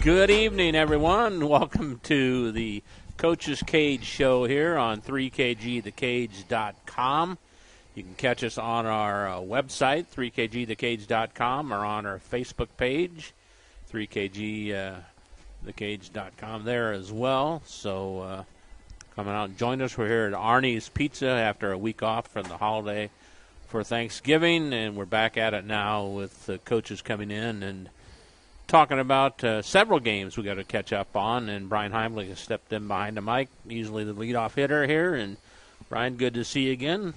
Good evening, everyone. Welcome to the Coach's Cage show here on 3kgthecage.com. You can catch us on our website, 3kgthecage.com, or on our Facebook page, 3kgthecage.com there as well. So come out and join us. We're here at Arnie's Pizza after a week off from the holiday for Thanksgiving, and we're back at it now with coaches coming in and talking about several games we got to catch up on. And Brian Heimlich has stepped in behind the mic, usually the leadoff hitter here. And Brian, good to see you again.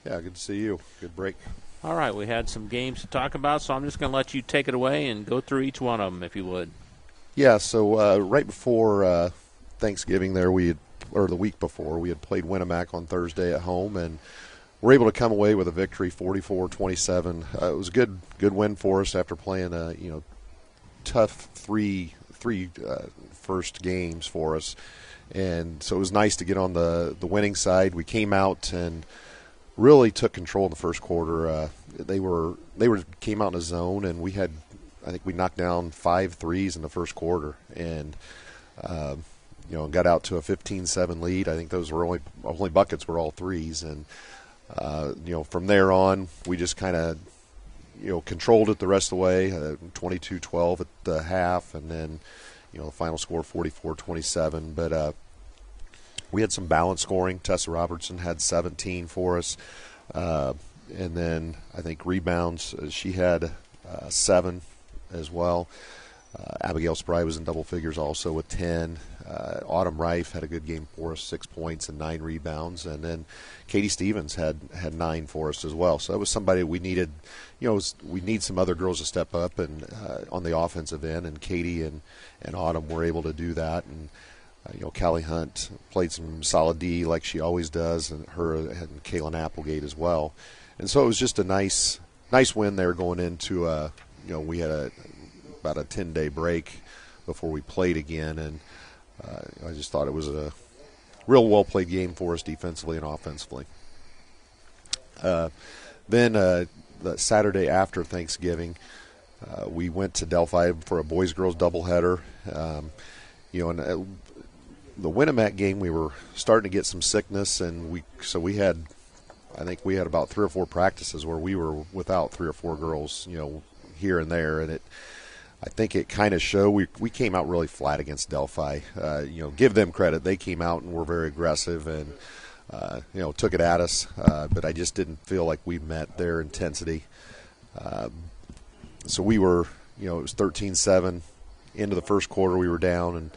Yeah, good to see you. Good break. All right, we had some games to talk about, so I'm just going to let you take it away and go through each one of them, if you would. Yeah, so right before Thanksgiving there, or the week before, we had played Winnemac on Thursday at home, and we're able to come away with a victory, 44-27. It was a good win for us after playing a tough three first games for us, and so it was nice to get on the winning side. We came out and really took control in the first quarter. They came out in a zone, and I think we knocked down 5 threes in the first quarter, and got out to a 15-7 lead. I think those were only buckets were all threes, and from there on we just kind of controlled it the rest of the way, 22-12 at the half, and then the final score 44-27. But we had some balanced scoring. Tessa Robertson had 17 for us, and then I think rebounds, she had 7 as well. Abigail Spry was in double figures also with 10. Autumn Reif had a good game for us, 6 points and 9 rebounds. And then Katie Stevens had 9 for us as well. So that was somebody we needed. We need some other girls to step up and on the offensive end, and Katie and Autumn were able to do that. And Callie Hunt played some solid D like she always does, and her and Kaylin Applegate as well. And so it was just a nice win there going into we had about a 10-day break before we played again, and I just thought it was a real well-played game for us defensively and offensively. Then the Saturday after Thanksgiving, we went to Delphi for a boys-girls doubleheader. And the Winnemac game, we were starting to get some sickness, and we had about 3 or 4 practices where we were without 3 or 4 girls, here and there, and I think it kind of showed. We came out really flat against Delphi. Give them credit. They came out and were very aggressive and, took it at us. But I just didn't feel like we met their intensity. So we were, it was 13-7. Into the first quarter we were down, and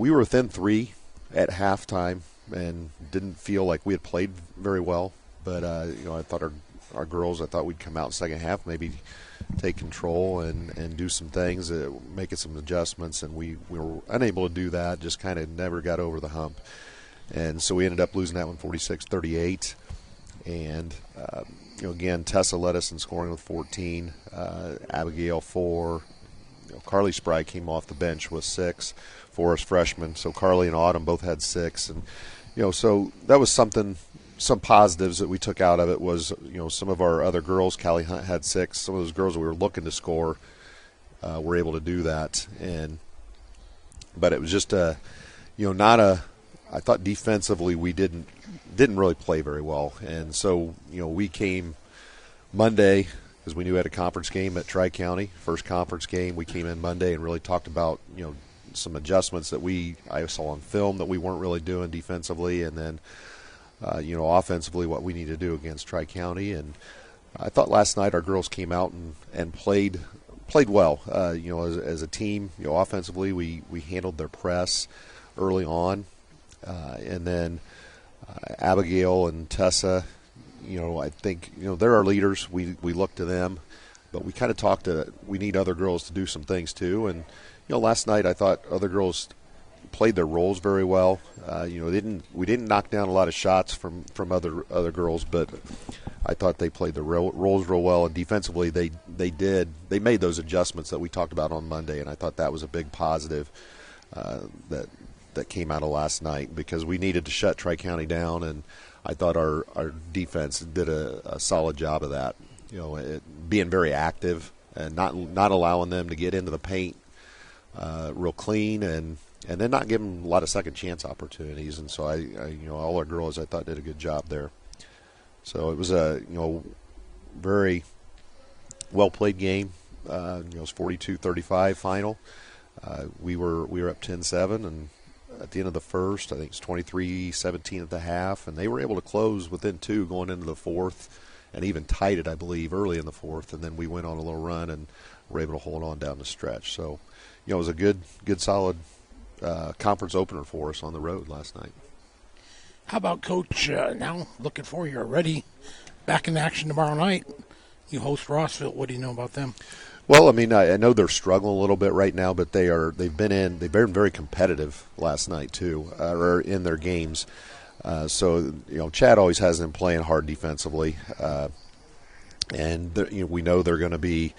we were within 3 at halftime and didn't feel like we had played very well. But, I thought our girls, I thought we'd come out in the second half, maybe take control and do some things, making some adjustments, and we were unable to do that, just kind of never got over the hump. And so we ended up losing that one 46-38. And, again, Tessa led us in scoring with 14, Abigail 4. Carly Spry came off the bench with 6 for us freshmen. So Carly and Autumn both had 6. And, so that was something. Some positives that we took out of it was, some of our other girls, Callie Hunt had 6. Some of those girls that we were looking to score were able to do that. But it was just I thought defensively we didn't really play very well. And so, we came Monday because we knew we had a conference game at Tri-County, first conference game. We came in Monday and really talked about, some adjustments that I saw on film that we weren't really doing defensively, and then offensively, what we need to do against Tri-County. And I thought last night our girls came out and played well. As a team, offensively, we handled their press early on. And then Abigail and Tessa, I think, they're our leaders. We look to them. But we kind of talked we need other girls to do some things too. And, last night I thought other girls played their roles very well. We didn't knock down a lot of shots from other girls, but I thought they played their roles real well. And defensively, they made those adjustments that we talked about on Monday, and I thought that was a big positive that came out of last night, because we needed to shut Tri-County down, and I thought our defense did a solid job of that. Being very active and not allowing them to get into the paint real clean, and then not give them a lot of second chance opportunities. And so all our girls I thought did a good job there. So it was a very well played game. It was 42-35 final. We were up 10-7, and at the end of the first, I think it's 23-17 at the half, and they were able to close within 2 going into the fourth, and even tied it, I believe, early in the fourth. And then we went on a little run and were able to hold on down the stretch. So, it was a good solid conference opener for us on the road last night. How about Coach? Now looking for you already back in action tomorrow night. You host Rossville. What do you know about them? Well, I mean, I know they're struggling a little bit right now, but they've been very competitive last night too, or in their games. So Chad always has them playing hard defensively, and we know they're going to be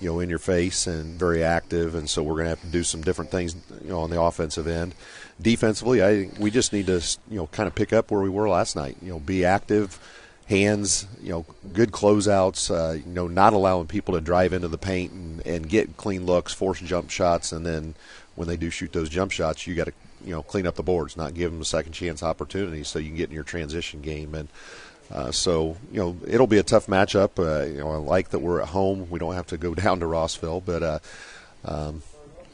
in your face and very active, and so we're going to have to do some different things on the offensive end. Defensively, we just need to kind of pick up where we were last night. Be active. Hands, good closeouts, not allowing people to drive into the paint and get clean looks, force jump shots, and then when they do shoot those jump shots, you got to clean up the boards, not give them a second chance opportunity so you can get in your transition game. And so it'll be a tough matchup. I like that we're at home. We don't have to go down to Rossville, but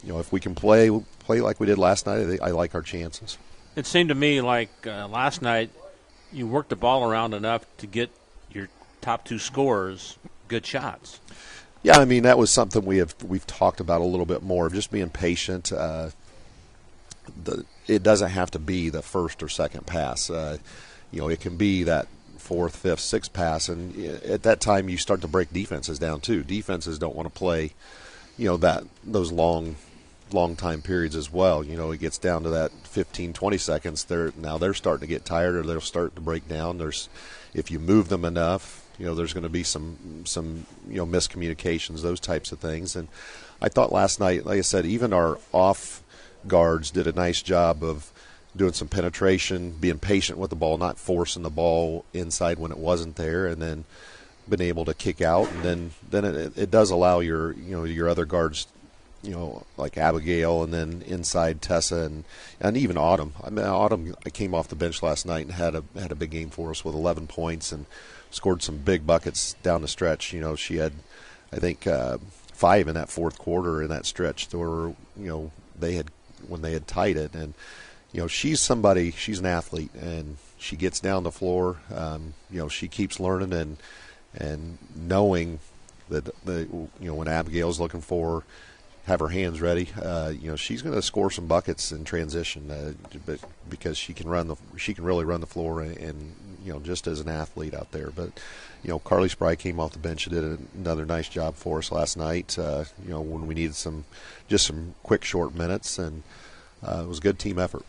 if we can play like we did last night, I like our chances. It seemed to me like last night, you worked the ball around enough to get your top 2 scorers good shots. Yeah, I mean, that was something we've talked about a little bit more, just being patient. It doesn't have to be the first or second pass. It can be that 4th, 5th, 6th pass, and at that time you start to break defenses down too. Defenses don't want to play, those long time periods as well. It gets down to that 15, 20 seconds. They're starting to get tired, or they'll start to break down. If you move them enough, there's going to be some miscommunications, those types of things. And I thought last night, like I said, even our off guards did a nice job of doing some penetration, being patient with the ball, not forcing the ball inside when it wasn't there, and then been able to kick out. And then it does allow your other guards, like Abigail, and then inside Tessa and even Autumn. I mean, Autumn came off the bench last night and had a big game for us with 11 points and scored some big buckets down the stretch. She had, I think, 5 in that fourth quarter in that stretch. Where when they had tied it, and she's an athlete, and she gets down the floor. She keeps learning and knowing that when Abigail's looking for her, have her hands ready. She's going to score some buckets in transition, but because she can really run the floor, and just as an athlete out there. But Carly Spry came off the bench and did another nice job for us last night. When we needed some quick short minutes, and it was a good team effort.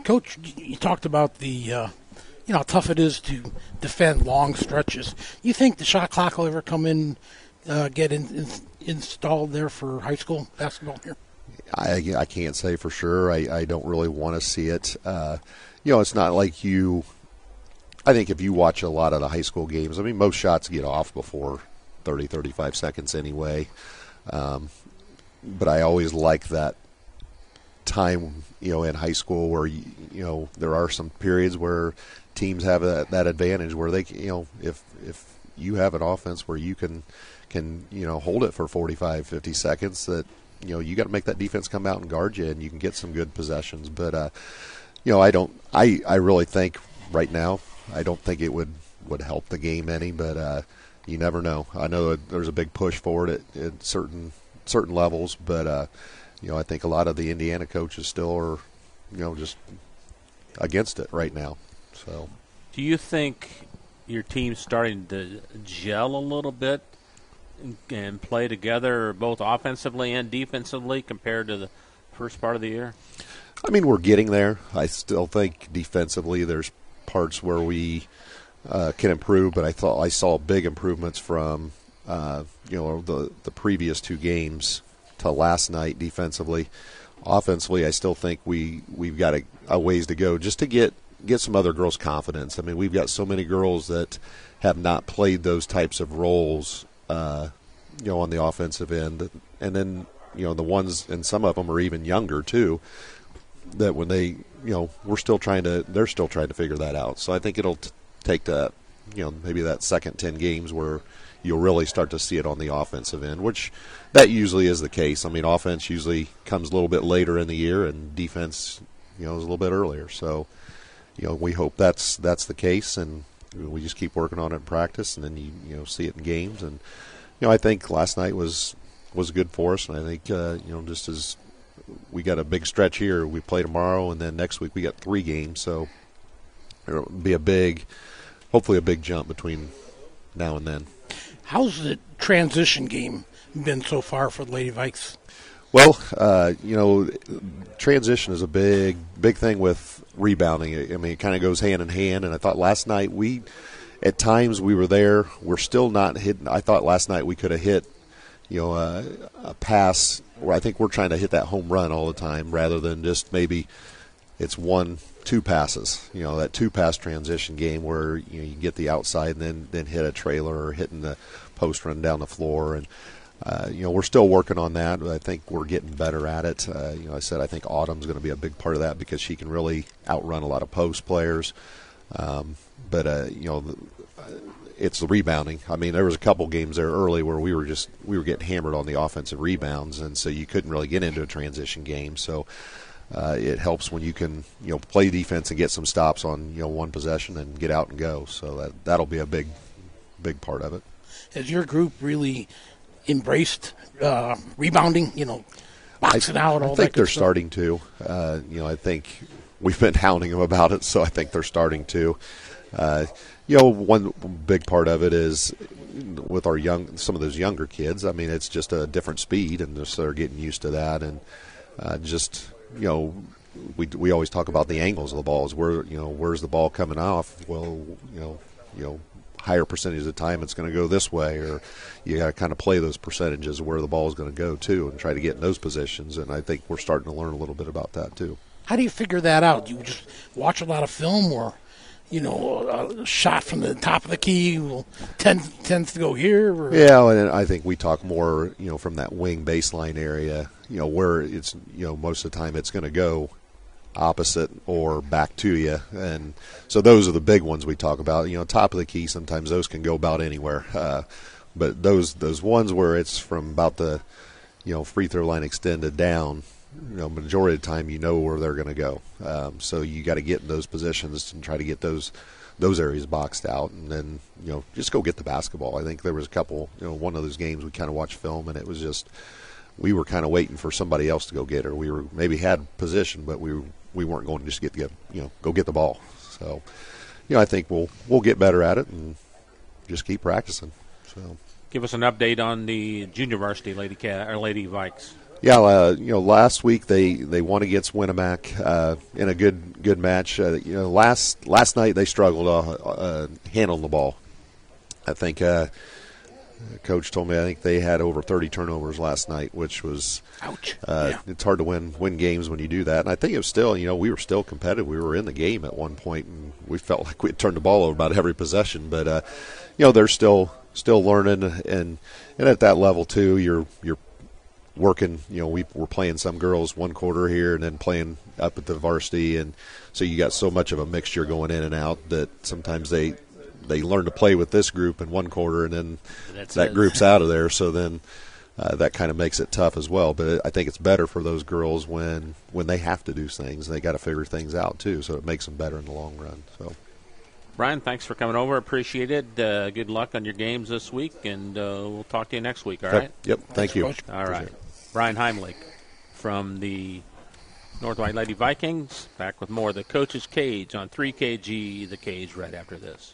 Coach, you talked about the how tough it is to defend long stretches. You think the shot clock will ever come in? Get installed there for high school basketball here? I can't say for sure. I don't really want to see it. It's not like I think if you watch a lot of the high school games, I mean, most shots get off before 30, 35 seconds anyway. But I always like that time, in high school where, there are some periods where teams have that advantage where they, if you have an offense where you can hold it for 45, 50 seconds, that you got to make that defense come out and guard you, and you can get some good possessions. But I really think right now, I don't think it would help the game any, but you never know. I know there's a big push for it at certain levels, but I think a lot of the Indiana coaches still are just against it right now. So, do you think your team's starting to gel a little bit and play together both offensively and defensively compared to the first part of the year? I mean, we're getting there. I still think defensively there's parts where we can improve, but I saw big improvements from the previous 2 games to last night defensively. Offensively, I still think we've got a ways to go just to get some other girls' confidence. I mean, we've got so many girls that have not played those types of roles, on the offensive end, and then the ones, and some of them are even younger too, that when they, they're still trying to figure that out. So I think it'll take that, maybe that second 10 games where you'll really start to see it on the offensive end, which that usually is the case. I mean, offense usually comes a little bit later in the year, and defense, is a little bit earlier. So, we hope that's the case, and we just keep working on it in practice, and then you see it in games. And I think last night was good for us, and I think just as we got a big stretch here, we play tomorrow, and then next week we got 3 games, so it'll be hopefully a big jump between now and then. How's the transition game been so far for the Lady Vikes? Well, transition is a big thing with rebounding. I mean, it kind of goes hand in hand, and I thought last night at times we were there. We're still not hitting. I thought last night we could have hit, a pass where I think we're trying to hit that home run all the time rather than just maybe it's 1-2 passes. That 2-pass transition game where you get the outside and then hit a trailer or hitting the post run down the floor. And we're still working on that. I think we're getting better at it. I said I think Autumn's going to be a big part of that because she can really outrun a lot of post players. It's the rebounding. I mean, there was a couple games there early where we were getting hammered on the offensive rebounds, and so you couldn't really get into a transition game. So it helps when you can play defense and get some stops on one possession and get out and go. So that'll be a big part of it. Has your group really embraced rebounding? Boxing out. I think they're starting to. I think we've been hounding them about it, so I think they're starting to. One big part of it is with some of those younger kids. I mean, it's just a different speed, and so they're getting used to that. And we always talk about the angles of the balls. Where's the ball coming off? Well, higher percentage of the time it's going to go this way, or you got to kind of play those percentages where the ball is going to go to, and try to get in those positions. And I think we're starting to learn a little bit about that too. How do you figure that out? Do you just watch a lot of film, or a shot from the top of the key tends to go here? Or? Yeah, and I think we talk more, from that wing baseline area, where it's, most of the time it's going to go opposite or back to you. And so those are the big ones we talk about. Top of the key, sometimes those can go about anywhere. But those ones where it's from about the, free throw line extended down, majority of the time where they're going to go. So you got to get in those positions and try to get those areas boxed out, and then just go get the basketball. I think there was a couple, one of those games we kind of watched film, and it was just we were kind of waiting for somebody else to go get her. We were maybe had position, but we weren't going to just go get the ball. So I think we'll get better at it and just keep practicing. So give us an update on the junior varsity Lady Vikes. Yeah, last week they won against Winamac in a good match. Last night they struggled handling the ball. I think Coach told me I think they had over 30 turnovers last night, which was ouch. It's hard to win games when you do that. And I think it was still, we were still competitive. We were in the game at one point, and we felt like we had turned the ball over about every possession. But they're still learning, and at that level too, you're working, we're playing some girls one quarter here and then playing up at the varsity, and so you got so much of a mixture going in and out that sometimes they learn to play with this group in one quarter, and then that group's out of there, so then that kind of makes it tough as well. But I think it's better for those girls when they have to do things. They got to figure things out too, so it makes them better in the long run. So, Brian, thanks for coming over. Appreciate it. Good luck on your games this week, and we'll talk to you next week, all right? Yep. Thank you. Coach. All right. Brian Heimlich from the North White Lady Vikings, back with more of the Coach's Cage on 3KG, the Cage, right after this.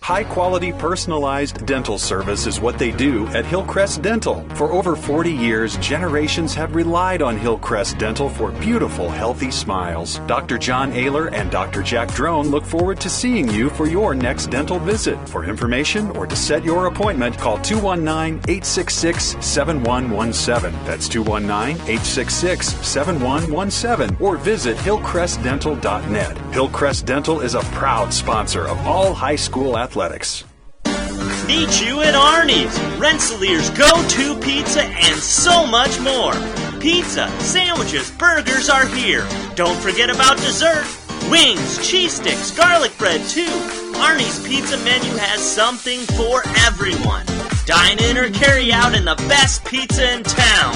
High-quality, personalized dental service is what they do at Hillcrest Dental. For over 40 years, generations have relied on Hillcrest Dental for beautiful, healthy smiles. Dr. John Ayler and Dr. Jack Drone look forward to seeing you for your next dental visit. For information or to set your appointment, call 219-866-7117. That's 219-866-7117. Or visit hillcrestdental.net. Hillcrest Dental is a proud sponsor of all high school athletics. Meet you at Arnie's, Rensselaer's go-to pizza and so much more. Pizza, sandwiches, burgers are here. Don't forget about dessert. Wings, cheese sticks, garlic bread too. Arnie's pizza menu has something for everyone. Dine in or carry out in the best pizza in town.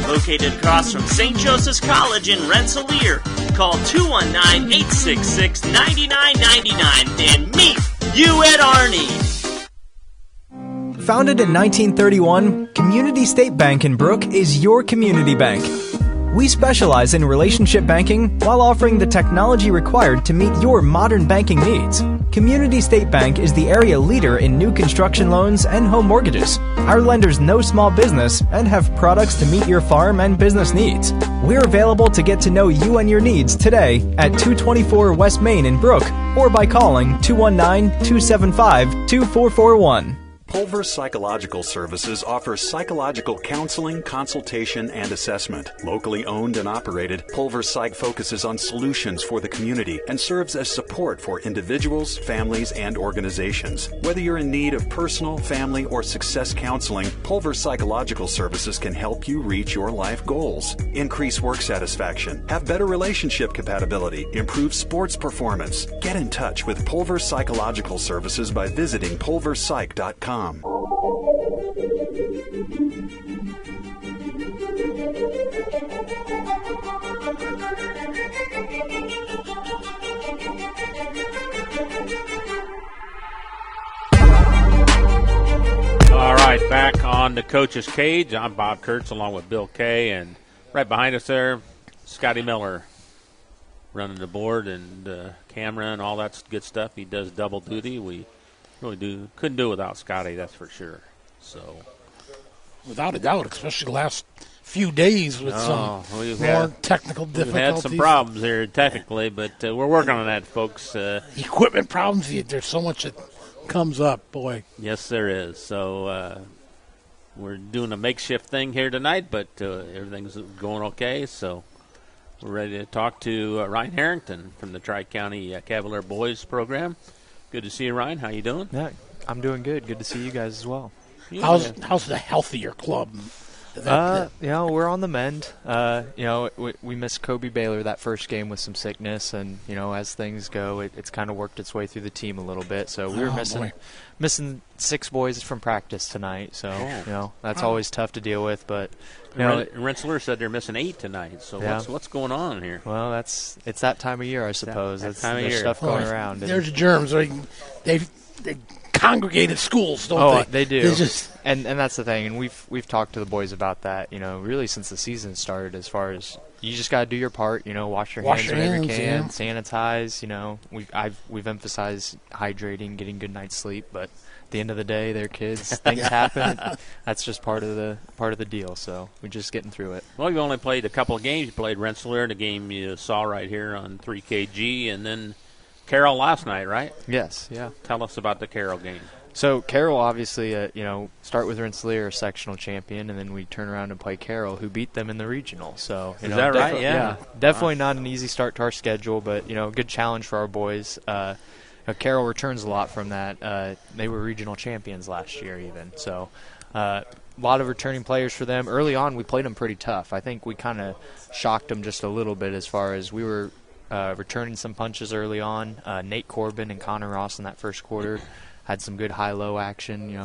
Located across from St. Joseph's College in Rensselaer. Call 219-866-9999 and meet you at Arnie's. Founded in 1931, Community State Bank in Brook is your community bank. We specialize in relationship banking while offering the technology required to meet your modern banking needs. Community State Bank is the area leader in new construction loans and home mortgages. Our lenders know small business and have products to meet your farm and business needs. We're available to get to know you and your needs today at 224 West Main in Brook or by calling 219-275-2441. Pulver Psychological Services offers psychological counseling, consultation, and assessment. Locally owned and operated, Pulver Psych focuses on solutions for the community and serves as support for individuals, families, and organizations. Whether you're in need of personal, family, or success counseling, Pulver Psychological Services can help you reach your life goals. Increase work satisfaction, have better relationship compatibility, improve sports performance. Get in touch with Pulver Psychological Services by visiting pulverpsych.com. All right, back on the Coach's Cage. I'm Bob Kurtz along with Bill Kay, and right behind us there, Scotty Miller running the board and camera and all that good stuff. He does double duty. We really couldn't do it without Scotty, that's for sure. So, without a doubt, especially the last few days with some more technical difficulties. We've had some problems here technically, but we're working on that, folks. Equipment problems, there's so much that comes up, boy. Yes, there is. So we're doing a makeshift thing here tonight, but everything's going okay. So we're ready to talk to Ryan Harrington from the Tri-County Cavalier Boys program. Good to see you, Ryan. How you doing? Yeah, I'm doing good. Good to see you guys as well. How's the healthier club? We're on the mend. We missed Kobe Baylor that first game with some sickness, and as things go, it's kind of worked its way through the team a little bit. So we were missing 6 boys from practice tonight. So that's always tough to deal with. But Rensselaer said they're missing 8 tonight. So what's going on here? Well, it's that time of year, I suppose. There's stuff going around. There's germs. They congregate at schools, don't they? They do. And that's the thing. And we've talked to the boys about that. Really since the season started. As far as you just got to do your part. Wash your hands whenever you can. Sanitize. We've emphasized hydrating, getting good night's sleep, but at the end of the day, they're kids. Things happen. That's just part of the deal. So we're just getting through it. Well, you only played a couple of games. You played Rensselaer, the game you saw right here on 3KG, and then Carroll last night, right? Yes. Yeah. Tell us about the Carroll game. So Carroll, obviously, start with Rensselaer, sectional champion, and then we turn around and play Carroll, who beat them in the regional. So is that right? Yeah. Definitely not an easy start to our schedule, but good challenge for our boys. Carroll returns a lot from that. They were regional champions last year, even. So a lot of returning players for them. Early on, we played them pretty tough. I think we kind of shocked them just a little bit as far as we were returning some punches early on. Nate Corbin and Connor Ross in that first quarter had some good high-low action.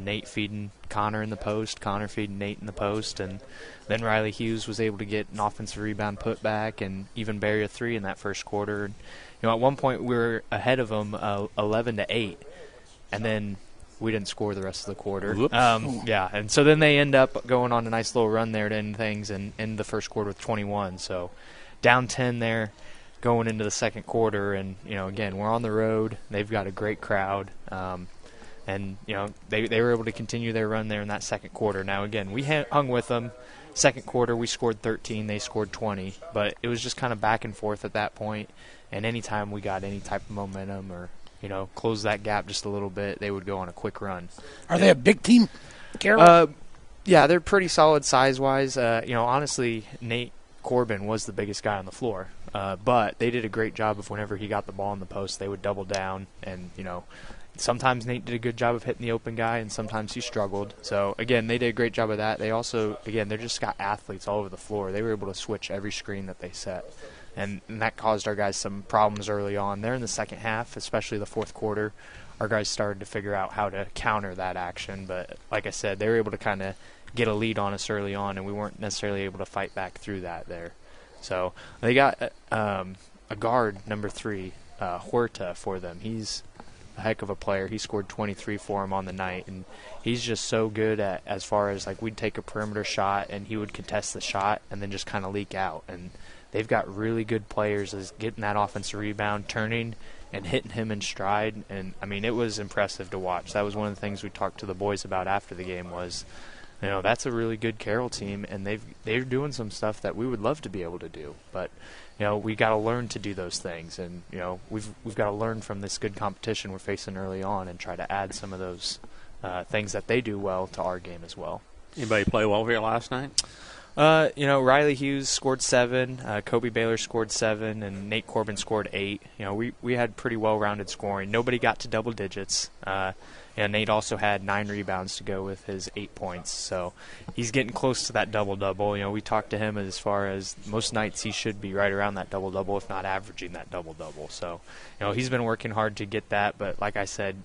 Nate feeding Connor in the post, Connor feeding Nate in the post, and then Riley Hughes was able to get an offensive rebound put back and even bury a 3 in that first quarter. And, at one point we were ahead of them 11-8, and then we didn't score the rest of the quarter. And so then they end up going on a nice little run there to end things and end the first quarter with 21. So down 10 there going into the second quarter, and again, we're on the road. They've got a great crowd, and they were able to continue their run there in that second quarter. Now again, we hung with them. Second quarter, we scored 13, they scored 20, but it was just kind of back and forth at that point. And anytime we got any type of momentum or close that gap just a little bit, they would go on a quick run. Are they a big team, Carroll? Yeah, they're pretty solid size-wise. Honestly, Nate Corbin was the biggest guy on the floor. But they did a great job of whenever he got the ball in the post, they would double down and, sometimes Nate did a good job of hitting the open guy, and sometimes he struggled. So, again, they did a great job of that. They also, again, they just got athletes all over the floor. They were able to switch every screen that they set, and that caused our guys some problems early on. There in the second half, especially the fourth quarter, our guys started to figure out how to counter that action. But, like I said, they were able to kind of get a lead on us early on, and we weren't necessarily able to fight back through that there. So they got a guard, number 3, Huerta, for them. He's a heck of a player. He scored 23 for him on the night, and he's just so good at, as far as, like, we'd take a perimeter shot and he would contest the shot and then just kind of leak out. And they've got really good players as getting that offensive rebound, turning and hitting him in stride. And, I mean, it was impressive to watch. That was one of the things we talked to the boys about after the game was, you know, that's a really good Carroll team, and they're doing some stuff that we would love to be able to do. But, you know, we got to learn to do those things, and, you know, we've got to learn from this good competition we're facing early on and try to add some of those things that they do well to our game as well. Anybody play well here last night? You know, Riley Hughes scored 7, Kobe Baylor scored 7, and Nate Corbin scored 8. You know, we had pretty well-rounded scoring. Nobody got to double digits. And Nate also had 9 rebounds to go with his 8 points. So he's getting close to that double-double. You know, we talked to him as far as most nights he should be right around that double-double, if not averaging that double-double. So, you know, he's been working hard to get that. But like I said,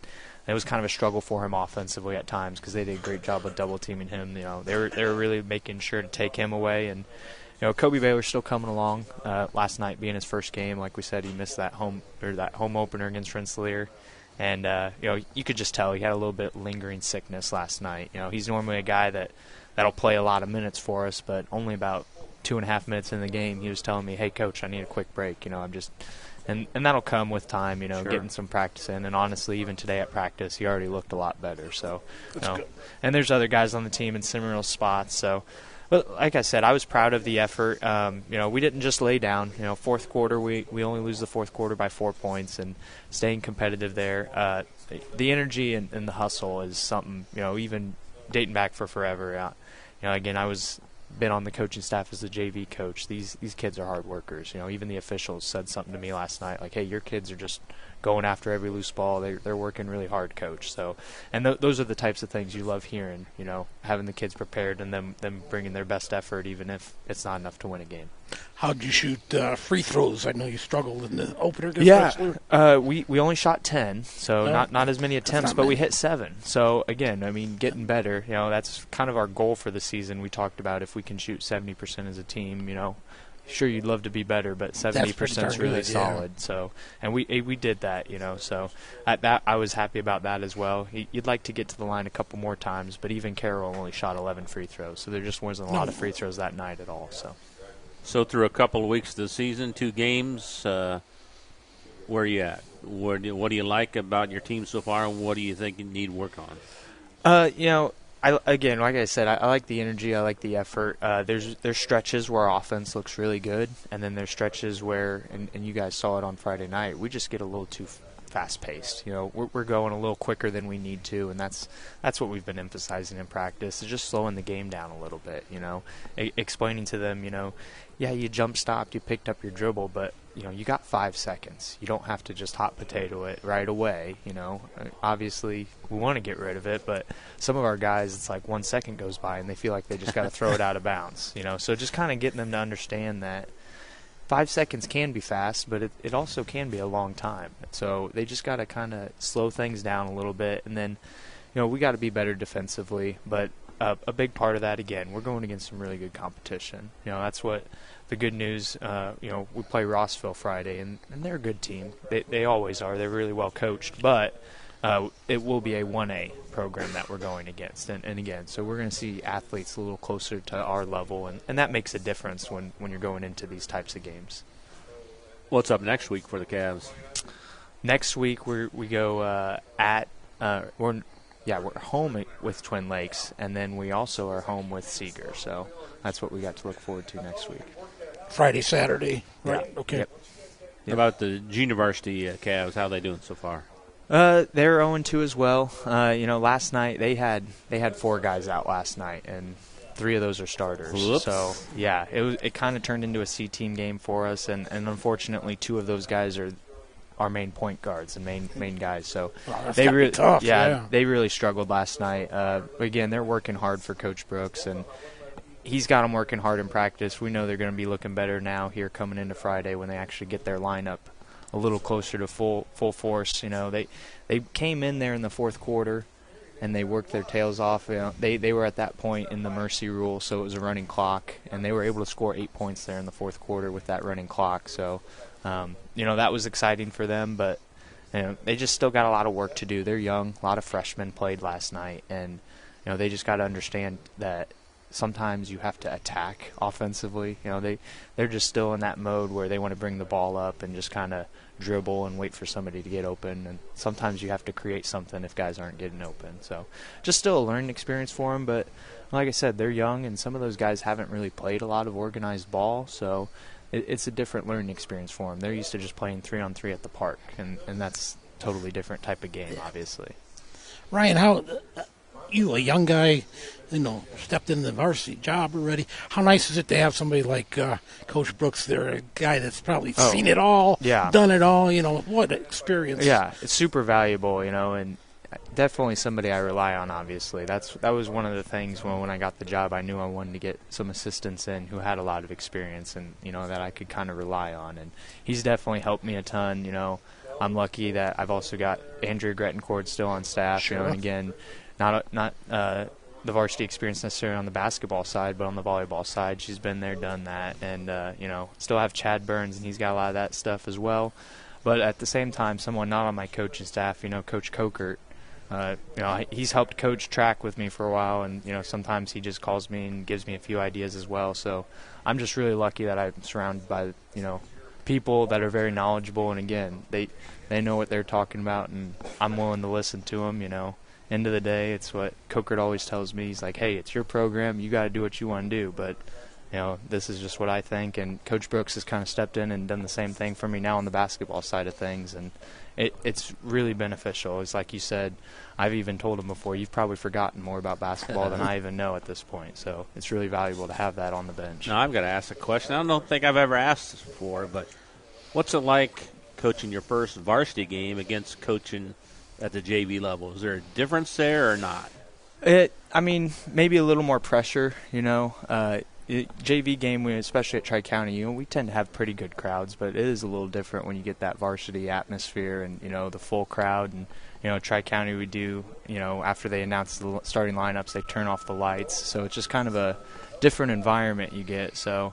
it was kind of a struggle for him offensively at times because they did a great job of double-teaming him. You know, they were really making sure to take him away. And, you know, Kobe Baylor's still coming along. Last night being his first game, like we said, he missed that home opener against Rensselaer. And, you know, you could just tell he had a little bit lingering sickness last night. You know, he's normally a guy that'll play a lot of minutes for us, but only about 2.5 minutes in the game, he was telling me, hey, Coach, I need a quick break. You know, and that'll come with time, you know, getting some practice in. And honestly, even today at practice, he already looked a lot better. So, you know, and there's other guys on the team in similar spots. So, but like I said, I was proud of the effort. You know, we didn't just lay down. You know, fourth quarter, we only lose the fourth quarter by 4 points, and staying competitive there. The energy and the hustle is something, you know, even dating back for forever. You know, again, been on the coaching staff as the JV coach. These kids are hard workers. You know, even the officials said something to me last night, like, hey, your kids are just going after every loose ball. They're working really hard, Coach. So, and those are the types of things you love hearing, you know, having the kids prepared and them bringing their best effort, even if it's not enough to win a game. How'd you shoot free throws? I know you struggled in the opener against Rensselaer. We only shot 10, so not as many attempts, but we hit 7. So, again, I mean, getting better. You know, that's kind of our goal for the season. We talked about if we can shoot 70% as a team, you know. Sure, you'd love to be better, but 70% is really solid. So, and we did that, you know. So, I was happy about that as well. You'd like to get to the line a couple more times, but even Carroll only shot 11 free throws, so there just wasn't a lot of free throws that night at all. So through a couple of weeks of the season, 2 games, where are you at? What do you like about your team so far, and what do you think you need work on? You know, again, like I said, I like the energy, I like the effort. There's stretches where our offense looks really good, and then there's stretches where, and you guys saw it on Friday night, we just get a little too fast-paced. You know, we're going a little quicker than we need to, and that's what we've been emphasizing in practice, is just slowing the game down a little bit, you know, explaining to them, you know, yeah, you jump-stopped, you picked up your dribble, but, you know, you got 5 seconds. You don't have to just hot potato it right away, you know. Obviously, we want to get rid of it, but some of our guys, it's like 1 second goes by, and they feel like they just got to throw it out of bounds, you know. So just kind of getting them to understand that 5 seconds can be fast, but it also can be a long time. So they just got to kind of slow things down a little bit, and then, you know, we got to be better defensively. But a big part of that, again, we're going against some really good competition. You know, that's what the good news. You know, we play Rossville Friday, and they're a good team. They always are. They're really well coached, but it will be a 1A program that we're going against. And again, so we're going to see athletes a little closer to our level, and that makes a difference when you're going into these types of games. What's up next week for the Cavs? Next week we go we're home with Twin Lakes, and then we also are home with Seeger. So that's what we got to look forward to next week. Friday, Saturday, right? Yeah. Okay. Yep. How about the University Cavs? How are they doing so far? They're 0-2 as well. You know, last night they had 4 guys out last night, and 3 of those are starters. Whoops. So yeah, it kind of turned into a C-team game for us, and unfortunately 2 of those guys are our main point guards and main guys. So That's they gotta be really tough. Yeah. they really struggled last night. Again, they're working hard for Coach Brooks, and he's got them working hard in practice. We know they're going to be looking better now here coming into Friday when they actually get their lineup a little closer to full force. You know, they came in there in the fourth quarter and they worked their tails off. You know, they were at that point in the mercy rule, so it was a running clock, and they were able to score 8 points there in the fourth quarter with that running clock. So, you know, that was exciting for them, but you know, they just still got a lot of work to do. They're young. A lot of freshmen played last night, and you know, they just got to understand that sometimes you have to attack offensively. You know, they're just still in that mode where they want to bring the ball up and just kind of dribble and wait for somebody to get open. And sometimes you have to create something if guys aren't getting open. So just still a learning experience for them. But like I said, they're young, and some of those guys haven't really played a lot of organized ball. So it's a different learning experience for them. They're used to just playing 3-on-3 at the park, and that's a totally different type of game, obviously. Ryan, how you, a young guy, you know, stepped into the varsity job already. How nice is it to have somebody like Coach Brooks there, a guy that's probably seen it all, done it all, you know, what experience. Yeah, it's super valuable, you know, and definitely somebody I rely on, obviously. That was one of the things when I got the job. I knew I wanted to get some assistants in who had a lot of experience and, you know, that I could kind of rely on. And he's definitely helped me a ton, you know. I'm lucky that I've also got Andrea Grettencord still on staff, you know, and again, not the varsity experience necessarily on the basketball side, but on the volleyball side, she's been there, done that. And, you know, still have Chad Burns, and he's got a lot of that stuff as well. But at the same time, someone not on my coaching staff, you know, Coach Kokert, you know, he's helped coach track with me for a while, and, you know, sometimes he just calls me and gives me a few ideas as well. So I'm just really lucky that I'm surrounded by, you know, people that are very knowledgeable, and again, they know what they're talking about, and I'm willing to listen to them, you know. End of the day, it's what Kokert always tells me. He's like, hey, it's your program. You got to do what you want to do. But, you know, this is just what I think. And Coach Brooks has kind of stepped in and done the same thing for me now on the basketball side of things. And it's really beneficial. It's like you said, I've even told him before, you've probably forgotten more about basketball than I even know at this point. So it's really valuable to have that on the bench. Now, I've got to ask a question. I don't think I've ever asked this before, but what's it like coaching your first varsity game against coaching at the JV level? Is there a difference there or not? I mean, maybe a little more pressure, you know. JV game, especially at Tri-County, you know, we tend to have pretty good crowds, but it is a little different when you get that varsity atmosphere and, you know, the full crowd. And, you know, Tri-County we do, you know, after they announce the starting lineups, they turn off the lights. So it's just kind of a different environment you get. So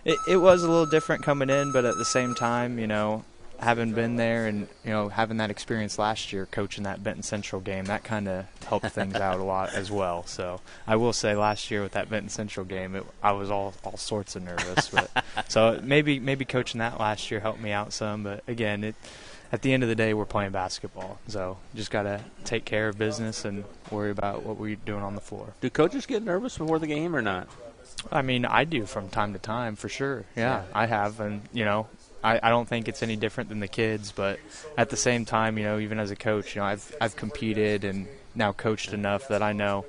it was a little different coming in, but at the same time, you know, having been there and, you know, having that experience last year coaching that Benton Central game, that kind of helped things out a lot as well. So I will say last year with that Benton Central game, I was all sorts of nervous. But so maybe coaching that last year helped me out some. But again, at the end of the day, we're playing basketball. So just got to take care of business and worry about what we're doing on the floor. Do coaches get nervous before the game or not? I mean, I do from time to time, for sure. Yeah, I have. And, you know, I don't think it's any different than the kids, but at the same time, you know, even as a coach, you know, I've competed and now coached enough that I know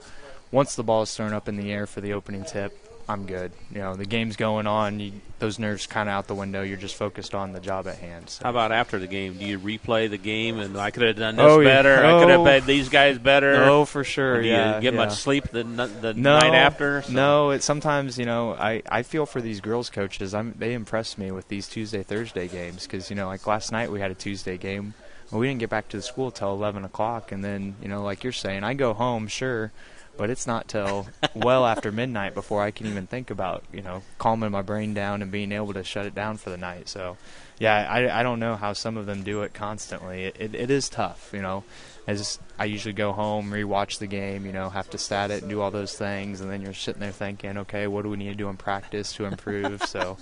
once the ball is thrown up in the air for the opening tip, I'm good. You know, the game's going on, those nerves kind of out the window. You're just focused on the job at hand. So. How about after the game? Do you replay the game and I could have done this better? I could have made these guys better. Oh, for sure. Do you get much sleep the night after? So. No, it's sometimes, you know, I feel for these girls coaches. They impress me with these Tuesday, Thursday games because, you know, like last night we had a Tuesday game. Well, we didn't get back to the school till 11 o'clock, and then, you know, like you're saying, I go home, sure, but it's not till well after midnight before I can even think about, you know, calming my brain down and being able to shut it down for the night. So, yeah, I don't know how some of them do it constantly. It is tough, you know. As I usually go home, rewatch the game, you know, have to stat it and do all those things, and then you're sitting there thinking, okay, what do we need to do in practice to improve? So,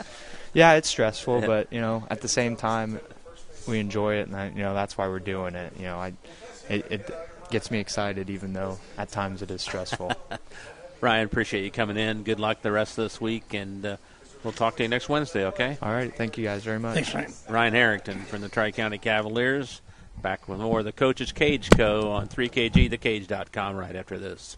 yeah, it's stressful, but, you know, at the same time, we enjoy it, and, you know, that's why we're doing it. You know, it gets me excited, even though at times it is stressful. Ryan, appreciate you coming in. Good luck the rest of this week, and we'll talk to you next Wednesday, okay? All right. Thank you guys very much. Thanks, Ryan. Ryan Harrington from the Tri-County Cavaliers. Back with more of the Coaches Cage Co. on 3KG, thecage.com right after this.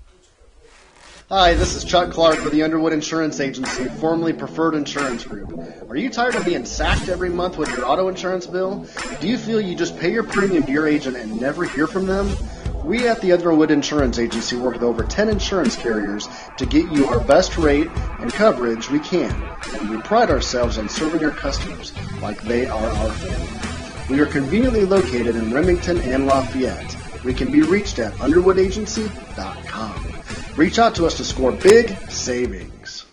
Hi, this is Chuck Clark with the Underwood Insurance Agency, formerly Preferred Insurance Group. Are you tired of being sacked every month with your auto insurance bill? Do you feel you just pay your premium to your agent and never hear from them? We at the Underwood Insurance Agency work with over 10 insurance carriers to get you our best rate and coverage we can, and we pride ourselves on serving our customers like they are our family. We are conveniently located in Remington and Lafayette. We can be reached at underwoodagency.com. Reach out to us to score big savings.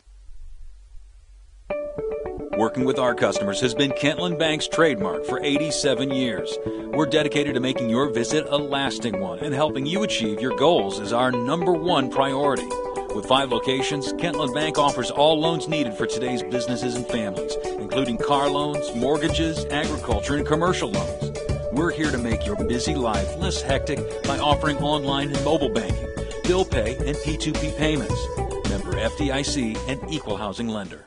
Working with our customers has been Kentland Bank's trademark for 87 years. We're dedicated to making your visit a lasting one, and helping you achieve your goals is our #1 priority. With 5 locations, Kentland Bank offers all loans needed for today's businesses and families, including car loans, mortgages, agriculture, and commercial loans. We're here to make your busy life less hectic by offering online and mobile banking, bill pay, and P2P payments. Member FDIC and equal housing lender.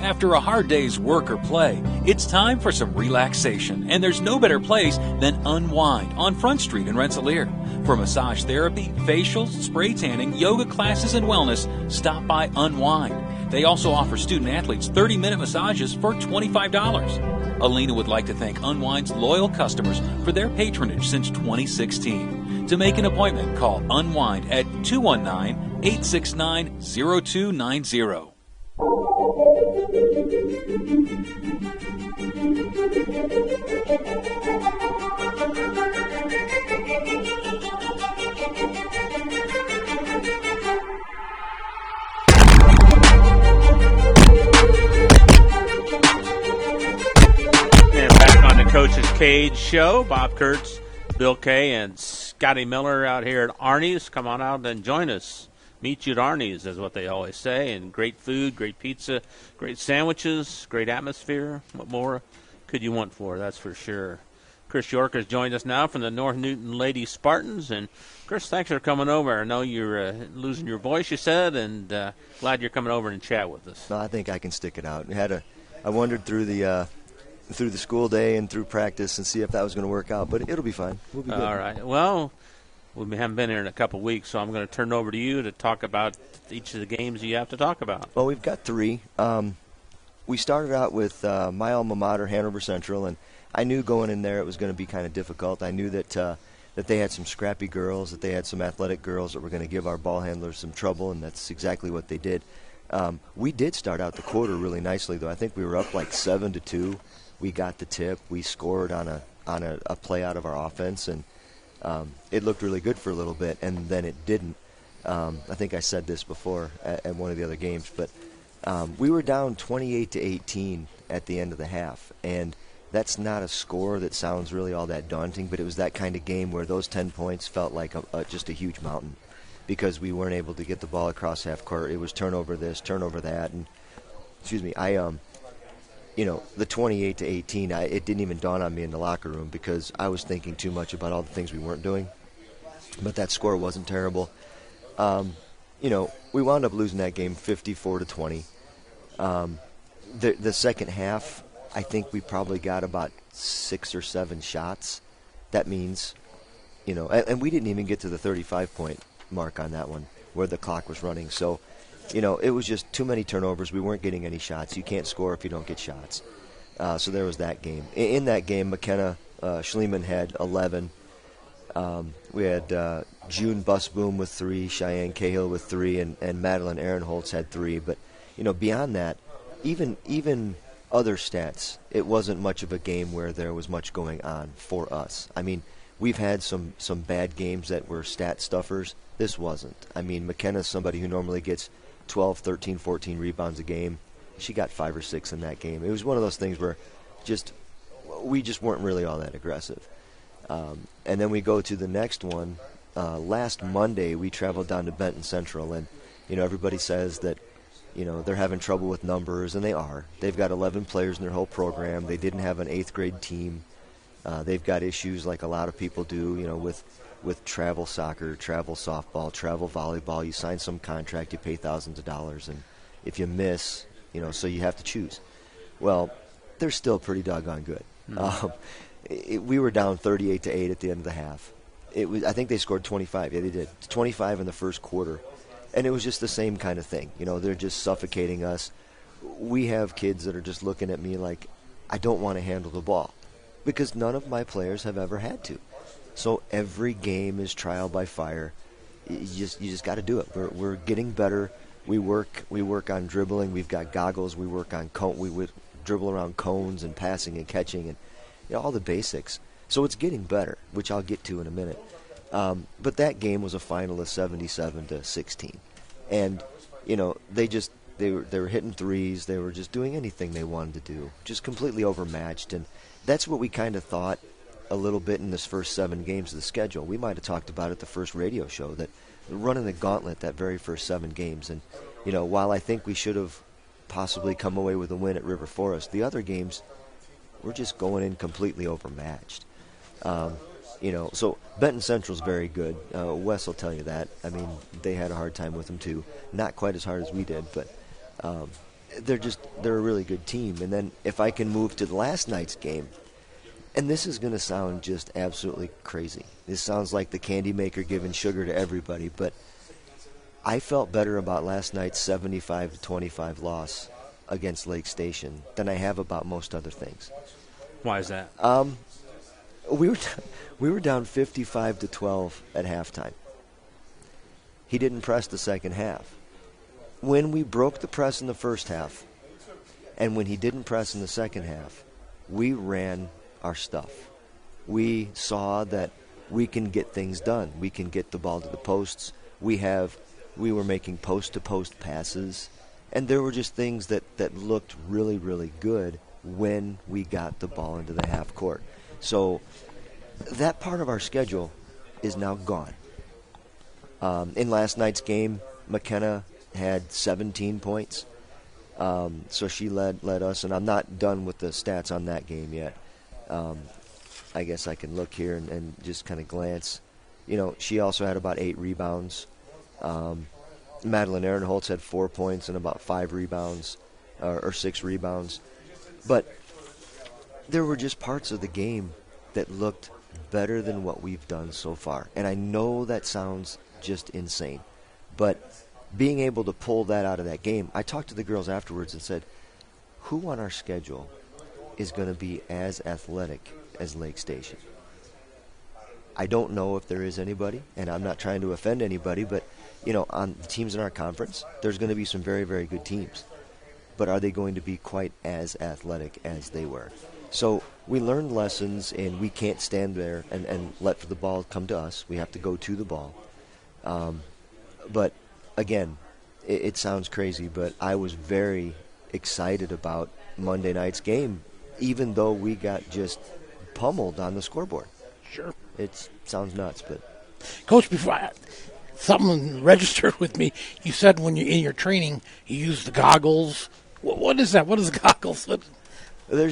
After a hard day's work or play, it's time for some relaxation, and there's no better place than Unwind on Front Street in Rensselaer. For massage therapy, facials, spray tanning, yoga classes, and wellness, stop by Unwind. They also offer student-athletes 30-minute massages for $25. Alina would like to thank Unwind's loyal customers for their patronage since 2016. To make an appointment, call Unwind at 219-869-0290. And back on the Coach's Cage show, Bob Kurtz, Bill Kay, and Scotty Miller out here at Arnie's. Come on out and join us. Meet you at Arnie's is what they always say. And great food, great pizza, great sandwiches, great atmosphere. What more could you want for? That's for sure. Chris York has joined us now from the North Newton Lady Spartans. And Chris, thanks for coming over. I know you're losing your voice, you said, and glad you're coming over and chat with us. No, I think I can stick it out. I wandered through the school day and through practice and see if that was going to work out, but it'll be fine. We'll be good. All right. Well, we haven't been here in a couple of weeks, so I'm going to turn it over to you to talk about each of the games you have to talk about. Well, we've got 3. We started out with my alma mater, Hanover Central, and I knew going in there it was going to be kind of difficult. I knew that they had some scrappy girls, that they had some athletic girls that were going to give our ball handlers some trouble, and that's exactly what they did. We did start out the quarter really nicely, though. I think we were up like 7-2. We got the tip. We scored on a play out of our offense, and it looked really good for a little bit, and then it didn't. I think I said this before at one of the other games, but we were down 28-18 at the end of the half, and that's not a score that sounds really all that daunting, but it was that kind of game where those 10 points felt like just a huge mountain because we weren't able to get the ball across half court. It was turnover this, turnover that, and the 28-18, it didn't even dawn on me in the locker room because I was thinking too much about all the things we weren't doing. But that score wasn't terrible. We wound up losing that game 54-20. The second half, I think we probably got about 6 or 7 shots. That means, and we didn't even get to the 35-point mark on that one where the clock was running. So, it was just too many turnovers. We weren't getting any shots. You can't score if you don't get shots. So there was that game. In that game, McKenna Schliemann had 11. We had June Busboom with 3, Cheyenne Cahill with 3, and Madeline Ehrenholtz had 3. But, beyond that, even other stats, it wasn't much of a game where there was much going on for us. I mean, we've had some bad games that were stat stuffers. This wasn't. I mean, McKenna's somebody who normally gets 12, 13, 14 rebounds a game. She got 5 or 6 in that game. It was one of those things where we just weren't really all that aggressive. And then we go to the next one. Last Monday, we traveled down to Benton Central, and everybody says that they're having trouble with numbers, and they are. They've got 11 players in their whole program. They didn't have an 8th grade team. They've got issues like a lot of people do, with travel soccer, travel softball, travel volleyball. You sign some contract, you pay thousands of dollars, and if you miss, so you have to choose. Well, they're still pretty doggone good. We were down 38-8 at the end of the half. I think they scored 25. Yeah, they did. 25 in the first quarter. And it was just the same kind of thing. They're just suffocating us. We have kids that are just looking at me like, I don't want to handle the ball, because none of my players have ever had to. So every game is trial by fire. You just got to do it. We're getting better. We work on dribbling. We've got goggles. We work on we dribble around cones and passing and catching and all the basics. So it's getting better, which I'll get to in a minute. But that game was a final of 77-16, and they were hitting threes. They were just doing anything they wanted to do, just completely overmatched. And that's what we kind of thought a little bit in this first 7 games of the schedule. We might have talked about it the first radio show, that running the gauntlet that very first 7 games. And while I think we should have possibly come away with a win at River Forest, the other games we're just going in completely overmatched. So Benton Central's very good. Wes will tell you that. I mean, they had a hard time with them too. Not quite as hard as we did, but they're a really good team. And then if I can move to the last night's game, and this is going to sound just absolutely crazy. This sounds like the candy maker giving sugar to everybody, but I felt better about last night's 75-25 loss against Lake Station than I have about most other things. Why is that? We were down 55-12 at halftime. He didn't press the second half. When we broke the press in the first half, and when he didn't press in the second half, we ran our stuff. We saw that we can get things done. We can get the ball to the posts. We were making post-to-post passes, and there were just things that looked really, really good when we got the ball into the half court. So that part of our schedule is now gone. In last night's game, McKenna had 17 points. So she led us, and I'm not done with the stats on that game yet. I guess I can look here and just kind of glance. She also had about 8 rebounds. Madeline Ehrenholtz had 4 points and about 5 rebounds, or 6 rebounds. But there were just parts of the game that looked better than what we've done so far. And I know that sounds just insane, but being able to pull that out of that game, I talked to the girls afterwards and said, who on our schedule is going to be as athletic as Lake Station? I don't know if there is anybody, and I'm not trying to offend anybody, but on the teams in our conference, there's going to be some very, very good teams. But are they going to be quite as athletic as they were? So we learned lessons, and we can't stand there and let the ball come to us. We have to go to the ball. But again, it sounds crazy, but I was very excited about Monday night's game, even though we got just pummeled on the scoreboard. Sure. It sounds nuts, but... Coach, something registered with me. You said when you're in your training, you use the goggles. What is that? What is goggles? There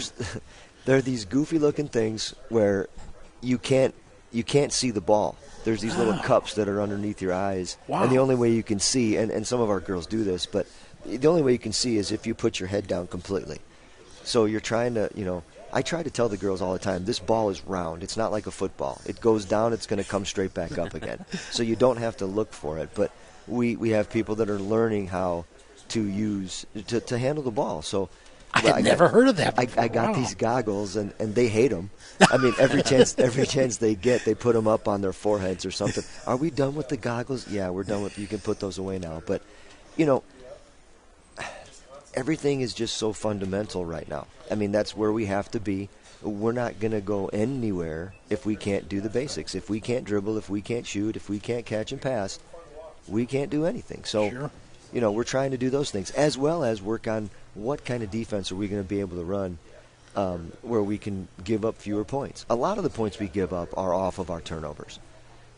are these goofy-looking things where you can't see the ball. There's these little cups that are underneath your eyes. Wow. And the only way you can see, and some of our girls do this, but the only way you can see is if you put your head down completely. So you're trying to, I try to tell the girls all the time, this ball is round. It's not like a football. It goes down, it's going to come straight back up again. So you don't have to look for it. But we have people that are learning how to handle the ball. So I had never heard of that before. I got these goggles, and they hate them. I mean, every chance they get, they put them up on their foreheads or something. Are we done with the goggles? Yeah, we're done with. You can put those away now. But, everything is just so fundamental right now. I mean, that's where we have to be. We're not going to go anywhere if we can't do the basics. If we can't dribble, if we can't shoot, if we can't catch and pass, we can't do anything. So, sure. We're trying to do those things, as well as work on what kind of defense are we going to be able to run where we can give up fewer points. A lot of the points we give up are off of our turnovers.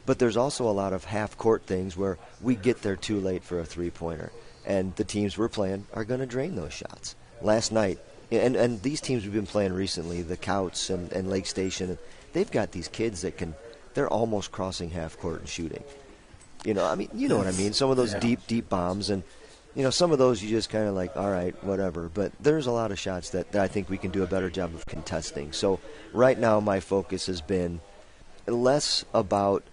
But there's also a lot of half-court things where we get there too late for a three-pointer. And the teams we're playing are going to drain those shots. Last night, and these teams we've been playing recently, the Couts and Lake Station, they've got these kids that they're almost crossing half-court and shooting. You know what I mean? Some of those deep bombs, and some of those you just kind of like, all right, whatever. But there's a lot of shots that I think we can do a better job of contesting. So right now my focus has been less about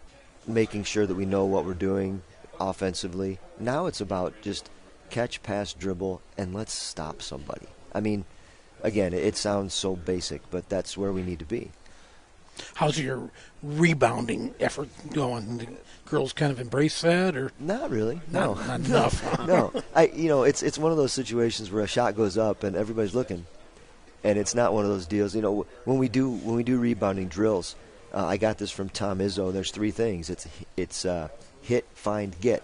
making sure that we know what we're doing offensively. Now it's about just catch, pass, dribble, and let's stop somebody. I mean, again, it sounds so basic, but that's where we need to be. How's your rebounding effort going? The girls kind of embrace that, or not really? No, not enough. No, it's one of those situations where a shot goes up and everybody's looking, and it's not one of those deals. When we do rebounding drills, I got this from Tom Izzo. There's 3 things. It's hit, find, get.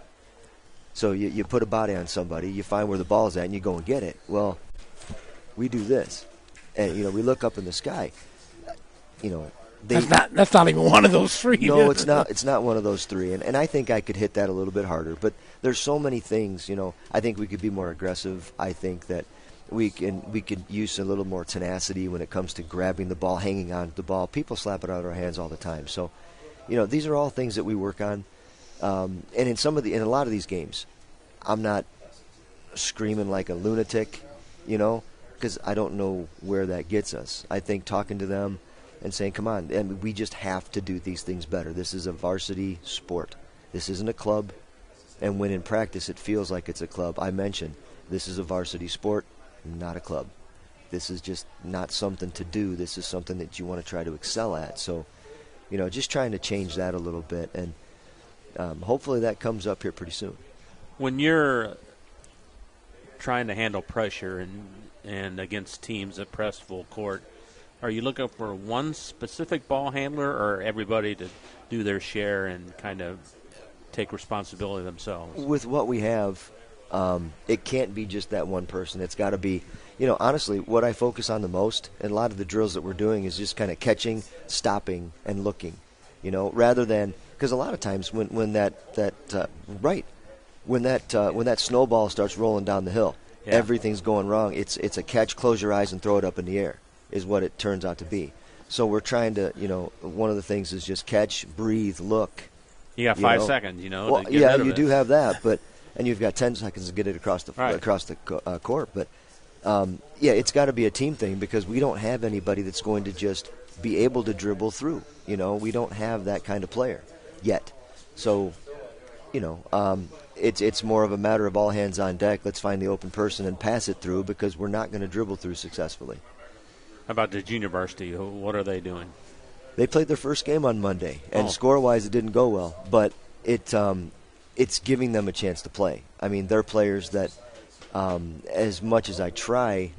So you put a body on somebody, you find where the ball's at, and you go and get it. Well, we do this, and we look up in the sky. That's not even one of those 3. No, it's not. It's not one of those 3, and I think I could hit that a little bit harder. But there's so many things. I think we could be more aggressive. I think that we could use a little more tenacity when it comes to grabbing the ball, hanging on to the ball. People slap it out of our hands all the time. So, these are all things that we work on. And in a lot of these games, I'm not screaming like a lunatic, because I don't know where that gets us. I think talking to them and saying, come on, and we just have to do these things better. This is a varsity sport. This isn't a club. And when in practice it feels like it's a club, I mentioned this is a varsity sport, not a club. This is just not something to do. This is something that you want to try to excel at. So, just trying to change that a little bit. And hopefully that comes up here pretty soon. When you're trying to handle pressure and against teams that press full court, are you looking for one specific ball handler or everybody to do their share and kind of take responsibility themselves? With what we have, it can't be just that one person. It's got to be, honestly, what I focus on the most, and a lot of the drills that we're doing is just kind of catching, stopping, and looking, rather than, because a lot of times when that snowball starts rolling down the hill, everything's going wrong. It's a catch, close your eyes, and throw it up in the air is what it turns out to be. So we're trying to, one of the things is just catch, breathe, look. You got 5 seconds, Well, to get rid of you it. do have that, and you've got 10 seconds to get it across the court. But it's got to be a team thing because we don't have anybody that's going to just be able to dribble through. We don't have that kind of player yet. So, it's more of a matter of all hands on deck. Let's find the open person and pass it through because we're not going to dribble through successfully. How about the junior varsity? What are they doing? They played their first game on Monday, and score-wise it didn't go well, but it's giving them a chance to play. I mean, they're players that, as much as I try,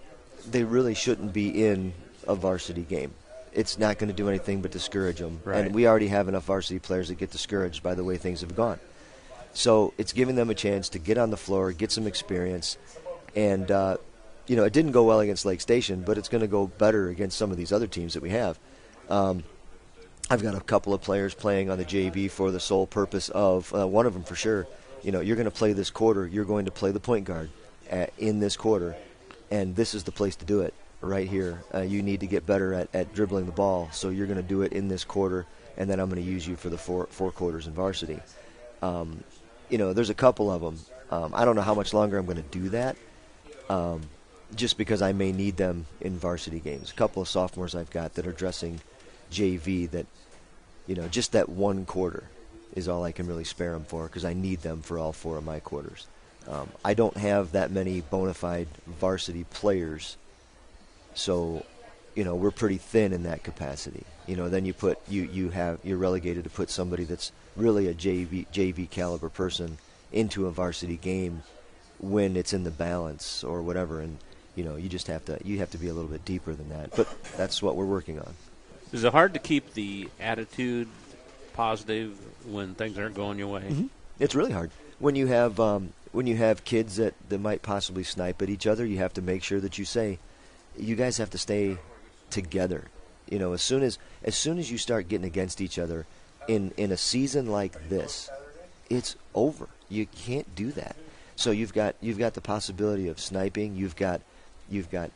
they really shouldn't be in a varsity game. It's not going to do anything but discourage them, right. And we already have enough varsity players that get discouraged by the way things have gone. So it's giving them a chance to get on the floor, get some experience, and it didn't go well against Lake Station, but it's going to go better against some of these other teams that we have. I've got a couple of players playing on the JV for the sole purpose of, one of them for sure, you're going to play this quarter, you're going to play the point guard in this quarter, and this is the place to do it right here. You need to get better at dribbling the ball, so you're going to do it in this quarter, and then I'm going to use you for the four quarters in varsity. There's a couple of them. I don't know how much longer I'm going to do that. Just because I may need them in varsity games. A couple of sophomores I've got that are dressing JV that, just that one quarter is all I can really spare them for because I need them for all 4 of my quarters. I don't have that many bona fide varsity players, so, we're pretty thin in that capacity. Then you're relegated to put somebody that's really a JV caliber person into a varsity game when it's in the balance or whatever, and you have to be a little bit deeper than that. But that's what we're working on. Is it hard to keep the attitude positive when things aren't going your way? Mm-hmm. It's really hard when you have kids that might possibly snipe at each other. You have to make sure that you say, you guys have to stay together. As soon as you start getting against each other in a season like this, it's over. You can't do that. So you've got the possibility of sniping. You've got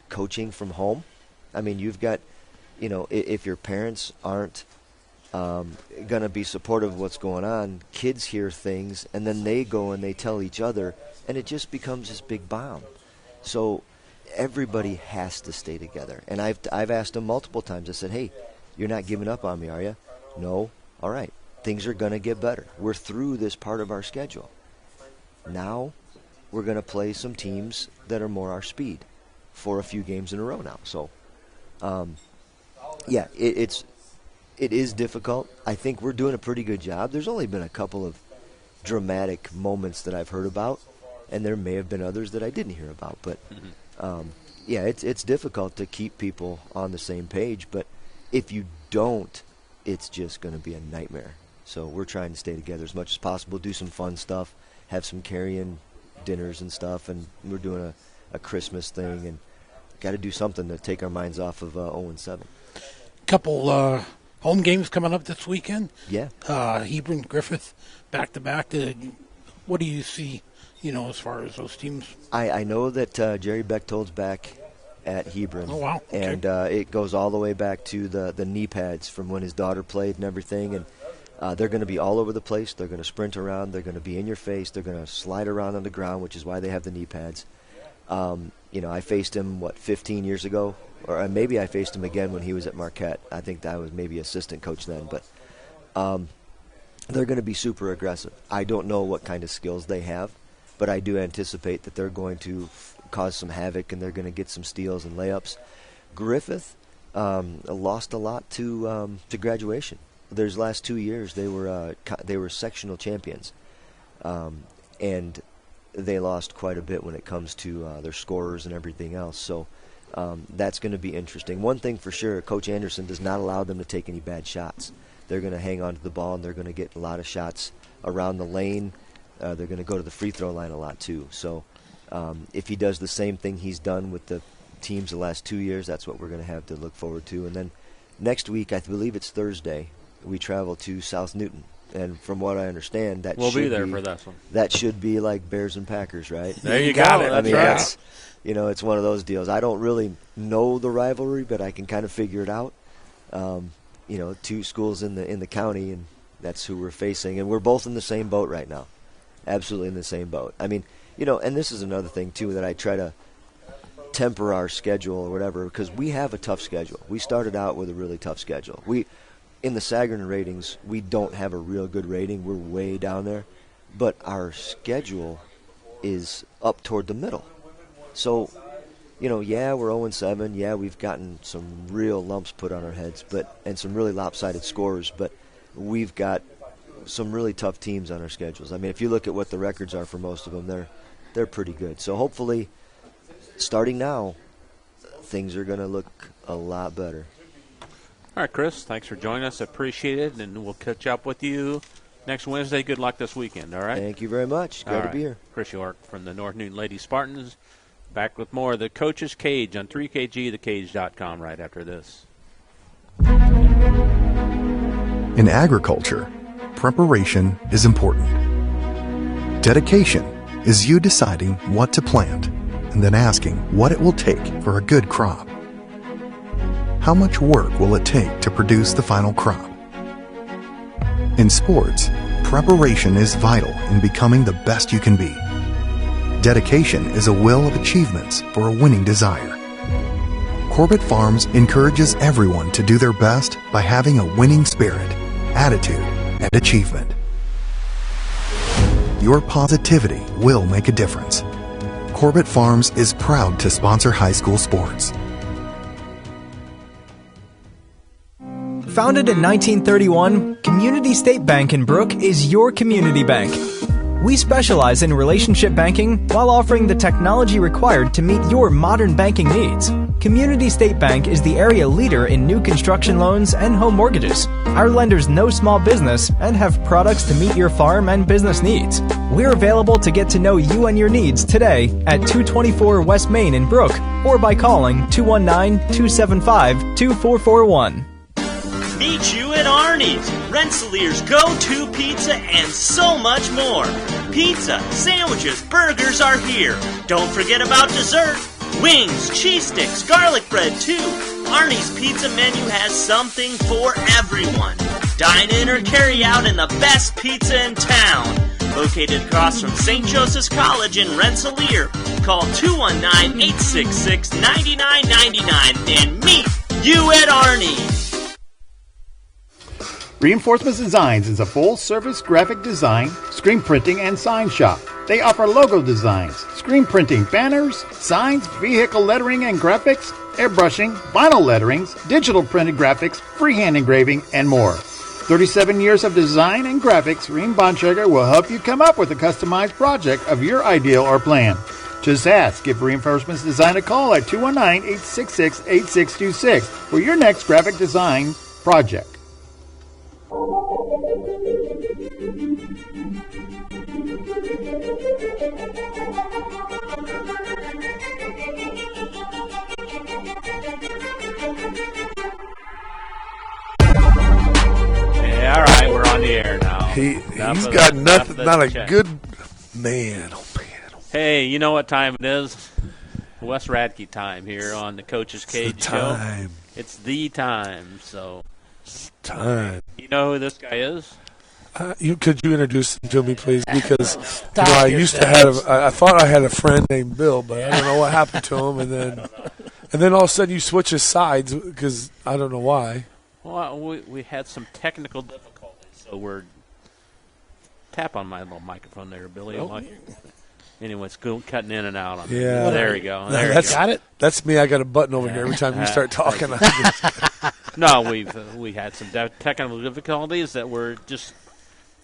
coaching from home. I mean, you've got, if your parents aren't going to be supportive of what's going on, kids hear things, and then they go and they tell each other, and it just becomes this big bomb. So everybody has to stay together. And I've asked them multiple times. I said, hey, you're not giving up on me, are you? No? All right. things are going to get better. We're through this part of our schedule. Now we're going to play some teams that are more our speed for a few games in a row now. So, it is difficult. I think we're doing a pretty good job. There's only been a couple of dramatic moments that I've heard about, and there may have been others that I didn't hear about. But, it's difficult to keep people on the same page. But if you don't, it's just going to be a nightmare. So we're trying to stay together as much as possible, do some fun stuff, have some carry-in dinners and stuff, and we're doing a Christmas thing, and got to do something to take our minds off of 0-7. Couple home games coming up this weekend. Yeah. Hebron, Griffith, back-to-back. What do you see, as far as those teams? I know that Jerry Bechtold's back at Hebron. Oh, wow. Okay. And it goes all the way back to the knee pads from when his daughter played and everything. And they're going to be all over the place. They're going to sprint around. They're going to be in your face. They're going to slide around on the ground, which is why they have the knee pads. I faced him, 15 years ago? Or maybe I faced him again when he was at Marquette. I think that was maybe assistant coach then. But they're going to be super aggressive. I don't know what kind of skills they have, but I do anticipate that they're going to cause some havoc and they're going to get some steals and layups. Griffith lost a lot to graduation. Their last 2 years they were sectional champions, and they lost quite a bit when it comes to their scorers and everything else. So that's going to be interesting. One thing for sure, Coach Anderson does not allow them to take any bad shots. They're going to hang on to the ball, and they're going to get a lot of shots around the lane. They're going to go to the free throw line a lot too. So if he does the same thing he's done with the teams the last 2 years, that's what we're going to have to look forward to. And then next week, I believe it's Thursday, we travel to South Newton. And from what I understand, we'll be there for this one. That should be like Bears and Packers, right? There you got it. That's it's one of those deals. I don't really know the rivalry, but I can kind of figure it out. Two schools in the county, and that's who we're facing. And we're both in the same boat right now. Absolutely in the same boat. I mean, and this is another thing, too, that I try to temper our schedule or whatever, because we have a tough schedule. We started out with a really tough schedule. In the Sagarin ratings, we don't have a real good rating. We're way down there. But our schedule is up toward the middle. So, we're 0-7. Yeah, we've gotten some real lumps put on our heads, and some really lopsided scores, but we've got some really tough teams on our schedules. I mean, if you look at what the records are for most of them, they're pretty good. So hopefully, starting now, things are going to look a lot better. All right, Chris, thanks for joining us. Appreciate it, and we'll catch up with you next Wednesday. Good luck this weekend, all right? Thank you very much. Glad to be here. Chris York from the North Newton Lady Spartans. Back with more of the Coach's Cage on 3KGthecage.com right after this. In agriculture, preparation is important. Dedication is you deciding what to plant and then asking what it will take for a good crop. How much work will it take to produce the final crop? In sports, preparation is vital in becoming the best you can be. Dedication is a will of achievements for a winning desire. Corbett Farms encourages everyone to do their best by having a winning spirit, attitude, and achievement. Your positivity will make a difference. Corbett Farms is proud to sponsor high school sports. Founded in 1931, Community State Bank in Brook is your community bank. We specialize in relationship banking while offering the technology required to meet your modern banking needs. Community State Bank is the area leader in new construction loans and home mortgages. Our lenders know small business and have products to meet your farm and business needs. We're available to get to know you and your needs today at 224 West Main in Brook or by calling 219-275-2441. Meet you at Arnie's, Rensselaer's go-to pizza and so much more. Pizza, sandwiches, burgers are here. Don't forget about dessert. Wings, cheese sticks, garlic bread too. Arnie's pizza menu has something for everyone. Dine in or carry out in the best pizza in town. Located across from St. Joseph's College in Rensselaer. Call 219-866-9999 and meet you at Arnie's. Reinforcements Designs is a full-service graphic design, screen printing, and sign shop. They offer logo designs, screen printing, banners, signs, vehicle lettering and graphics, airbrushing, vinyl letterings, digital printed graphics, freehand engraving, and more. 37 years of design and graphics, Reem Bontrager will help you come up with a customized project of your ideal or plan. Just ask. Give Reinforcements Design a call at 219-866-8626 for your next graphic design project. Yeah, all right, we're on the air now. He's got nothing, not a good man. Oh, man. Hey, you know what time it is? Wes Radke time here on the Coach's Cage Show. It's the time. So, it's time. You know who this guy is? Could you introduce him to me, please? Because I used to have. I thought I had a friend named Bill, but I don't know what happened to him. And then all of a sudden you switch his sides because I don't know why. Well, we had some technical difficulties, so we're tap on my little microphone there, Billy. Oh. Anyway, it's cutting in and out on yeah. There you go. There you got it? That's me. I got a button over here every time you start talking. No, we had some technical difficulties that were just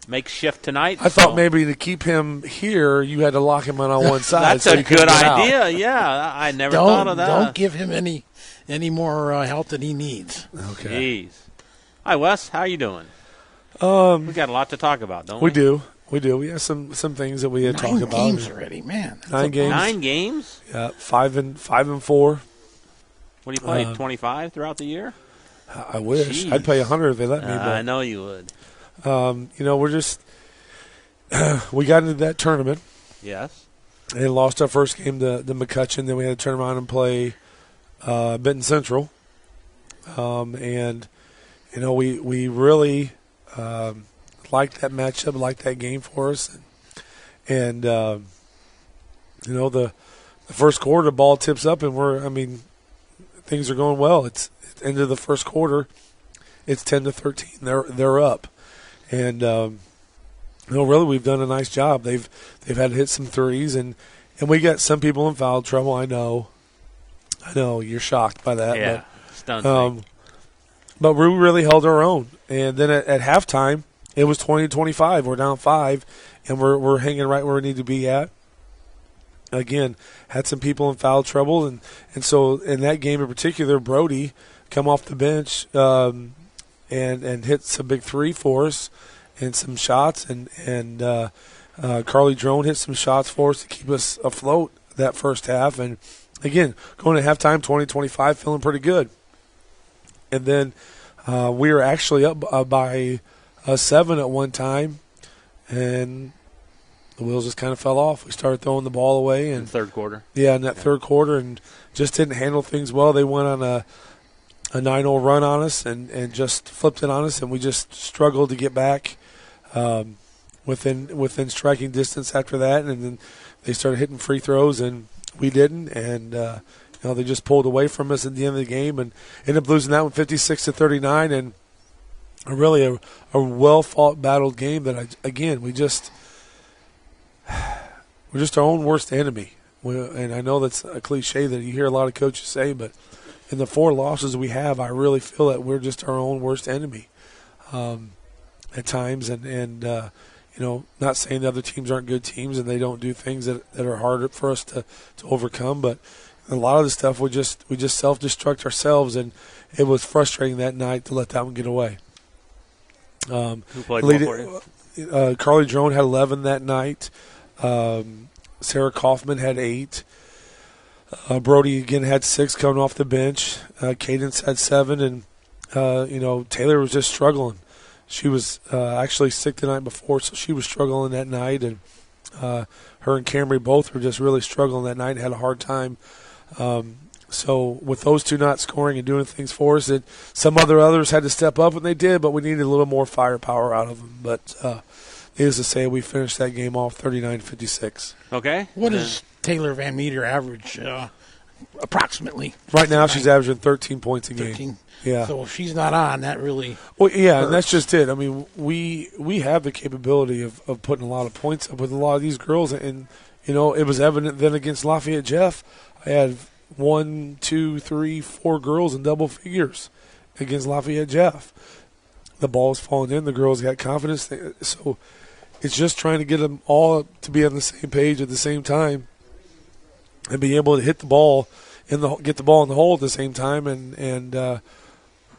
makeshift tonight. I thought maybe to keep him here, you had to lock him on one side. That's a good idea. Yeah, I never thought of that. Don't give him any more help than he needs. Okay. Jeez. Hi, Wes. How you doing? We got a lot to talk about, don't we? We do. We have some things that we had talked about. 9 games already, man. 9 games. 9 games? Yeah, 5 and 4. What do you play? 25 throughout the year? I wish. Jeez. I'd pay 100 if they let me. But, I know you would. We're just we got into that tournament. Yes. And lost our first game to McCutcheon. Then we had to turn around and play Benton Central. And we really liked that matchup, liked that game for us. And the first quarter, the ball tips up, and things are going well. It's end of the first quarter. It's 10-13. They're up, and really we've done a nice job. They've had to hit some threes, and we got some people in foul trouble. I know you're shocked by that. Yeah, stunned. But we really held our own, and then at halftime it was 20-25. We're down 5, and we're hanging right where we need to be at. Again, had some people in foul trouble, and so in that game in particular, Brody come off the bench and hit some big three for us and some shots, and Carly Drone hit some shots for us to keep us afloat that first half. And again, going to halftime, 20-25, feeling pretty good. And then we were actually up by 7 at one time, and the wheels just kind of fell off. We started throwing the ball away in the third quarter. Yeah, in that third quarter, and just didn't handle things well. They went on a 9-0 run on us and just flipped it on us, and we just struggled to get back within striking distance after that. And then they started hitting free throws, and we didn't. And they just pulled away from us at the end of the game and ended up losing that one 56-39. And a well-fought, battled game that we're just our own worst enemy. And I know that's a cliche that you hear a lot of coaches say, but in the 4 losses we have, I really feel that we're just our own worst enemy at times. And not saying the other teams aren't good teams and they don't do things that are harder for us to overcome, but a lot of the stuff we just self-destruct ourselves, and it was frustrating that night to let that one get away. Who played more for you? Carly Drone had 11 that night. Sarah Kaufman had 8. Brody again had 6 coming off the bench. Cadence had 7, and Taylor was just struggling. She was actually sick the night before, so she was struggling that night, and her and Camry both were just really struggling that night and had a hard time. So with those two not scoring and doing things for us, that some others had to step up, and they did, but we needed a little more firepower out of them. But needless to say, we finished that game off 39-56. Okay. What does Taylor Van Meter average approximately. Right now, she's averaging 13 points a game. 13. Yeah. So if she's not on, that really Well, yeah, hurts. and that's just it. I mean, we have the capability of putting a lot of points up with a lot of these girls, and it was evident then against Lafayette Jeff. I had 1, 2, 3, 4 girls in double figures against Lafayette Jeff. The ball was falling in. The girls got confidence. So it's just trying to get them all to be on the same page at the same time and be able to hit the ball get the ball in the hole at the same time, and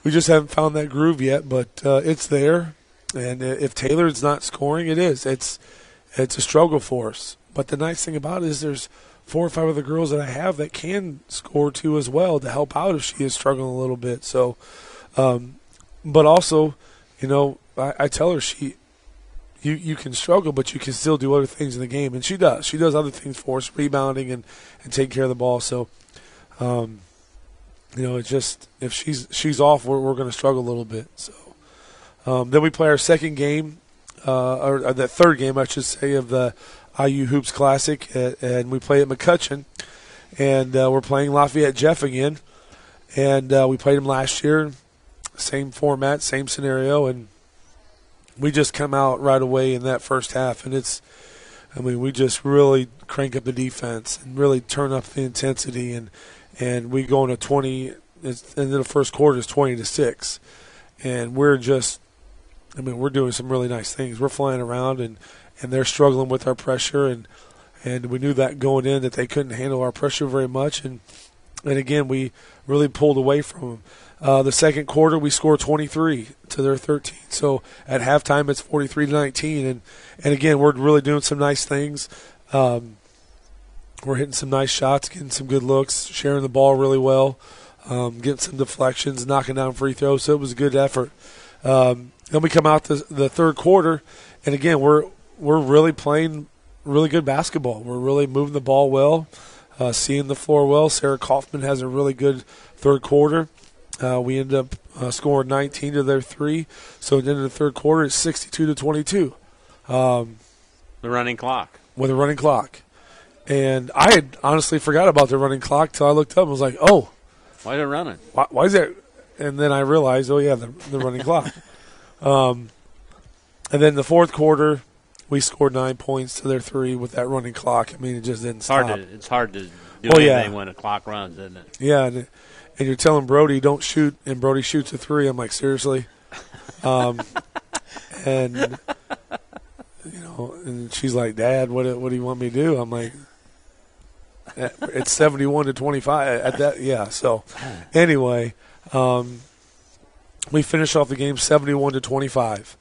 we just haven't found that groove yet, but it's there. And if Taylor's not scoring, it is. It's a struggle for us. But the nice thing about it is there's 4 or 5 other girls that I have that can score too as well to help out if she is struggling a little bit. So, but also, I tell her you can struggle, but you can still do other things in the game, and she does. She does other things for us, rebounding and taking care of the ball. So, it's just if she's off, we're going to struggle a little bit. So, then we play our second game, or the third game, I should say, of the IU Hoops Classic, and we play at McCutcheon, and we're playing Lafayette Jeff again, and we played them last year, same format, same scenario, and we just come out right away in that first half, and we just really crank up the defense and really turn up the intensity, and we go into 20, and then the first quarter is 20-6, and we're just, we're doing some really nice things. We're flying around, and they're struggling with our pressure, and we knew that going in that they couldn't handle our pressure very much, and again, we really pulled away from them. The second quarter, we scored 23 to their 13. So at halftime, it's 43-19. And again, we're really doing some nice things. We're hitting some nice shots, getting some good looks, sharing the ball really well, getting some deflections, knocking down free throws. So it was a good effort. Then we come out the third quarter, and again, we're really playing really good basketball. We're really moving the ball well, seeing the floor well. Sarah Kaufman has a really good third quarter. We end up scoring 19 to their 3. So at the end of the third quarter, it's 62-22. The running clock. With a running clock. And I had honestly forgot about the running clock till I looked up and was like, oh. Why is it running? Why is that? And then I realized, oh, yeah, the running clock. And then the fourth quarter, we scored 9 points to their 3 with that running clock. It just didn't stop. It's hard to do anything when a clock runs, isn't it? Yeah, and you're telling Brody don't shoot, and Brody shoots a 3. I'm like, seriously? And she's like, Dad, what do you want me to do? I'm like, it's 71-25 at that. Yeah. So anyway, we finished off the game 71-25.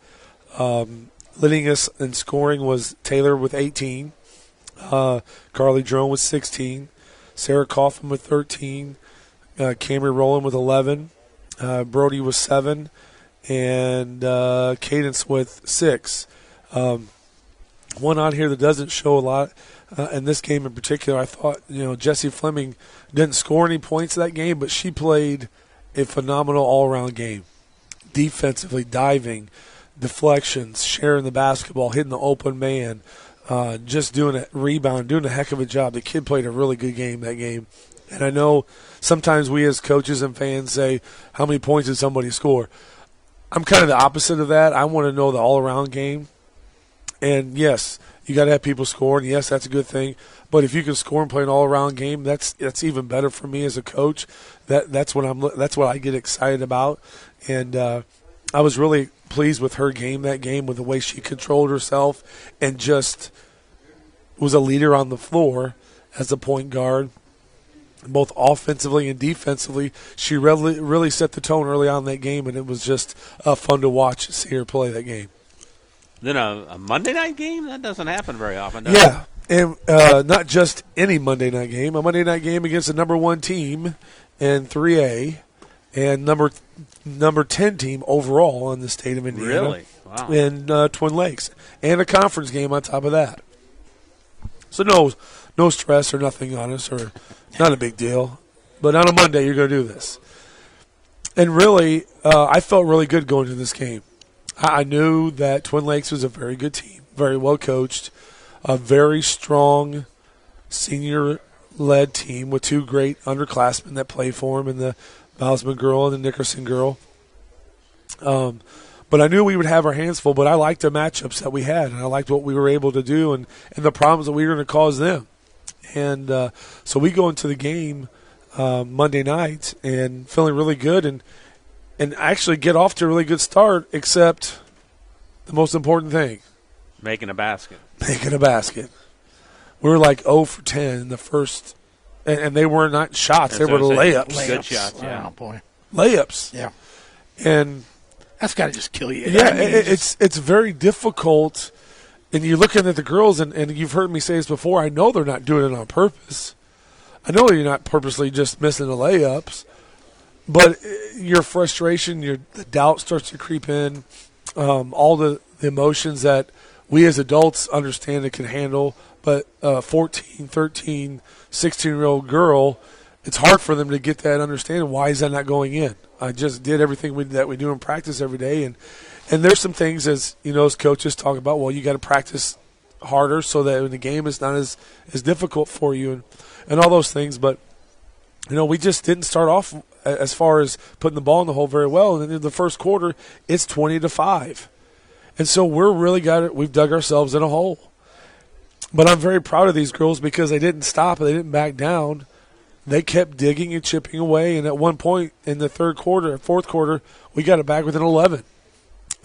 Leading us in scoring was Taylor with 18, Carly Drone with 16, Sarah Kaufman with 13. Camry Rowland with 11, Brody with 7, and Cadence with 6. One on here that doesn't show a lot, in this game in particular, I thought, Jessie Fleming didn't score any points that game, but she played a phenomenal all-around game. Defensively, diving, deflections, sharing the basketball, hitting the open man, just doing a rebound, doing a heck of a job. The kid played a really good game that game. And I know sometimes we as coaches and fans say, how many points did somebody score? I'm kind of the opposite of that. I want to know the all-around game. And, yes, you got to have people score, and, yes, that's a good thing. But if you can score and play an all-around game, that's even better for me as a coach. That's what I get excited about. And I was really pleased with her game that game, with the way she controlled herself and just was a leader on the floor as a point guard. Both offensively and defensively, she really set the tone early on in that game, and it was just fun to watch, see her play that game. Then a Monday night game? That doesn't happen very often, does it? Yeah, and not just any Monday night game. A Monday night game against the number 1 team in 3A and number 10 team overall in the state of Indiana. Really? Wow. In Twin Lakes. And a conference game on top of that. So no stress or nothing on us, or not a big deal. But on a Monday, you're going to do this. And really, I felt really good going to this game. I knew that Twin Lakes was a very good team, very well coached, a very strong senior led team with two great underclassmen that play for him, and the Bousman girl and the Nickerson girl. But I knew we would have our hands full, but I liked the matchups that we had, and I liked what we were able to do and the problems that we were going to cause them. And so we go into the game Monday night and feeling really good and actually get off to a really good start, except the most important thing. Making a basket. Making a basket. We were like 0 for 10 in the first, and they were not shots. They were layups. Good shots, yeah. Oh, boy. Layups. Yeah. And that's got to just kill you. Yeah, it's very difficult. And you're looking at the girls, and you've heard me say this before, I know they're not doing it on purpose. I know you're not purposely just missing the layups. But your frustration, the doubt starts to creep in, all the emotions that we as adults understand and can handle. But 14, 13, 16-year-old girl, it's hard for them to get that understanding. Why is that not going in? I just did everything that we do in practice every day. And there's some things, as coaches talk about, well, you got to practice harder so that in the game it's not as difficult for you and all those things. But, we just didn't start off as far as putting the ball in the hole very well. And in the first quarter, it's 20-5. And so we've dug ourselves in a hole. But I'm very proud of these girls because they didn't stop. They didn't back down. They kept digging and chipping away. And at one point in the fourth quarter, we got it back within 11.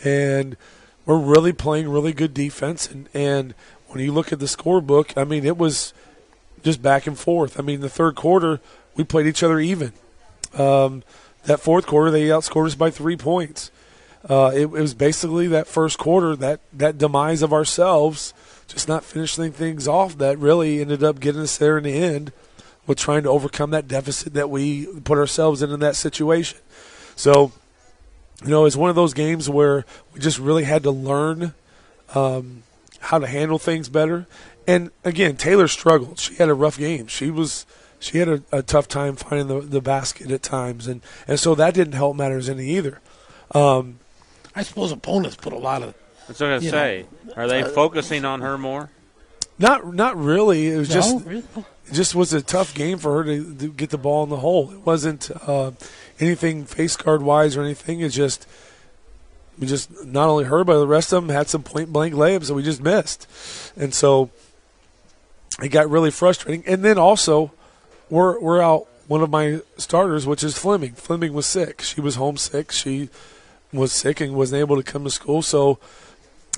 And we're really playing really good defense. And when you look at the scorebook, it was just back and forth. The third quarter, we played each other even. That fourth quarter, they outscored us by 3 points. It was basically that first quarter, that demise of ourselves, just not finishing things off, that really ended up getting us there in the end with trying to overcome that deficit that we put ourselves in that situation. So, it's one of those games where we just really had to learn how to handle things better. And, again, Taylor struggled. She had a rough game. She had a tough time finding the basket at times, and so that didn't help matters any either. I suppose opponents put a lot of. That's what I was going to say. Are they focusing on her more? Not really. It was Really? It just was a tough game for her to get the ball in the hole. It wasn't anything face guard wise or anything. It's just not only her, but the rest of them had some point blank layups that we just missed, and so it got really frustrating. And then also, we're out one of my starters, which is Fleming. Fleming was sick. She was homesick. She was sick and wasn't able to come to school. So,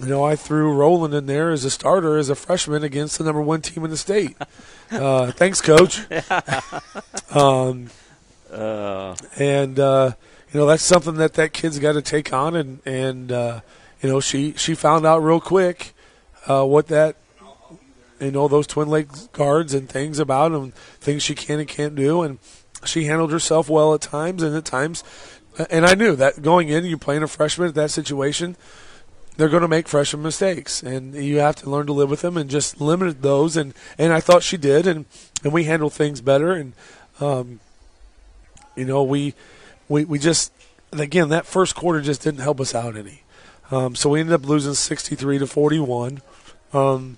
I threw Roland in there as a starter, as a freshman against the number one team in the state. Thanks, Coach. That's something that kid's got to take on. And she found out real quick what that, those twin leg guards and things about them, things she can and can't do. And she handled herself well at times, and I knew that going in, you're playing a freshman at that situation, they're going to make freshman mistakes, and you have to learn to live with them and just limit those. And I thought she did, and we handled things better. And we just, again, that first quarter just didn't help us out any. So we ended up losing 63-41. And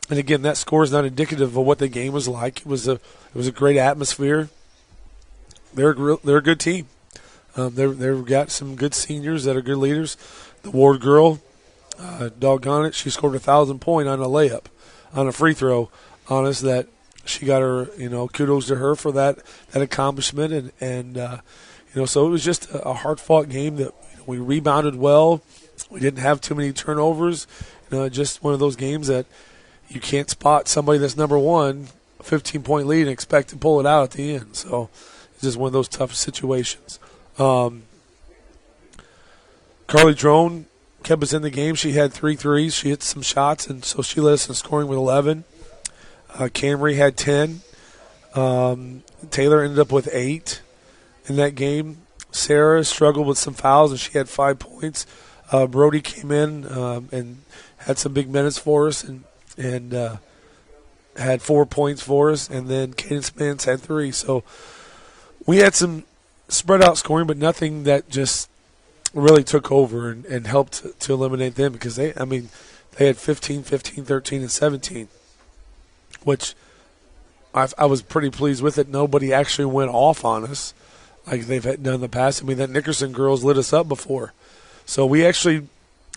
again, that score is not indicative of what the game was like. It was a great atmosphere. They're a good team. They've got some good seniors that are good leaders. The Ward girl, doggone it, she scored 1,000 point on a layup, on a free throw on us. That she got her, kudos to her for that accomplishment. And so it was just a hard fought game that we rebounded well. We didn't have too many turnovers. Just one of those games that you can't spot somebody that's number one, 15-point lead, and expect to pull it out at the end. So it's just one of those tough situations. Carly Drone kept us in the game. She had 3 threes. She hit some shots, and so she led us in scoring with 11. Camry had 10. Taylor ended up with 8 in that game. Sarah struggled with some fouls, and she had 5 points. Brody came in and had some big minutes for us and had 4 points for us. And then Cadence Mans had 3. So we had some spread out scoring, but nothing that just really took over and helped to eliminate them, because they had 15, 13, and 17, which I was pretty pleased with it. Nobody actually went off on us like they've done in the past. I mean, that Nickerson girls lit us up before. So we actually,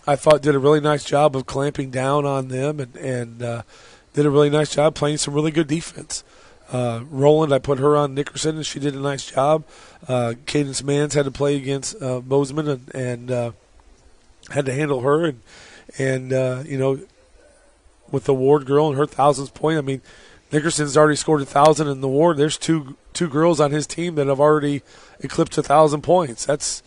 I thought, did a really nice job of clamping down on them and did a really nice job playing some really good defense. Roland, I put her on Nickerson, and she did a nice job. Cadence Mans had to play against Bozeman and had to handle her. And with the Ward girl and her 1,000th point, I mean, Nickerson's already scored 1,000 in the Ward. There's two girls on his team that have already eclipsed 1,000 points. That's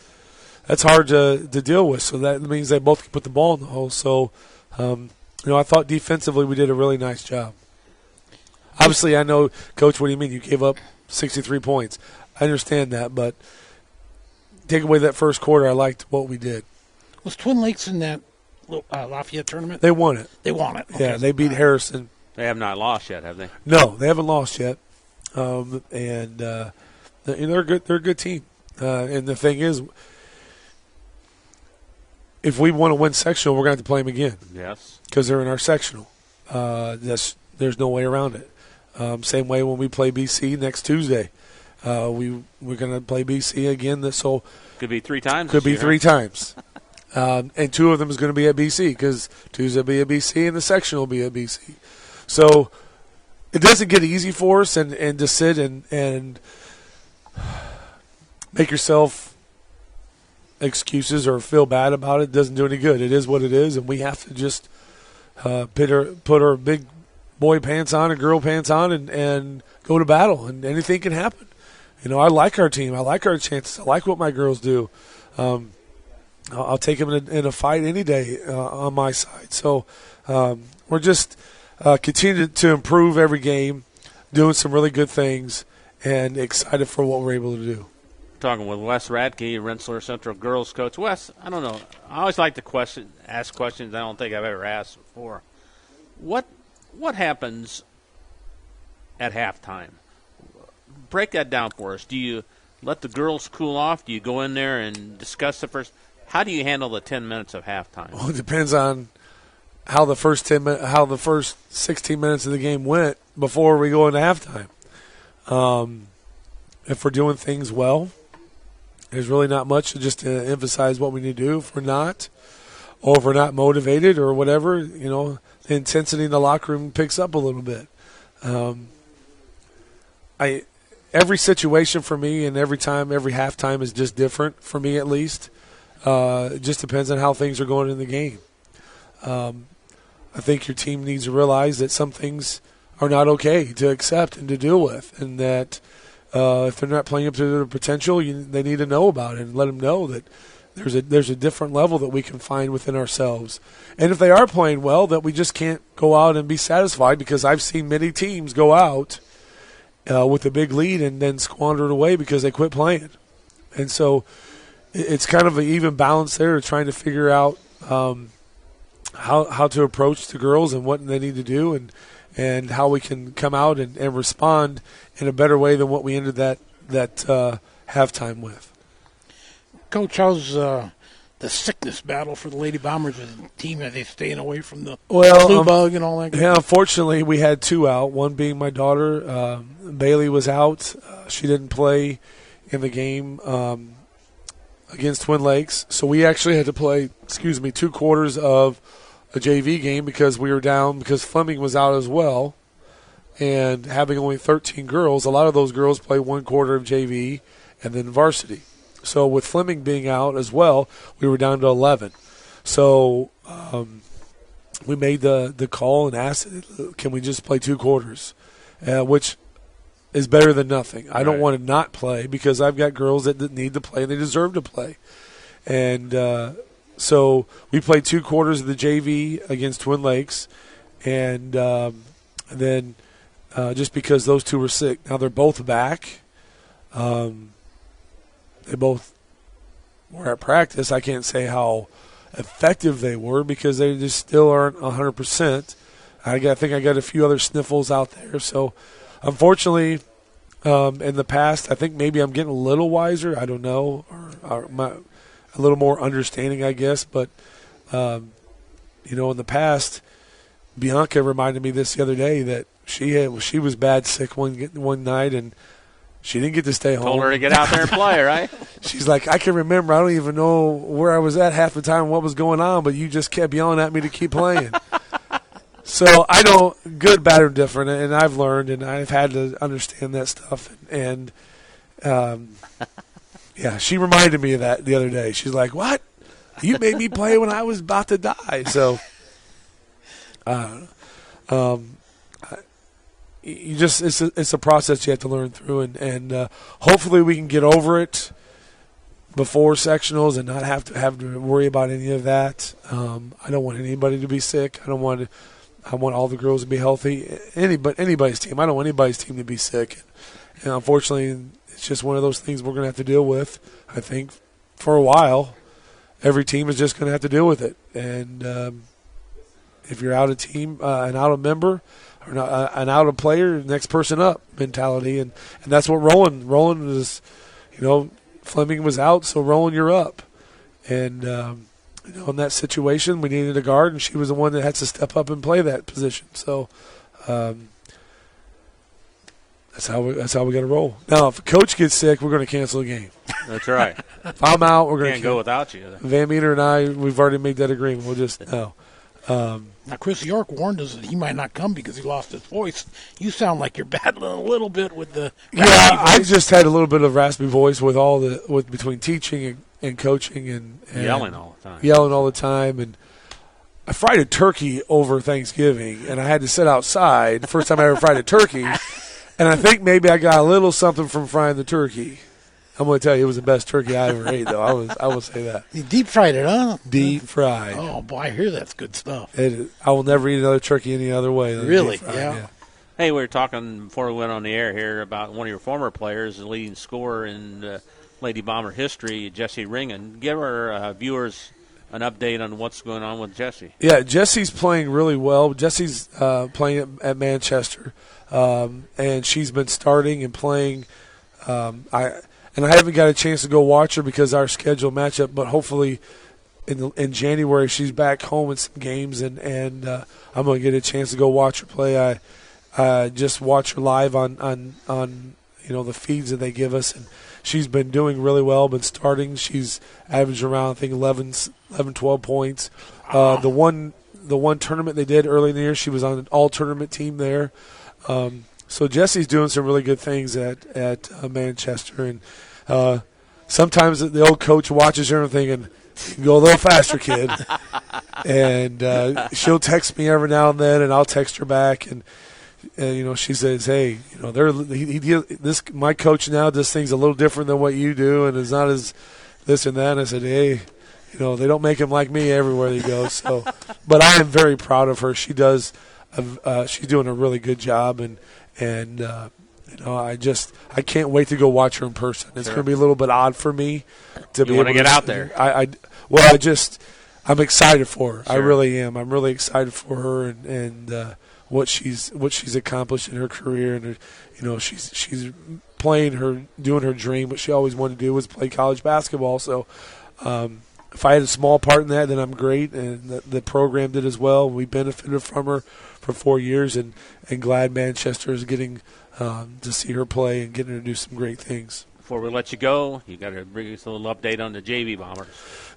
hard to deal with. So that means they both can put the ball in the hole. So, I thought defensively we did a really nice job. Obviously, I know, Coach, what do you mean? You gave up 63 points. I understand that, but take away that first quarter, I liked what we did. Was Twin Lakes in that Lafayette tournament? They won it. They won it. Okay. Yeah, they beat Harrison. They have not lost yet, have they? No, they haven't lost yet. They're a good team. And the thing is, if we want to win sectional, we're going to have to play them again. Yes. Because they're in our sectional. There's no way around it. Same way when we play BC next Tuesday. We're going to play BC again. So could be 3 times. Could be 3 times. And 2 of them is going to be at BC because Tuesday will be at BC and the section will be at BC. So it doesn't get easy for us, and to sit and make yourself excuses or feel bad about it doesn't do any good. It is what it is, and we have to just put our big boy pants on and girl pants on and go to battle, and anything can happen. I like our team. I like our chances. I like what my girls do. I'll take them in a fight any day on my side. So we're just continuing to improve every game, doing some really good things, and excited for what we're able to do. Talking with Wes Radke, Rensselaer Central girls coach. Wes, I don't know. I always like to ask questions I don't think I've ever asked before. What happens at halftime? Break that down for us. Do you let the girls cool off? Do you go in there and discuss the first? How do you handle the 10 minutes of halftime? Well, it depends on how the first 16 minutes of the game went before we go into halftime. If we're doing things well, there's really not much just to emphasize what we need to do. If we're not, or if we're not motivated or whatever, the intensity in the locker room picks up a little bit. Every situation for me and every halftime is just different for me at least. It just depends on how things are going in the game. I think your team needs to realize that some things are not okay to accept and to deal with, and that if they're not playing up to their potential, they need to know about it and let them know that there's a different level that we can find within ourselves. And if they are playing well, that we just can't go out and be satisfied, because I've seen many teams go out with a big lead and then squander it away because they quit playing. And so it's kind of an even balance there, trying to figure out how to approach the girls and what they need to do, and how we can come out and respond in a better way than what we ended that halftime with. Coach, how's the sickness battle for the Lady Bombers as a team? Are they staying away from the flu bug and all that? Yeah, unfortunately, we had 2 out. One being my daughter. Bailey was out. She didn't play in the game against Twin Lakes. So we actually had to play, 2 quarters of a JV game because we were down, because Fleming was out as well. And having only 13 girls, a lot of those girls play 1 quarter of JV and then varsity. So with Fleming being out as well, we were down to 11. So we made the call and asked, can we just play 2 quarters, which is better than nothing. I don't want to not play, because I've got girls that need to play and they deserve to play. And so we played 2 quarters of the JV against Twin Lakes, and then just because those 2 were sick. Now they're both back. They both were at practice. I can't say how effective they were because they just still aren't 100%. I think I got a few other sniffles out there. So, unfortunately, in the past, I think maybe I'm getting a little wiser. I don't know, or a little more understanding, I guess. But, in the past, Bianca reminded me this the other day that she was bad sick one night, and she didn't get to stay home. Told her to get out there and play, right? She's like, I can remember. I don't even know where I was at half the time, what was going on, but you just kept yelling at me to keep playing. So I know good, bad, or different, and I've learned, and I've had to understand that stuff. And yeah, she reminded me of that the other day. She's like, "What? You made me play when I was about to die." So, you just it's a process you have to learn through, and hopefully we can get over it before sectionals and not have to worry about any of that. I don't want anybody to be sick. I want all the girls to be healthy. Anybody's team. I don't want anybody's team to be sick. And unfortunately, it's just one of those things we're going to have to deal with, I think, for a while. Every team is just going to have to deal with it. And if you're out of team, an out of member, or an out of player, next person up mentality. And that's what Roland is, Fleming was out, so Roland, you're up. And, in that situation, we needed a guard, and she was the one that had to step up and play that position. So that's how we got to roll. Now, if a coach gets sick, we're going to cancel the game. That's right. If I'm out, we're going to can't go without you. Van Meter and I, we've already made that agreement. We'll just no. Now, Chris York warned us that he might not come because he lost his voice. You sound like you're battling a little bit with the I've just had a little bit of raspy voice with between teaching and coaching and yelling all the time. Yelling all the time, and I fried a turkey over Thanksgiving, and I had to sit outside. First time I ever fried a turkey, and I think maybe I got a little something from frying the turkey. I'm going to tell you, it was the best turkey I ever ate, though. I will say that. You deep fried it, huh? Deep fried. Oh, boy, I hear that's good stuff. I will never eat another turkey any other way. Really? Yeah. Hey, we were talking before we went on the air here about one of your former players, the leading scorer in Lady Bomber history, Jessie Ringen. Give our viewers an update on what's going on with Jessie. Yeah, Jessie's playing really well. Jessie's playing at Manchester, and she's been starting and playing. I haven't got a chance to go watch her because our schedule match up, but hopefully in January she's back home in some games, and I'm going to get a chance to go watch her play. I just watch her live on the feeds that they give us, and she's been doing really well, been starting. She's averaged around, I think, 11, 12 points. The one tournament they did early in the year, she was on an all-tournament team there. So Jessie's doing some really good things at Manchester, and sometimes the old coach watches her and thinking, "You can go a little faster, kid." And she'll text me every now and then, and I'll text her back, and she says, "Hey, my coach now does things a little different than what you do, and is not as this and that." And I said, "Hey, they don't make him like me everywhere they go." So, but I am very proud of her. She does. She's doing a really good job, and I can't wait to go watch her in person. It's going to be a little bit odd for me to be able to get out there. I'm excited for her. Sure. I really am. I'm really excited for her and what she's accomplished in her career, and she's doing her dream. What she always wanted to do was play college basketball. So if I had a small part in that, then I'm great, and the program did as well. We benefited from her for 4 years, and glad Manchester is getting to see her play and getting her to do some great things. Before we let you go, you got to bring us a little update on the JV Bombers.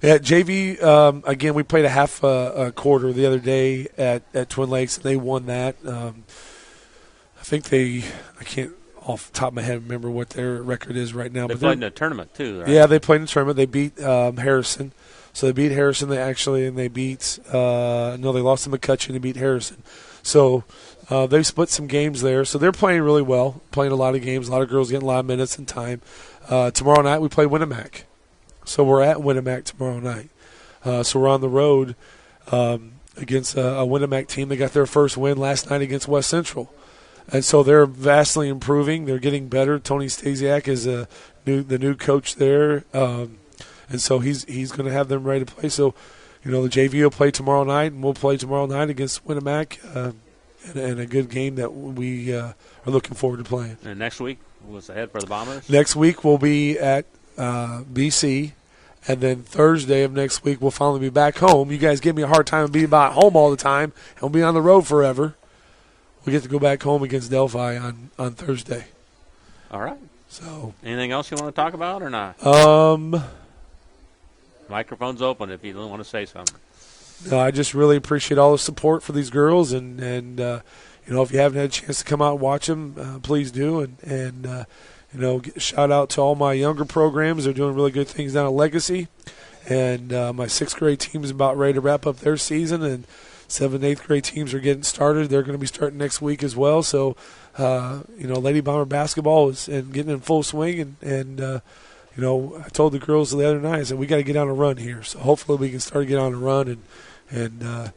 Yeah, JV, again, we played a half a quarter the other day at Twin Lakes, and they won that. I think I can't off the top of my head remember what their record is right now. They played in a tournament, too, right? Yeah, they played in a tournament. They beat Harrison. So they beat Harrison. They beat they lost to McCutcheon. They beat Harrison. So they split some games there. So they're playing really well, playing a lot of games. A lot of girls getting a lot of minutes and time. Tomorrow night we play Winamac. So we're at Winamac tomorrow night. So we're on the road against a Winamac team. They got their first win last night against West Central. And so they're vastly improving. They're getting better. Tony Stasiak is the new coach there. And so he's going to have them ready to play. So, the JV will play tomorrow night, and we'll play tomorrow night against Winamac, and a good game that we are looking forward to playing. And next week, what's ahead for the Bombers? Next week we'll be at BC, and then Thursday of next week we'll finally be back home. You guys give me a hard time of being about home all the time, and we'll be on the road forever. we get to go back home against Delphi on Thursday. All right. So, anything else you want to talk about or not? Microphone's open if you want to say something. No, I just really appreciate all the support for these girls, and if you haven't had a chance to come out and watch them, please do. And shout out to all my younger programs. They're doing really good things down at Legacy. And my 6th grade team is about ready to wrap up their season, and 7th and 8th grade teams are getting started. They're going to be starting next week as well. So, Lady Bomber basketball is getting in full swing. And I told the girls the other night, I said, we got to get on a run here. So hopefully we can start to get on a run and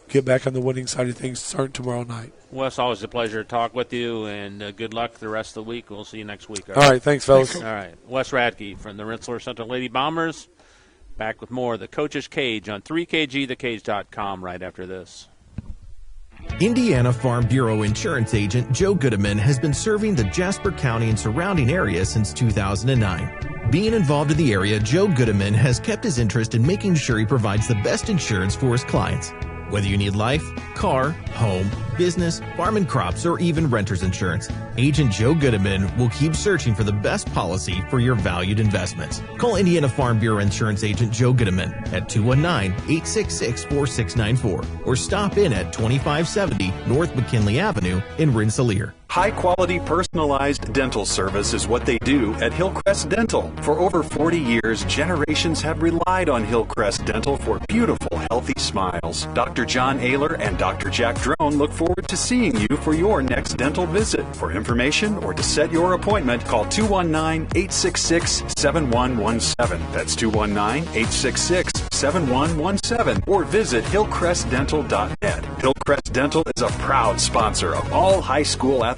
get back on the winning side of things starting tomorrow night. Wes, always a pleasure to talk with you, and good luck the rest of the week. We'll see you next week. All right, thanks, fellas. All right, Wes Radke from the Rensselaer Central Lady Bombers. Back with more of the Coach's Cage on 3kgthecage.com right after this. Indiana Farm Bureau Insurance Agent Joe Goodeman has been serving the Jasper County and surrounding area since 2009. Being involved in the area, Joe Goodeman has kept his interest in making sure he provides the best insurance for his clients. Whether you need life, car, home, business, farm and crops, or even renter's insurance, Agent Joe Goodeman will keep searching for the best policy for your valued investments. Call Indiana Farm Bureau Insurance Agent Joe Goodeman at 219-866-4694 or stop in at 2570 North McKinley Avenue in Rensselaer. High-quality personalized dental service is what they do at Hillcrest Dental. For over 40 years, generations have relied on Hillcrest Dental for beautiful, healthy smiles. Dr. John Ayler and Dr. Jack Drone look forward to seeing you for your next dental visit. For information or to set your appointment, call 219-866-7117. That's 219-866-7117. Or visit hillcrestdental.net. Hillcrest Dental is a proud sponsor of all high school athletics.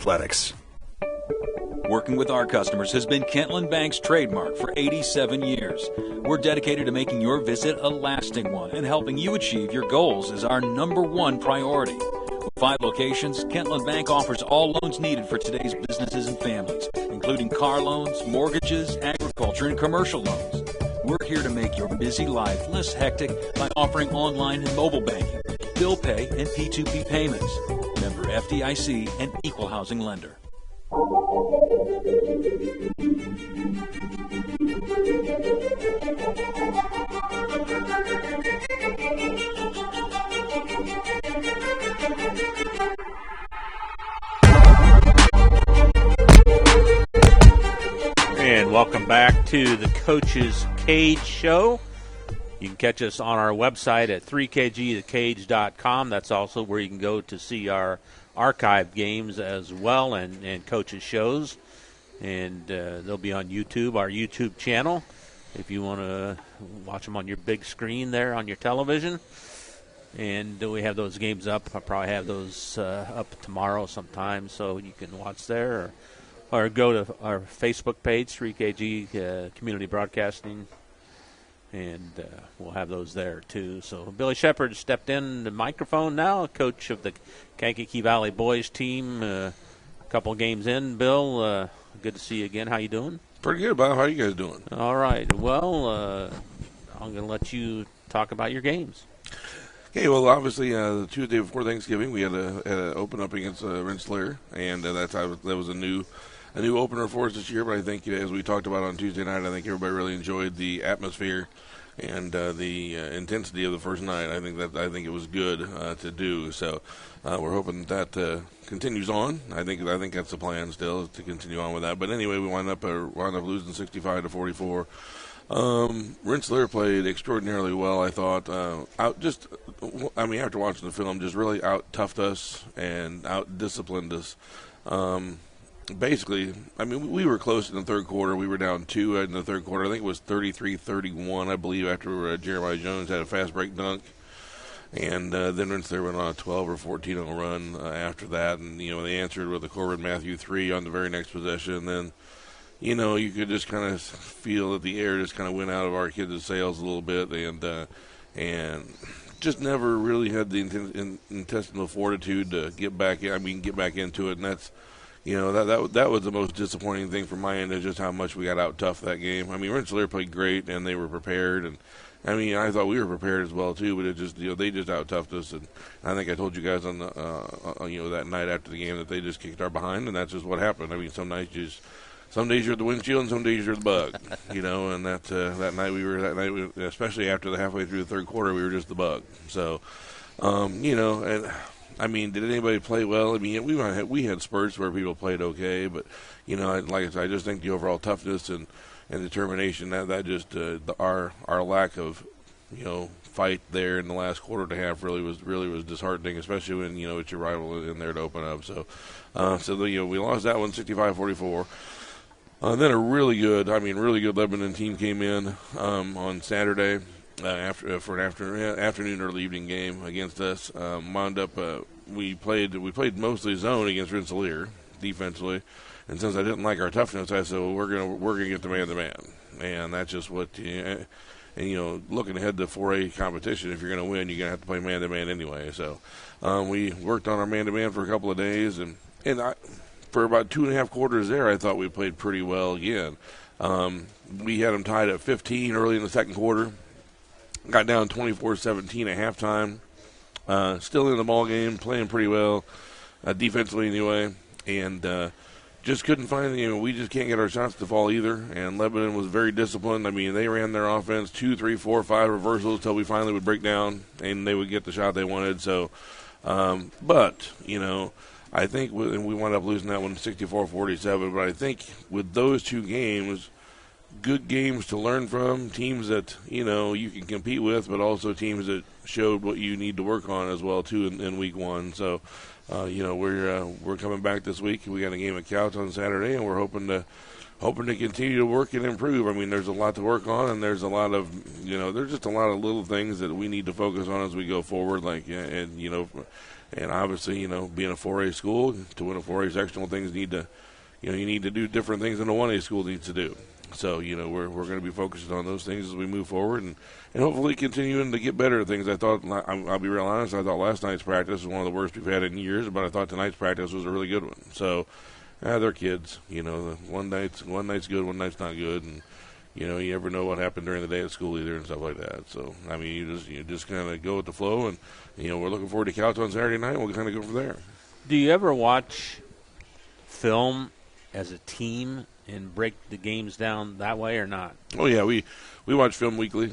Working with our customers has been Kentland Bank's trademark for 87 years. We're dedicated to making your visit a lasting one, and helping you achieve your goals is our #1 priority. With 5 locations, Kentland Bank offers all loans needed for today's businesses and families, including car loans, mortgages, agriculture, and commercial loans. We're here to make your busy life less hectic by offering online and mobile banking, bill pay, and P2P payments. Member FDIC and equal housing lender. And welcome back to the Coach's Cage Show. You can catch us on our website at 3kgthecage.com. That's also where you can go to see our archived games as well, and coaches' shows. And they'll be on YouTube, our YouTube channel, if you want to watch them on your big screen there on your television. And we have those games up. I'll probably have those up tomorrow sometime, so you can watch there. Or go to our Facebook page, 3KG Community Broadcasting, and we'll have those there too. So Billy Shepard stepped in the microphone now, coach of the Kankakee Valley boys team. A couple games in, Bill. Good to see you again. How you doing? Pretty good, Bob. How you guys doing? All right. Well, I'm going to let you talk about your games. Okay, well, obviously, the Tuesday before Thanksgiving, we had a open up against Rensselaer, and that was a new opener for us this year. But I think, as we talked about on Tuesday night, I think everybody really enjoyed the atmosphere and the intensity of the first night. I think it was good to do. So we're hoping that continues on. I think that's the plan still, is to continue on with that. But anyway, we wound up losing 65-44. Rensselaer played extraordinarily well, I thought. After watching the film, just really out-toughed us and out-disciplined us. Basically, we were close in the third quarter. We were down 2 in the third quarter. I think it was 33-31, I believe, after Jeremiah Jones had a fast break dunk. And then Rensselaer went on a 12 or 14-0 run after that. And, they answered with a Corbin Matthew 3 on the very next possession. And then, you could just kind of feel that the air just kind of went out of our kids' sails a little bit. And just never really had the intestinal fortitude to get back into it. And that's that was the most disappointing thing from my end, is just how much we got out tough that game. I mean, Rensselaer played great and they were prepared, and I mean, I thought we were prepared as well too, but it just, they just out toughed us, and I think I told you guys on the that night after the game that they just kicked our behind, and that's just what happened. I mean, some days you're the windshield and some days you're the bug, and that night especially after the halfway through the third quarter, we were just the bug. So, and I mean, did anybody play well? I mean, we had spurts where people played okay, but like I said, I just think the overall toughness and determination that just our lack of fight there in the last quarter and a half really was disheartening, especially when it's your rival in there to open up. So we lost that one 65-44. Then a really good Lebanon team came in on Saturday for an afternoon or evening game against us. Wound up we played mostly zone against Rensselaer defensively, and since I didn't like our toughness, I said, well, we're gonna get the man, and that's just what. And looking ahead to 4A competition, if you're going to win, you're going to have to play man-to-man anyway. So we worked on our man-to-man for a couple of days, and for about 2.5 quarters there, I thought we played pretty well again. We had them tied at 15 early in the second quarter, got down 24-17 at halftime. Still in the ball game, playing pretty well defensively anyway, and just couldn't find we just can't get our shots to fall either. And Lebanon was very disciplined. I mean, they ran their offense 2, 3, 4, 5 reversals until we finally would break down and they would get the shot they wanted. So, but I think we wound up losing that one 64-47. But I think with those two games, good games to learn from, teams that you can compete with, but also teams that showed what you need to work on as well too in week one. So. We're coming back this week. We got a game at Couch on Saturday, and we're hoping to continue to work and improve. I mean, there's a lot to work on, and there's a lot of there's just a lot of little things that we need to focus on as we go forward. And obviously, being a 4A school, to win a 4A sectional, things need to, you need to do different things than a 1A school needs to do. So, we're going to be focused on those things as we move forward and hopefully continuing to get better at things. I thought, I'll be real honest, I thought last night's practice was one of the worst we've had in years, but I thought tonight's practice was a really good one. So, they're kids. One night's good, one night's not good, and, you never know what happened during the day at school either and stuff like that. So, I mean, you just kind of go with the flow, and, we're looking forward to Couch on Saturday night, and we'll kind of go from there. Do you ever watch film as a team and break the games down that way or not? Oh yeah, we watch film weekly.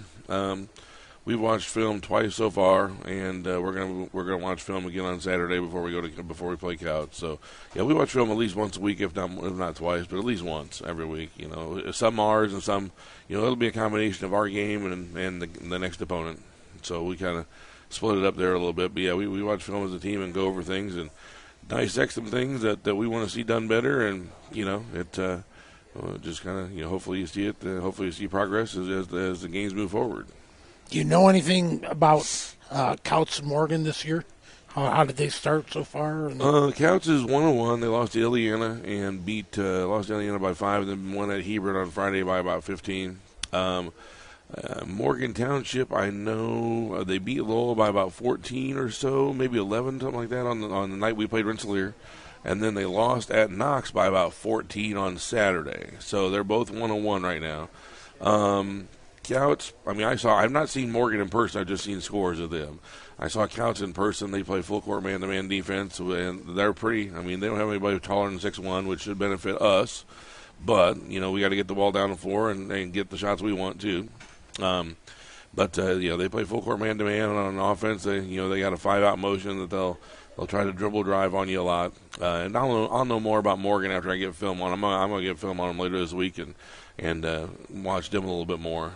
We've watched film twice so far, and we're gonna watch film again on Saturday before we play Couch. So yeah, we watch film at least once a week, if not twice, but at least once every week. Some ours and some it'll be a combination of our game and the next opponent. So we kind of split it up there a little bit. But yeah, we watch film as a team and go over things and dissect some things that we want to see done better, and just kind of, hopefully you see it. Hopefully you see progress as the games move forward. Do you know anything about Couch and Morgan this year? How did they start so far? Couch is 1-1. They lost to Ileana and lost to Ileana by 5, and then won at Hebron on Friday by about 15. Morgan Township, I know they beat Lowell by about 14 or so, maybe 11, something like that on the night we played Rensselaer. And then they lost at Knox by about 14 on Saturday. So they're both 1-1 right now. Couch, I mean, I've not seen Morgan in person. I've just seen scores of them. I saw Couch in person. They play full court man-to-man defense, and they're pretty. I mean, they don't have anybody taller than 6'1", which should benefit us. But, we got to get the ball down the floor and get the shots we want to. But they play full court man-to-man on offense. They got a 5-out motion that they'll try to dribble drive on you a lot. And I'll know more about Morgan after I get film on him. I'm going to get film on him later this week and watch them a little bit more.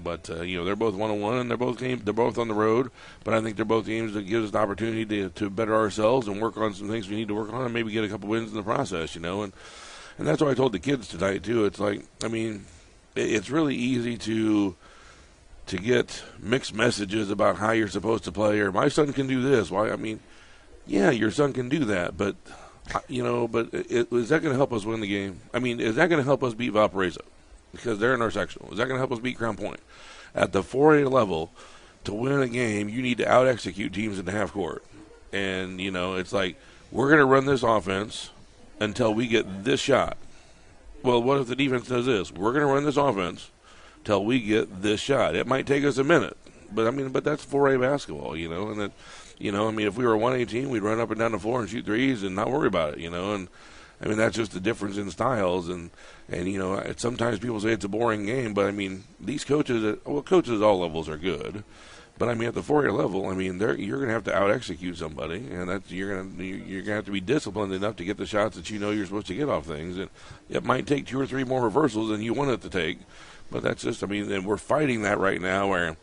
But they're both 1-1, and they're both on the road. But I think they're both games that gives us the opportunity to better ourselves and work on some things we need to work on, and maybe get a couple wins in the process. And that's what I told the kids tonight too. It's like, I mean, it's really easy to get mixed messages about how you're supposed to play, or my son can do this. Why? I mean, yeah, your son can do that, but is that going to help us win the game? I mean, is that going to help us beat Valparaiso? Because they're in our sectional. Is that going to help us beat Crown Point? At the 4A level, to win a game, you need to out-execute teams in the half court. And, it's like, we're going to run this offense, until we get this shot. Well, what if the defense does this? We're going to run this offense till we get this shot. It might take us a minute, but that's 4A basketball, and that, if we were a 1A team, we'd run up and down the floor and shoot threes and not worry about it, and that's just the difference in styles, and sometimes people say it's a boring game, but these coaches, coaches at all levels are good, but at the 4A level, you're going to have to out execute somebody, and you're going to have to be disciplined enough to get the shots that you're supposed to get off things, and it might take 2 or 3 more reversals than you want it to take, but that's just, and we're fighting that right now, where,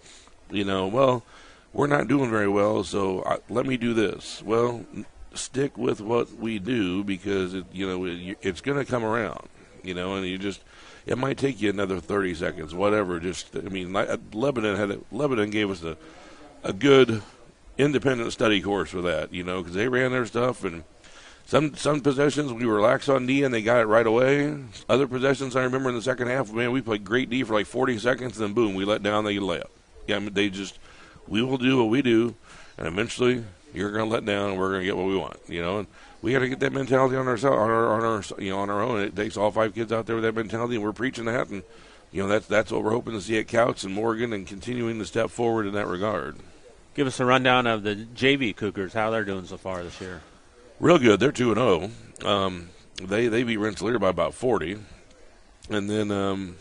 we're not doing very well, so let me do this. Well, stick with what we do, because it's going to come around, and it might take you another 30 seconds, whatever. Lebanon gave us a good independent study course for that, because they ran their stuff, and some possessions we were lax on D and they got it right away. Other possessions I remember in the second half, we played great D for like 40 seconds, and then boom, we let down, they get a layup. We will do what we do, and eventually you're going to let down, and we're going to get what we want, and we got to get that mentality on our own. It takes all 5 kids out there with that mentality, and we're preaching that, and that's what we're hoping to see at Couch and Morgan, and continuing to step forward in that regard. Give us a rundown of the JV Cougars, how they're doing so far this year. Real good. They're 2-0. They beat Rensselaer by about 40, and then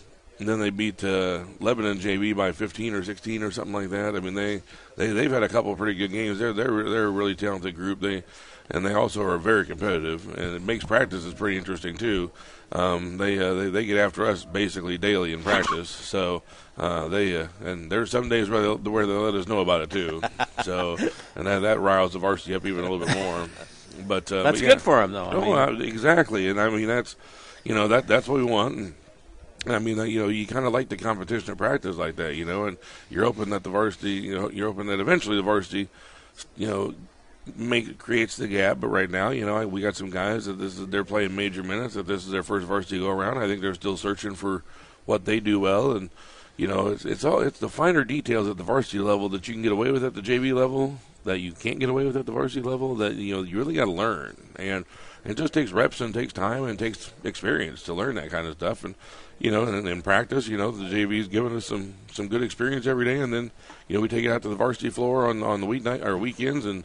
they beat Lebanon JV by 15 or 16 or something like that. They've had a couple of pretty good games. They're a really talented group. They also are very competitive, and it makes practices pretty interesting too. They get after us basically daily in practice. So and there's some days where they let us know about it too. So and that riles the varsity up even a little bit more. But that's good for them though. Exactly, and that's that's what we want. And you kind of like the competition of practice like that, and you're hoping that the varsity, you're hoping that eventually the varsity, creates the gap. But right now, we got some guys that they're playing major minutes, that this is their first varsity go around. I think they're still searching for what they do well, and it's the finer details at the varsity level that you can get away with at the JV level that you can't get away with at the varsity level that you really got to learn, and it just takes reps and takes time and takes experience to learn that kind of stuff. And and in practice, the JV's giving us some good experience every day, and then we take it out to the varsity floor on the weeknight or weekends and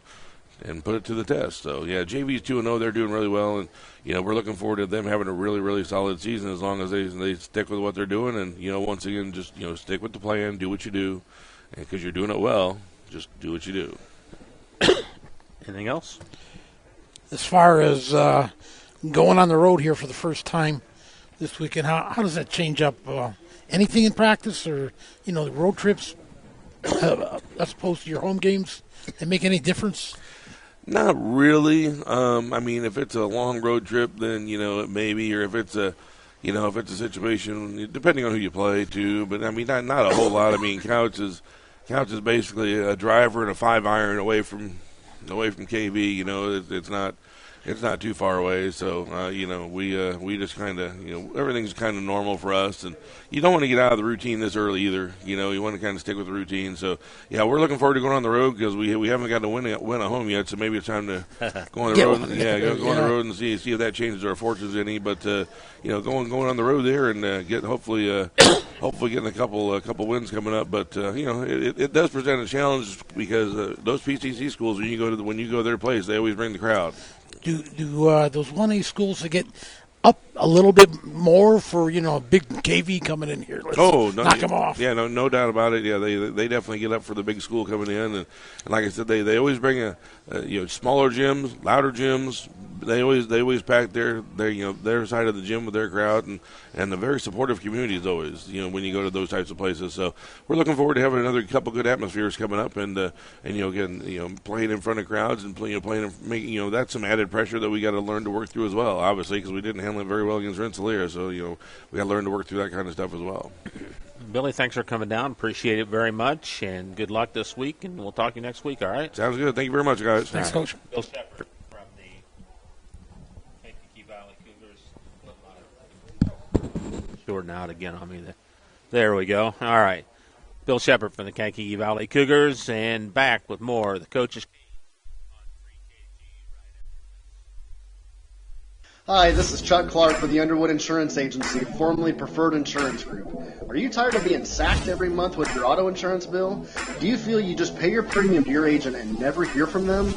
put it to the test. So yeah, JV's 2-0. They're doing really well, and we're looking forward to them having a really, really solid season as long as they stick with what they're doing, and once again just stick with the plan, do what you do, and because you're doing it well, just do what you do. Anything else? As far as going on the road here for the first time this weekend, how does that change up anything in practice, or the road trips as opposed to your home games? They make any difference? Not really. If it's a long road trip, then it may be, or if it's a situation, depending on who you play too. But not a whole lot. Couch is basically a driver and a 5-iron away from KB. It's not too far away. So we just kind of everything's kind of normal for us, and you don't want to get out of the routine this early either. You want to kind of stick with the routine. So yeah, we're looking forward to going on the road because we haven't got to win at home yet. So maybe it's time to go on the road. Go on the road and see if that changes our fortunes any. But going on the road there and get hopefully getting a couple wins coming up. But it does present a challenge because those PCC schools, when you go to their place, they always bring the crowd. Do those 1A schools that get up a little bit more for a big KV coming in here? Let's knock them off. Yeah, no doubt about it. Yeah, they definitely get up for the big school coming in, and like I said, they always bring smaller gyms, louder gyms. They always pack their side of the gym with their crowd, and a very supportive community is always when you go to those types of places. So we're looking forward to having another couple good atmospheres coming up, and again playing in front of crowds and playing making that's some added pressure that we got to learn to work through as well. Obviously, because we didn't handle it very well against Rensselaer, so we got to learn to work through that kind of stuff as well. Billy, thanks for coming down. Appreciate it very much, and good luck this week, and we'll talk to you next week, all right? Sounds good. Thank you very much, guys. Thanks, Coach. Bill Shepard from the Kankakee Valley Cougars. Shorting out again on me there. There we go. All right. Bill Shepard from the Kankakee Valley Cougars, and back with more of the Coaches. Hi, this is Chuck Clark with the Underwood Insurance Agency, formerly Preferred Insurance Group. Are you tired of being sacked every month with your auto insurance bill? Do you feel you just pay your premium to your agent and never hear from them?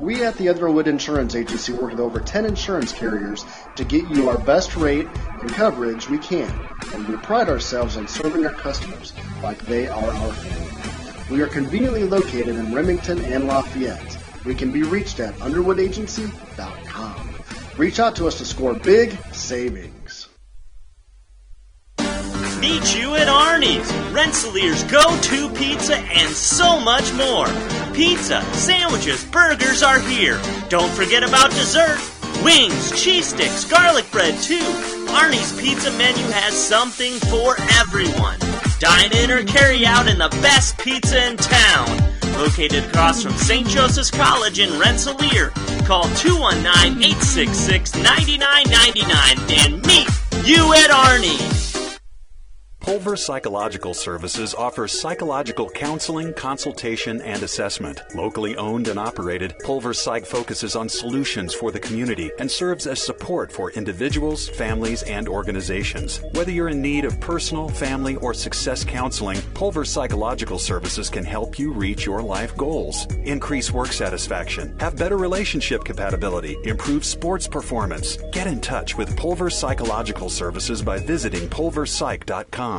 We at the Underwood Insurance Agency work with over 10 insurance carriers to get you our best rate and coverage we can, and we pride ourselves on serving our customers like they are our family. We are conveniently located in Remington and Lafayette. We can be reached at underwoodagency.com. Reach out to us to score big savings. Meet you at Arnie's, Rensselaer's go-to pizza, and so much more. Pizza, sandwiches, burgers are here. Don't forget about dessert. Wings, cheese sticks, garlic bread too. Arnie's pizza menu has something for everyone. Dine in or carry out in the best pizza in town. Located across from St. Joseph's College in Rensselaer. Call 219-866-9999 and meet you at Arnie's. Pulver Psychological Services offers psychological counseling, consultation, and assessment. Locally owned and operated, Pulver Psych focuses on solutions for the community and serves as support for individuals, families, and organizations. Whether you're in need of personal, family, or success counseling, Pulver Psychological Services can help you reach your life goals. Increase work satisfaction, have better relationship compatibility, improve sports performance. Get in touch with Pulver Psychological Services by visiting pulverpsych.com.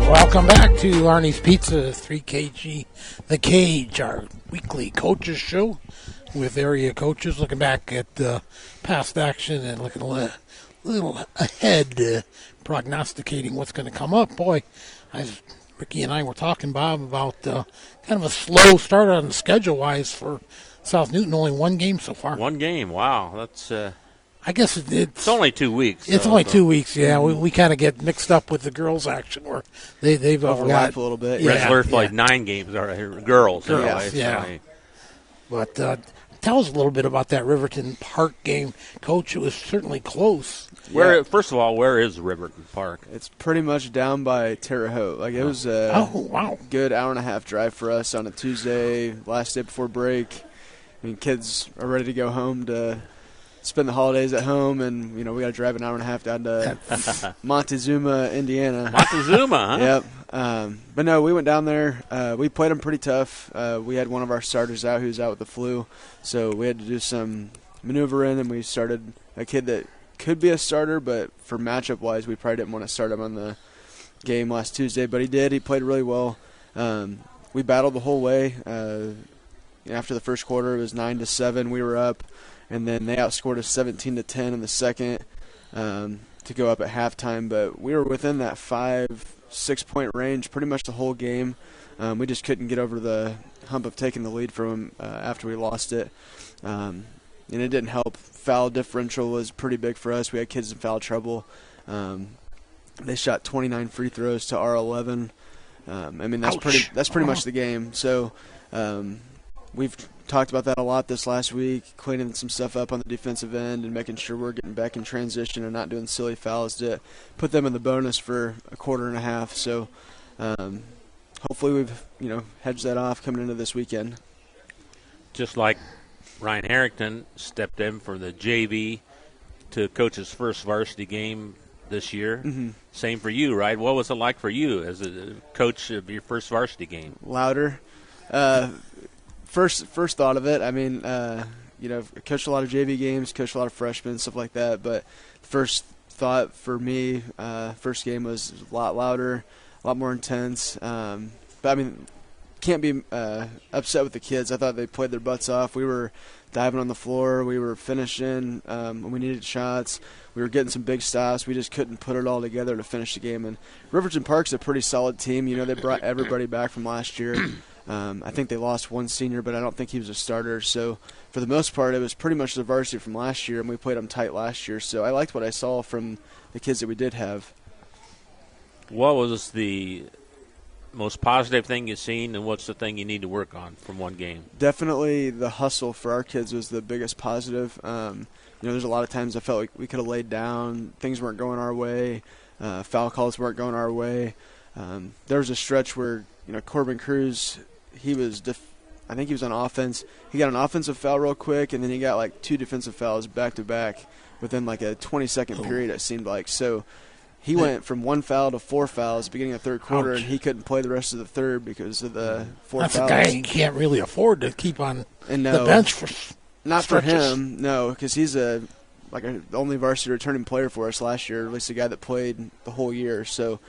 Welcome back to Arnie's Pizza, 3KG, The Cage, our weekly coaches show with area coaches looking back at past action and looking a little ahead, prognosticating what's going to come up. Boy, Ricky and I were talking, Bob, about kind of a slow start on schedule-wise for South Newton. Only one game so far. One game, wow. That's. I guess it's only 2 weeks. It's only 2 weeks, yeah. We kind of get mixed up with the girls' action where they've overlap a little bit. Yeah, Rensselaer played 9 games, or girls. Anyway, yeah. But tell us a little bit about that Riverton Park game, Coach. It was certainly close. First of all, where is Riverton Park? It's pretty much down by Terre Haute. Like, it was a good hour-and-a-half drive for us on a Tuesday, last day before break. I mean, kids are ready to go home to spend the holidays at home, and we got to drive an hour and a half down to Montezuma, Indiana. Montezuma, huh? Yep. But no, we went down there. We played them pretty tough. We had one of our starters out who's out with the flu, so we had to do some maneuvering, and we started a kid that could be a starter, but for matchup-wise, we probably didn't want to start him on the game last Tuesday, but he did. He played really well. We battled the whole way. After the first quarter, it was 9-7. We were up. And then they outscored us 17-10 in the second to go up at halftime. But we were within that 5-6 point range pretty much the whole game. We just couldn't get over the hump of taking the lead from them after we lost it. And it didn't help. Foul differential was pretty big for us. We had kids in foul trouble. They shot 29 free throws to our 11. I mean, that's pretty much the game. So we've talked about that a lot this last week, cleaning some stuff up on the defensive end and making sure we're getting back in transition and not doing silly fouls to put them in the bonus for a quarter and a half. So hopefully we've hedged that off coming into this weekend. Just like Ryan Harrington stepped in for the JV to coach his first varsity game this year. Mm-hmm. Same for you, right? What was it like for you as a coach of your first varsity game? Louder. First thought of it, I mean, coached a lot of JV games, coached a lot of freshmen, stuff like that. But first thought for me, first game was a lot louder, a lot more intense. But I mean, can't be upset with the kids. I thought they played their butts off. We were diving on the floor. We were finishing when we needed shots. We were getting some big stops. We just couldn't put it all together to finish the game. And Riverton Park's a pretty solid team. They brought everybody back from last year. I think they lost one senior, but I don't think he was a starter. So for the most part, it was pretty much the varsity from last year, and we played them tight last year. So I liked what I saw from the kids that we did have. What was the most positive thing you've seen, and what's the thing you need to work on from one game? Definitely the hustle for our kids was the biggest positive. There's a lot of times I felt like we could have laid down. Things weren't going our way. Foul calls weren't going our way. There was a stretch where, Corbin Cruz, I think he was on offense. He got an offensive foul real quick, and then he got like 2 defensive fouls back-to-back within like a 20-second period, it seemed like. So he went from 1 foul to 4 fouls beginning of third quarter, and he couldn't play the rest of the third because of the 4 That's fouls. That's a guy you can't really afford to keep on the bench for not stretches. for him, no, because he's the only varsity returning player for us last year, at least a guy that played the whole year. So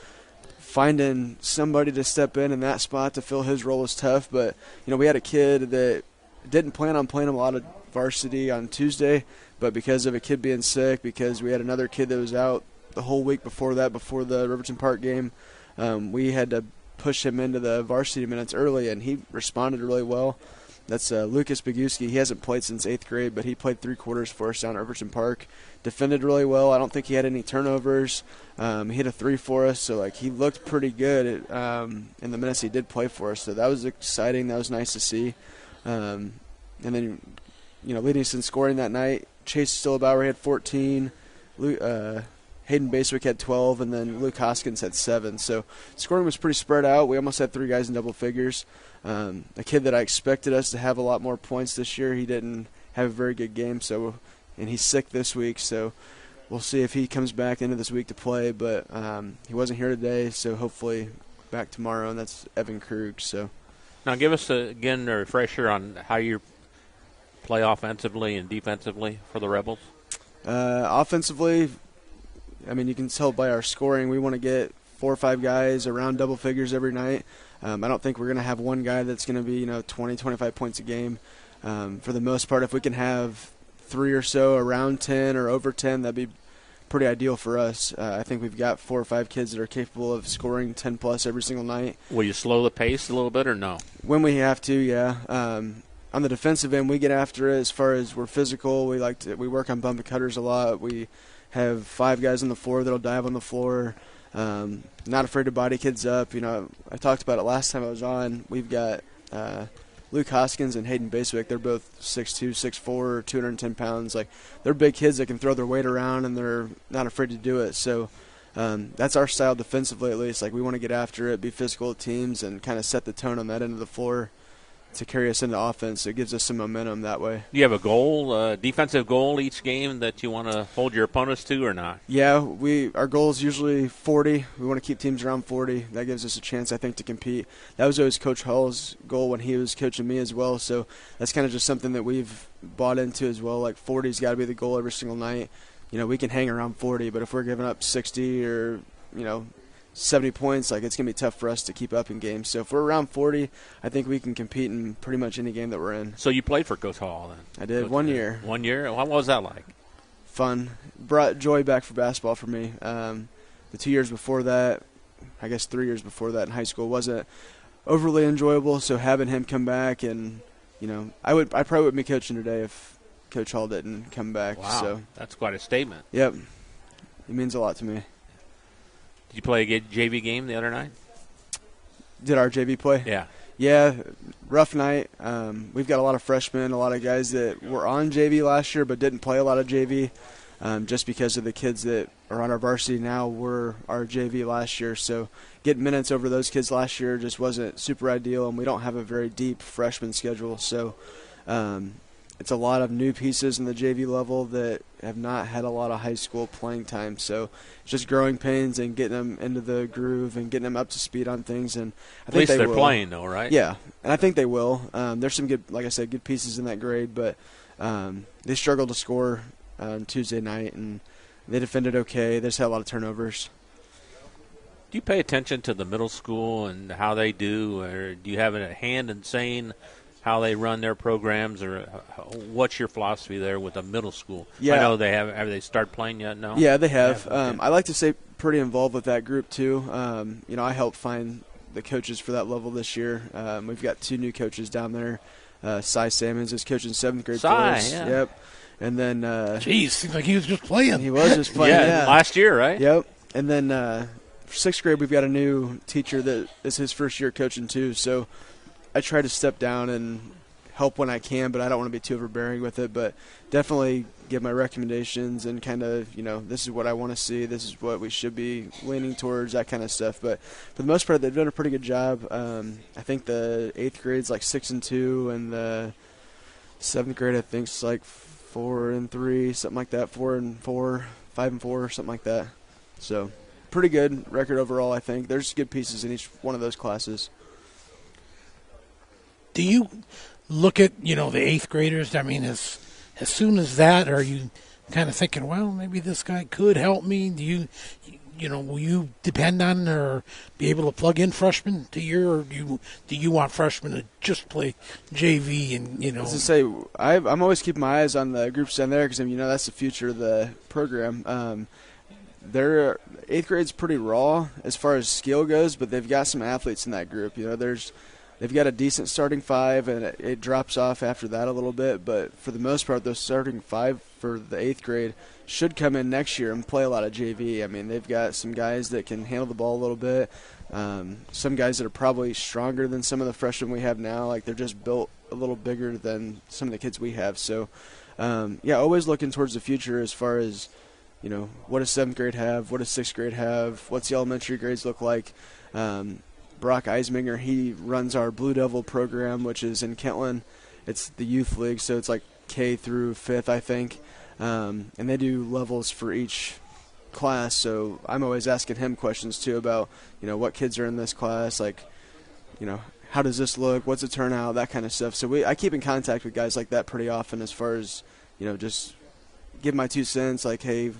finding somebody to step in that spot to fill his role is tough. But, we had a kid that didn't plan on playing a lot of varsity on Tuesday, but because of a kid being sick, because we had another kid that was out the whole week before that, before the Riverton Park game, we had to push him into the varsity minutes early, and he responded really well. That's Lucas Boguski. He hasn't played since 8th grade, but he played 3 quarters for us down at Riverton Park. Defended really well. I don't think he had any turnovers. He hit a 3 for us, so he looked pretty good in the minutes he did play for us. So that was exciting. That was nice to see. And then, leading us in scoring that night, Chase Stillbauer had 14. Hayden Basewick had 12, and then Luke Hoskins had 7. So scoring was pretty spread out. We almost had 3 guys in double figures. A kid that I expected us to have a lot more points this year, he didn't have a very good game, and he's sick this week, so we'll see if he comes back into this week to play. But he wasn't here today, so hopefully back tomorrow, and that's Evan Krug. So now give us again a refresher on how you play offensively and defensively for the Rebels. Offensively, you can tell by our scoring, we want to get 4 or 5 guys around double figures every night. I don't think we're going to have one guy that's going to be 20, 25 points a game. For the most part, if we can have 3 or so around 10 or over 10, that'd be pretty ideal for us. I think we've got 4 or 5 kids that are capable of scoring 10 plus every single night. Will you slow the pace a little bit or no? When we have to, yeah. On the defensive end, we get after it as far as we're physical. We work on bump and cutters a lot. We have 5 guys on the floor that'll dive on the floor. Not afraid to body kids up. I talked about it last time I was on. We've got Luke Hoskins and Hayden Basewick. They're both 6'2", 6'4", 210 pounds. They're big kids that can throw their weight around, and they're not afraid to do it. So that's our style defensively, at least. We want to get after it, be physical with teams, and kind of set the tone on that end of the floor to carry us into offense. So it gives us some momentum that way. Do you have a goal, defensive goal each game that you want to hold your opponents to or not? Yeah, our goal is usually 40. We want to keep teams around 40. That gives us a chance, I think, to compete. That was always Coach Hall's goal when he was coaching me as well. So that's kind of just something that we've bought into as well. 40's got to be the goal every single night. We can hang around 40, but if we're giving up 60 or, 70 points, it's going to be tough for us to keep up in games. So if we're around 40, I think we can compete in pretty much any game that we're in. So you played for Coach Hall then? I did, 1 year. 1 year? What was that like? Fun. Brought joy back for basketball for me. The 2 years before that, I guess 3 years before that in high school, wasn't overly enjoyable. So having him come back, and I probably wouldn't be coaching today if Coach Hall didn't come back. Wow, so that's quite a statement. Yep, it means a lot to me. Did you play a JV game the other night? Did our JV play? Yeah. Yeah, rough night. We've got a lot of freshmen, a lot of guys that were on JV last year but didn't play a lot of JV just because of the kids that are on our varsity now were our JV last year. So getting minutes over those kids last year just wasn't super ideal, and we don't have a very deep freshman schedule. So it's a lot of new pieces in the JV level that have not had a lot of high school playing time. So it's just growing pains and getting them into the groove and getting them up to speed on things. And I think they're will. Playing, though, right? Yeah, and I think they will. There's some good, like I said, good pieces in that grade, but they struggled to score on Tuesday night, and they defended okay. They just had a lot of turnovers. Do you pay attention to the middle school and how they do, or do you have a hand in saying how they run their programs, or what's your philosophy there with the middle school? Yeah. I know they have they started playing yet? No? Yeah, they have. Okay. I like to stay pretty involved with that group too. I helped find the coaches for that level this year. We've got 2 new coaches down there. Cy Salmons is coaching 7th grade for us. Yeah. Yep. And then seems like he was just playing. He was just playing. yeah, last year, right? Yep. And then for 6th grade, we've got a new teacher that is his first year coaching too. So I try to step down and help when I can, but I don't want to be too overbearing with it. But definitely give my recommendations and kind of, this is what I want to see. This is what we should be leaning towards, that kind of stuff. But for the most part, they've done a pretty good job. I think the 8th grade's like 6-2, and the 7th grade I think is like 4-3, something like that. 4-4, 5-4, something like that. So pretty good record overall, I think. There's good pieces in each one of those classes. Do you look at, the 8th graders? I mean, as soon as that, are you kind of thinking, well, maybe this guy could help me? Do you, will you depend on or be able to plug in freshmen to your, or do you want freshmen to just play JV and, I was going to say, I'm always keeping my eyes on the groups down there because, that's the future of the program. Their 8th grade's pretty raw as far as skill goes, but they've got some athletes in that group. They've got a decent starting 5, and it drops off after that a little bit. But for the most part, those starting 5 for the 8th grade should come in next year and play a lot of JV. I mean, they've got some guys that can handle the ball a little bit, some guys that are probably stronger than some of the freshmen we have now. Like, they're just built a little bigger than some of the kids we have. So, always looking towards the future as far as, what does 7th grade have? What does 6th grade have? What's the elementary grades look like? Brock Eisminger, he runs our Blue Devil program, which is in Kentland. It's the youth league, so it's like K through 5th, I think. And they do levels for each class, so I'm always asking him questions, too, about, what kids are in this class, like, how does this look, what's the turnout, that kind of stuff. So I keep in contact with guys like that pretty often as far as, just give my 2 cents, like, hey,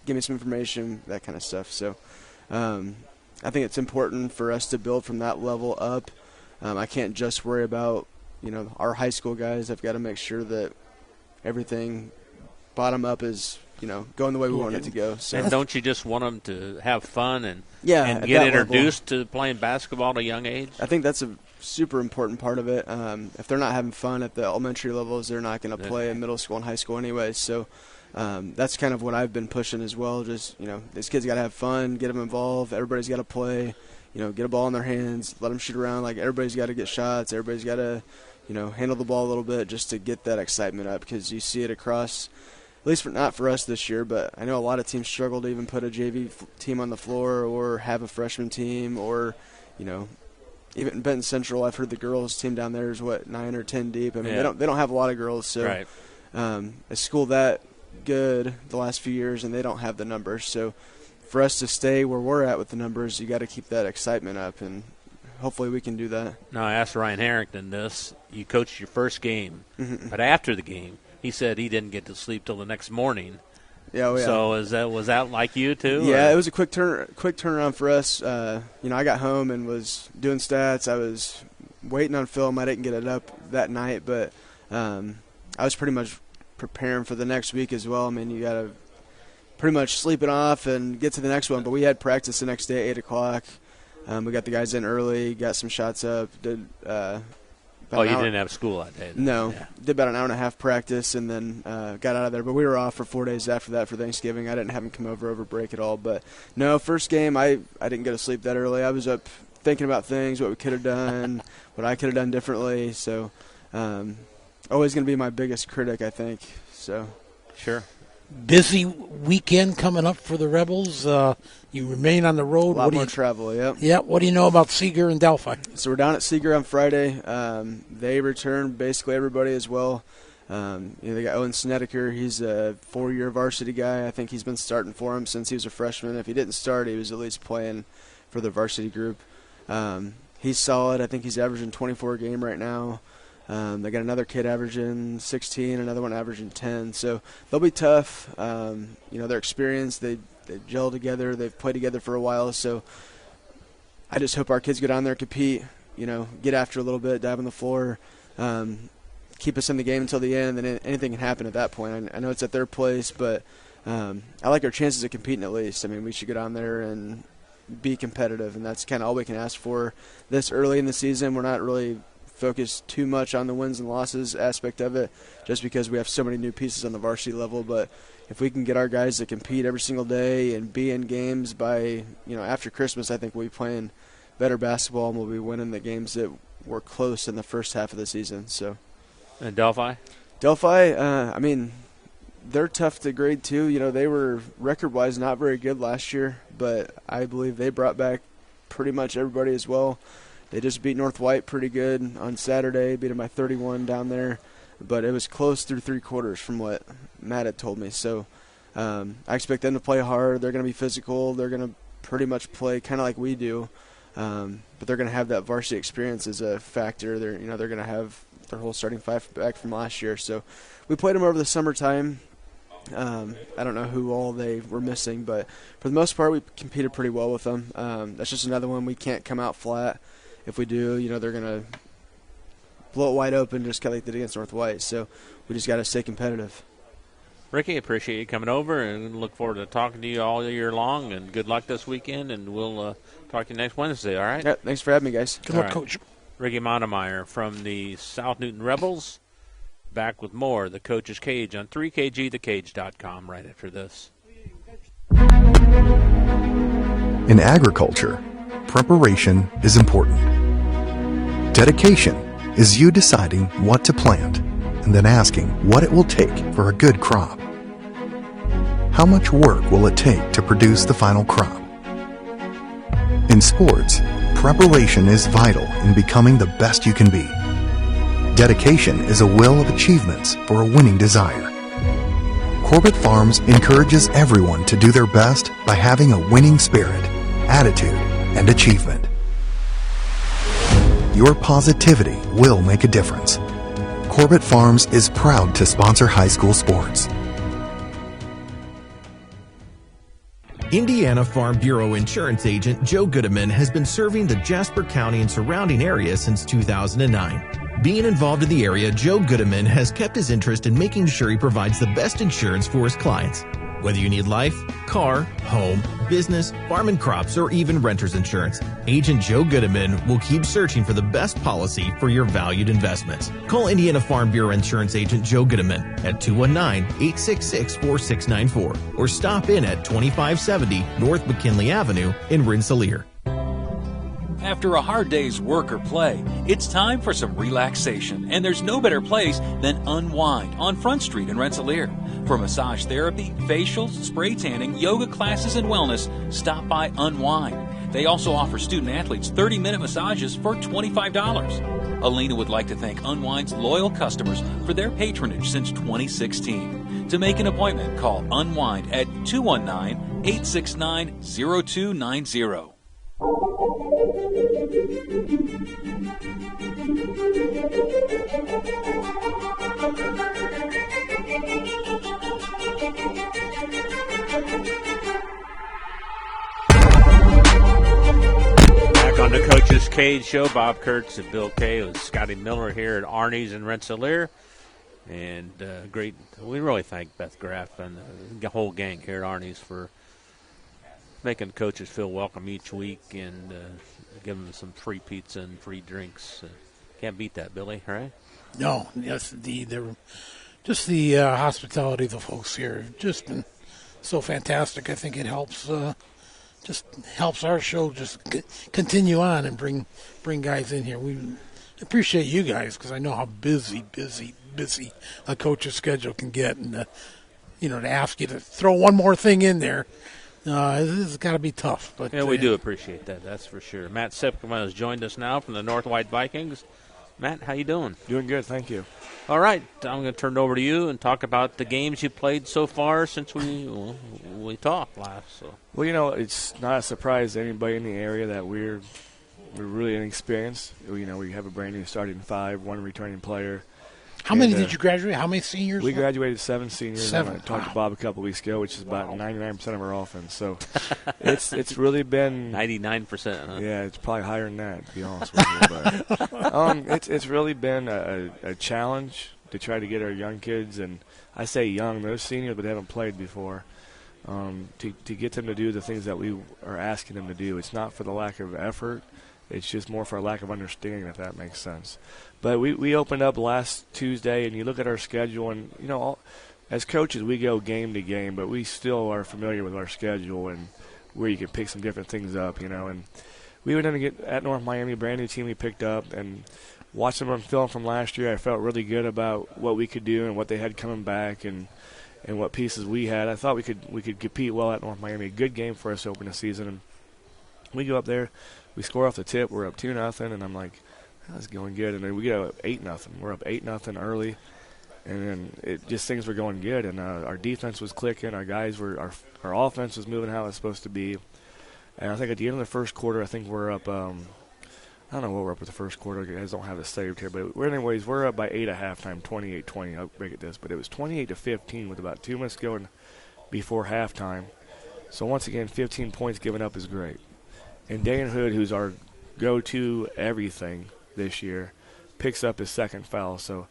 give me some information, that kind of stuff. So I think it's important for us to build from that level up. I can't just worry about, our high school guys. I've got to make sure that everything bottom up is, going the way we want it to go. So. And don't you just want them to have fun and get introduced to playing basketball at a young age? I think that's a super important part of it. If they're not having fun at the elementary levels, they're not going to play in middle school and high school anyway. So that's kind of what I've been pushing as well. Just, these kids got to have fun, get them involved. Everybody's got to play, get a ball in their hands, let them shoot around. Like, everybody's got to get shots. Everybody's got to, handle the ball a little bit just to get that excitement up, because you see it across, at least not for us this year, but I know a lot of teams struggle to even put a JV team on the floor or have a freshman team, or, even Benton Central, I've heard the girls team down there is 9 or 10 deep. I mean, they don't have a lot of girls, so right. A school that good the last few years, and they don't have the numbers. So for us to stay where we're at with the numbers, you got to keep that excitement up, and hopefully we can do that. Now, I asked Ryan Harrington this. You coached your first game, but after the game, he said he didn't get to sleep till the next morning. Yeah, So was that like you too? Yeah, or? It was a quick turnaround for us. I got home and was doing stats. I was waiting on film. I didn't get it up that night, but I was pretty much preparing for the next week as well. I mean, you got to pretty much sleep it off and get to the next one. But we had practice the next day at 8 o'clock. We got the guys in early, got some shots up. Did you didn't have school that day? No. Yeah. Did about an hour and a half practice and then got out of there. But we were off for 4 days after that for Thanksgiving. I didn't have him come over break at all. But, no, first game, I didn't go to sleep that early. I was up thinking about things, what we could have done, what I could have done differently. So always going to be my biggest critic, I think. So sure. Busy weekend coming up for the Rebels. You remain on the road. A lot more travel, yep. Yeah, what do you know about Seeger and Delphi? So we're down at Seeger on Friday. They return basically everybody as well. They got Owen Snedeker. He's a 4-year varsity guy. I think he's been starting for him since he was a freshman. If he didn't start, he was at least playing for the varsity group. He's solid. I think he's averaging 24 a game right now. They got another kid averaging 16, another one averaging 10. So they'll be tough. They're experienced. They gel together. They've played together for a while. So I just hope our kids go down there, compete, get after a little bit, dive on the floor, keep us in the game until the end, and then anything can happen at that point. I know it's at their place, but I like our chances of competing at least. I mean, we should go down there and be competitive, and that's kind of all we can ask for this early in the season. We're not really focus too much on the wins and losses aspect of it, just because we have so many new pieces on the varsity level. But if we can get our guys to compete every single day and be in games by, after Christmas, I think we'll be playing better basketball and we'll be winning the games that were close in the first half of the season. So, and Delphi? Delphi, they're tough to grade too. They were record-wise not very good last year, but I believe they brought back pretty much everybody as well. They just beat North White pretty good on Saturday, beat them by 31 down there, but it was close through three quarters from what Matt had told me. So I expect them to play hard. They're going to be physical. They're going to pretty much play kind of like we do, but they're going to have that varsity experience as a factor. They're going to have their whole starting five back from last year. So we played them over the summertime. I don't know who all they were missing, but for the most part, we competed pretty well with them. That's just another one we can't come out flat. If we do, they're going to blow it wide open just kind of like they did against North White. So we just got to stay competitive. Ricky, appreciate you coming over and look forward to talking to you all year long. And good luck this weekend, and we'll talk to you next Wednesday, all right? Yeah, thanks for having me, guys. Good luck, Coach. Ricky Montemeyer from the South Newton Rebels. Back with more, The Coach's Cage on 3kgthecage.com right after this. In agriculture, preparation is important. Dedication is you deciding what to plant and then asking what it will take for a good crop. How much work will it take to produce the final crop? In sports, preparation is vital in becoming the best you can be. Dedication is a will of achievements for a winning desire. Corbett Farms encourages everyone to do their best by having a winning spirit, attitude, and achievement. Your positivity will make a difference. Corbett Farms is proud to sponsor high school sports. Indiana Farm Bureau insurance agent Joe Goodman has been serving the Jasper County and surrounding area since 2009. Being involved in the area, Joe Goodman has kept his interest in making sure he provides the best insurance for his clients. Whether you need life, car, home, business, farm and crops, or even renter's insurance, Agent Joe Goodman will keep searching for the best policy for your valued investments. Call Indiana Farm Bureau Insurance Agent Joe Goodman at 219-866-4694 or stop in at 2570 North McKinley Avenue in Rensselaer. After a hard day's work or play, it's time for some relaxation, and there's no better place than Unwind on Front Street in Rensselaer. For massage therapy, facials, spray tanning, yoga classes, and wellness, stop by Unwind. They also offer student-athletes 30-minute massages for $25. Alina would like to thank Unwind's loyal customers for their patronage since 2016. To make an appointment, call Unwind at 219-869-0290. Back on the Coach's Cage show, Bob Kurtz and Bill Kay with Scotty Miller here at Arnie's in Rensselaer. And great, we really thank Beth Graff and the whole gang here at Arnie's for making coaches feel welcome each week and giving them some free pizza and free drinks. Can't beat that, Billy, right? No, yes, indeed. Just the hospitality of the folks here have just been so fantastic. I think it helps our show just continue on and bring guys in here. We appreciate you guys because I know how busy a coach's schedule can get, and to ask you to throw one more thing in there. This has got to be tough. But yeah, we do appreciate that. That's for sure. Matt Sipkema has joined us now from the North White Vikings. Matt, how you doing? Doing good, thank you. All right, I'm going to turn it over to you and talk about the games you played so far since we talked last. So. Well, it's not a surprise to anybody in the area that we're really inexperienced. We have a brand new starting five, one returning player. How many did you graduate? How many seniors? We graduated 7 seniors. 7. I talked to Bob a couple weeks ago, which is about 99% of our offense. So it's really been 99%. Huh? Yeah, it's probably higher than that, to be honest with you. But it's really been a challenge to try to get our young kids, and I say young, they're seniors, but they haven't played before. To get them to do the things that we are asking them to do. It's not for the lack of effort. It's just more for a lack of understanding, if that makes sense. But we opened up last Tuesday, and you look at our schedule, and, as coaches, we go game to game, but we still are familiar with our schedule and where you can pick some different things up, and we went in to get at North Miami, a brand new team we picked up, and watching them on film from last year, I felt really good about what we could do and what they had coming back and what pieces we had. I thought we could compete well at North Miami. A good game for us to open the season. And we go up there, we score off the tip, we're up 2-0, and I'm like, that's going good. And then we get up 8-0. We're up 8-0 early, and then things were going good. And our defense was clicking. Our guys were our offense was moving how it's supposed to be. And I think at the end of the first quarter, I think we're up. I don't know what we're up with the first quarter. I guys don't have it saved here, but we're up by 8 at halftime, 28-20. I'll break it this, but it was 28-15 with about 2 minutes going before halftime. So once again, 15 points given up is great. And Dan Hood, who's our go-to everything this year, picks up his second foul. So,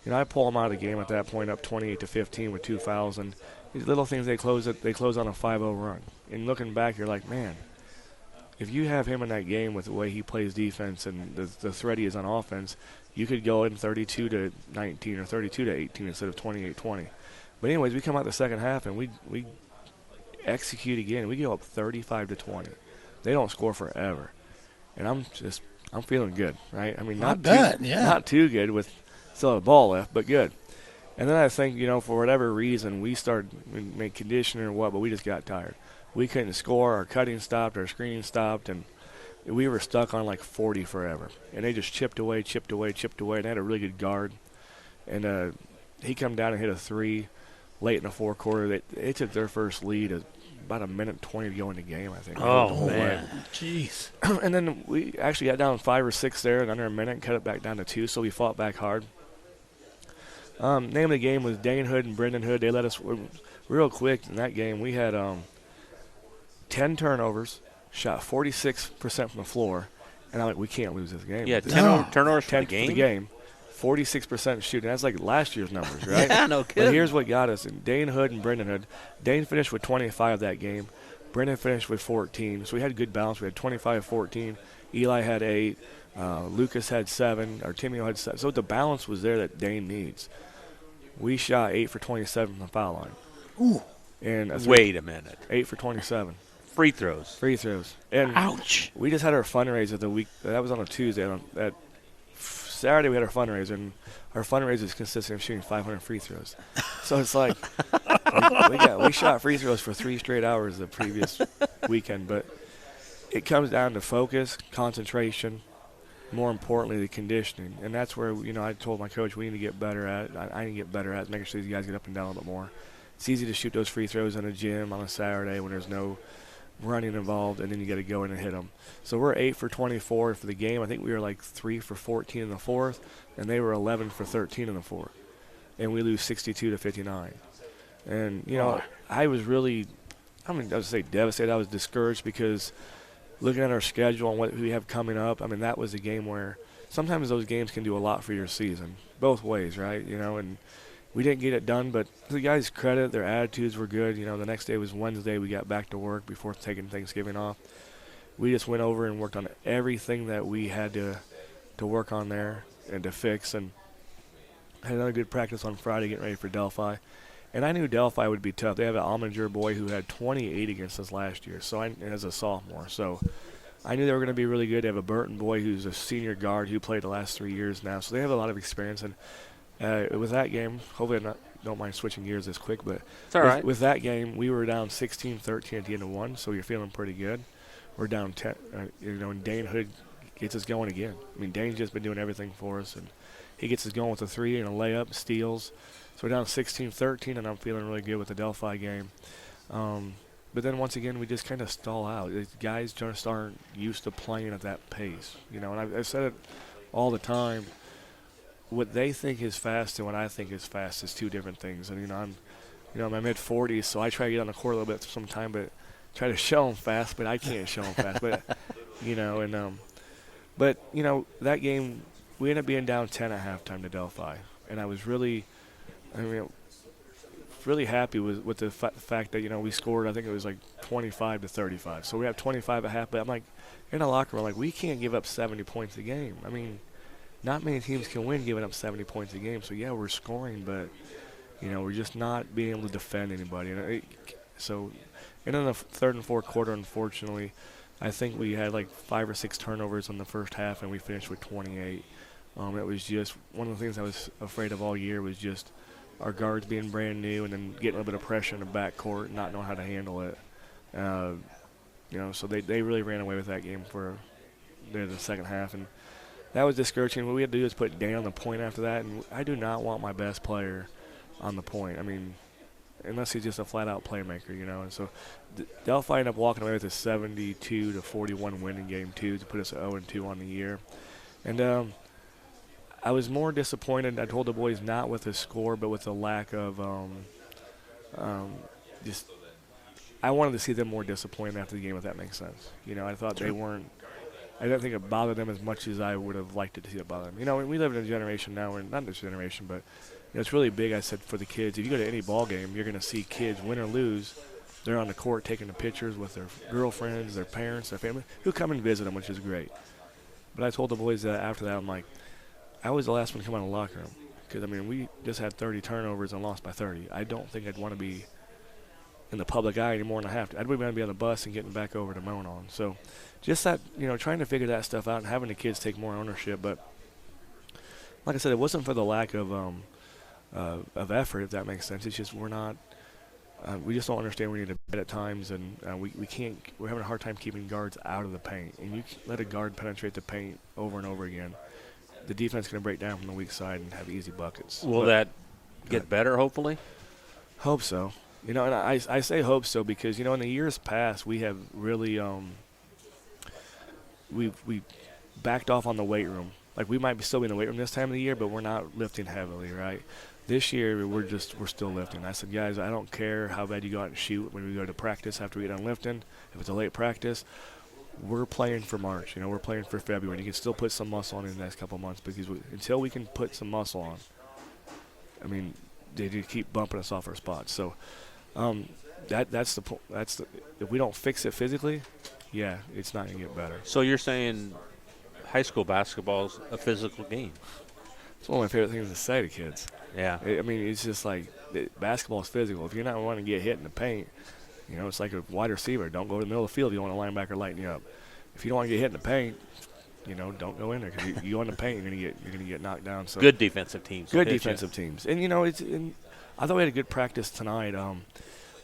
I pull him out of the game at that point, up 28-15 with 2 fouls, and these little things they close on a 5-0 run. And looking back, you're like, man, if you have him in that game with the way he plays defense and the threat he is on offense, you could go in 32-19 or 32-18 instead of 28-20. But anyways, we come out the second half and we execute again. We go up 35-20. They don't score forever, and I'm feeling good, right? I mean, not too good with still a ball left, but good. And then I think, for whatever reason, we made conditioning or what, but we just got tired. We couldn't score. Our cutting stopped. Our screening stopped. And we were stuck on like 40 forever. And they just chipped away. And they had a really good guard. And he come down and hit a 3 late in the fourth quarter. They took their first lead at about a minute 20 to go in the game, I think. Oh, man. Jeez. And then we actually got down 5 or 6 there in under a minute and cut it back down to 2, so we fought back hard. Name of the game was Dane Hood and Brendan Hood. They let us real quick in that game. We had 10 turnovers, shot 46% from the floor, and I'm like, we can't lose this game. Yeah, 10 turnovers for the game. 46% shooting. That's like last year's numbers, right? Yeah, no kidding. But here's what got us. And Dane Hood and Brendan Hood. Dane finished with 25 that game. Brendan finished with 14. So we had good balance. We had 25-14. Eli had 8. Lucas had 7. Artemio had 7. So the balance was there that Dane needs. We shot 8 for 27 from the foul line. Ooh. And wait a minute. 8 for 27. Free throws. And ouch. We just had our fundraiser the week. That was on a Tuesday. At Saturday we had our fundraiser, and our fundraiser is consistent of shooting 500 free throws. So it's like we shot free throws for 3 straight hours the previous weekend. But it comes down to focus, concentration, more importantly, the conditioning. And that's where, I told my coach we need to get better at it. I need to get better at it, making sure these guys get up and down a little bit more. It's easy to shoot those free throws in a gym on a Saturday when there's no running involved, and then you got to go in and hit them. So we're 8 for 24 for the game. I think we were like 3 for 14 in the fourth, and they were 11 for 13 in the fourth. And we lose 62-59. And, I was really, I would say devastated. I was discouraged because looking at our schedule and what we have coming up, that was a game where sometimes those games can do a lot for your season, both ways, right? And we didn't get it done, but to the guys' credit, their attitudes were good. The next day was Wednesday. We got back to work before taking Thanksgiving off. We just went over and worked on everything that we had to work on there and to fix, and had another good practice on Friday getting ready for Delphi. And I knew Delphi would be tough. They have an Almanger boy who had 28 against us last year, as a sophomore. So I knew they were going to be really good. They have a Burton boy who's a senior guard who played the last 3 years now. So they have a lot of experience. And with that game, hopefully I don't mind switching gears this quick, but it's all right. With that game, we were down 16-13 at the end of 1, so you're feeling pretty good. We're down 10, and Dane Hood gets us going again. Dane's just been doing everything for us, and he gets us going with a 3 and a layup, steals. So we're down 16-13, and I'm feeling really good with the Delphi game. But then once again, we just kind of stall out. Guys just aren't used to playing at that pace, and I've said it all the time. What they think is fast and what I think is fast is 2 different things. And I'm in my mid-40s, so I try to get on the court a little bit sometime, but try to show them fast, but I can't show them fast. But that game we ended up being down 10 at halftime to Delphi, and I was really, really happy with the fact that, we scored, I think it was like 25-35. So we have 25 at half, but I'm like, in the locker room, like, we can't give up 70 points a game. I mean, not many teams can win giving up 70 points a game. So, yeah, we're scoring, but, we're just not being able to defend anybody. So, in the third and fourth quarter, unfortunately, I think we had like 5 or 6 turnovers in the first half, and we finished with 28. It was just one of the things I was afraid of all year was just our guards being brand new and then getting a little bit of pressure in the backcourt and not knowing how to handle it. So they really ran away with that game for the second half, and that was discouraging. What we had to do is put Dan on the point after that, and I do not want my best player on the point. I mean, unless he's just a flat-out playmaker, And so Delphi ended up walking away with a 72-41 win in Game 2 to put us at 0-2 on the year. And I was more disappointed, I told the boys, not with the score, but with the lack of just – I wanted to see them more disappointed after the game, if that makes sense. I thought they weren't – I didn't think it bothered them as much as I would have liked it to see it bother them. We live in a generation now, not this generation, but it's really big, I said, for the kids. If you go to any ball game, you're going to see kids, win or lose, they're on the court taking the pictures with their girlfriends, their parents, their family, who come and visit them, which is great. But I told the boys that after that, I'm like, I was the last one to come out of the locker room because, we just had 30 turnovers and lost by 30. I don't think I'd want to be in the public eye anymore than I have to. I'd want to be on the bus and getting back over to Monon. So just that, trying to figure that stuff out and having the kids take more ownership. But like I said, it wasn't for the lack of effort, if that makes sense. It's just we're not we just don't understand we need to bet at times, and we can't. We're having a hard time keeping guards out of the paint. And you let a guard penetrate the paint over and over again, the defense is going to break down from the weak side and have easy buckets. Will that get better, hopefully? Hope so. And I say hope so because, in the years past, we have really we backed off on the weight room. Like, we might still be in the weight room this time of the year, but we're not lifting heavily, right? This year, we're still lifting. I said, guys, I don't care how bad you go out and shoot when we go to practice after we get done lifting. If it's a late practice, we're playing for March. We're playing for February. You can still put some muscle on in the next couple of months because until we can put some muscle on, they just keep bumping us off our spots. So that's the point. If we don't fix it physically, yeah, it's not going to get better. So you're saying high school basketball is a physical game? It's one of my favorite things to say to kids. Yeah. It's just like basketball is physical. If you're not wanting to get hit in the paint, it's like a wide receiver. Don't go to the middle of the field if you want a linebacker lighting you up. If you don't want to get hit in the paint, don't go in there because you go in the paint, you're gonna get knocked down. So good defensive teams. Good defensive teams, and I thought we had a good practice tonight.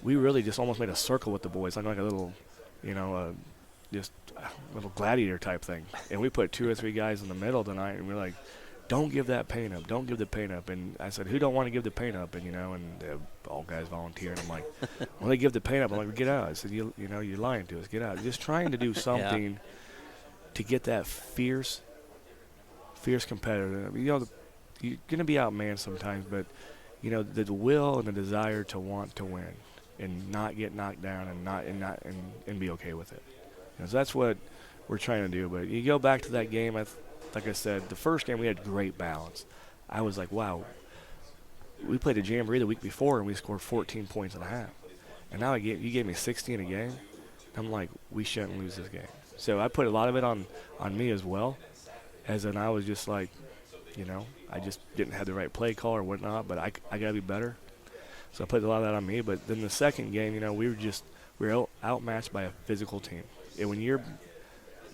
We really just almost made a circle with the boys, like a little, just a little gladiator type thing. And we put 2 or 3 guys in the middle tonight, and we're like, don't give that paint up. Don't give the paint up. And I said, who don't want to give the paint up? And, all guys volunteered. I'm like, well, they give the paint up. I'm like, get out. I said, you're lying to us. Get out. Just trying to do something to get that fierce competitor. You're going to be outmanned sometimes, but, the will and the desire to want to win and not get knocked down and be okay with it. So that's what we're trying to do. But you go back to that game, like I said, the first game we had great balance. I was like, wow, we played a jamboree the week before and we scored 14 points and a half. And now you gave me 16 a game. I'm like, we shouldn't lose this game. So I put a lot of it on me as well, as in I was just like, I just didn't have the right play call or whatnot, but I got to be better. So I put a lot of that on me. But then the second game, we were outmatched by a physical team. And when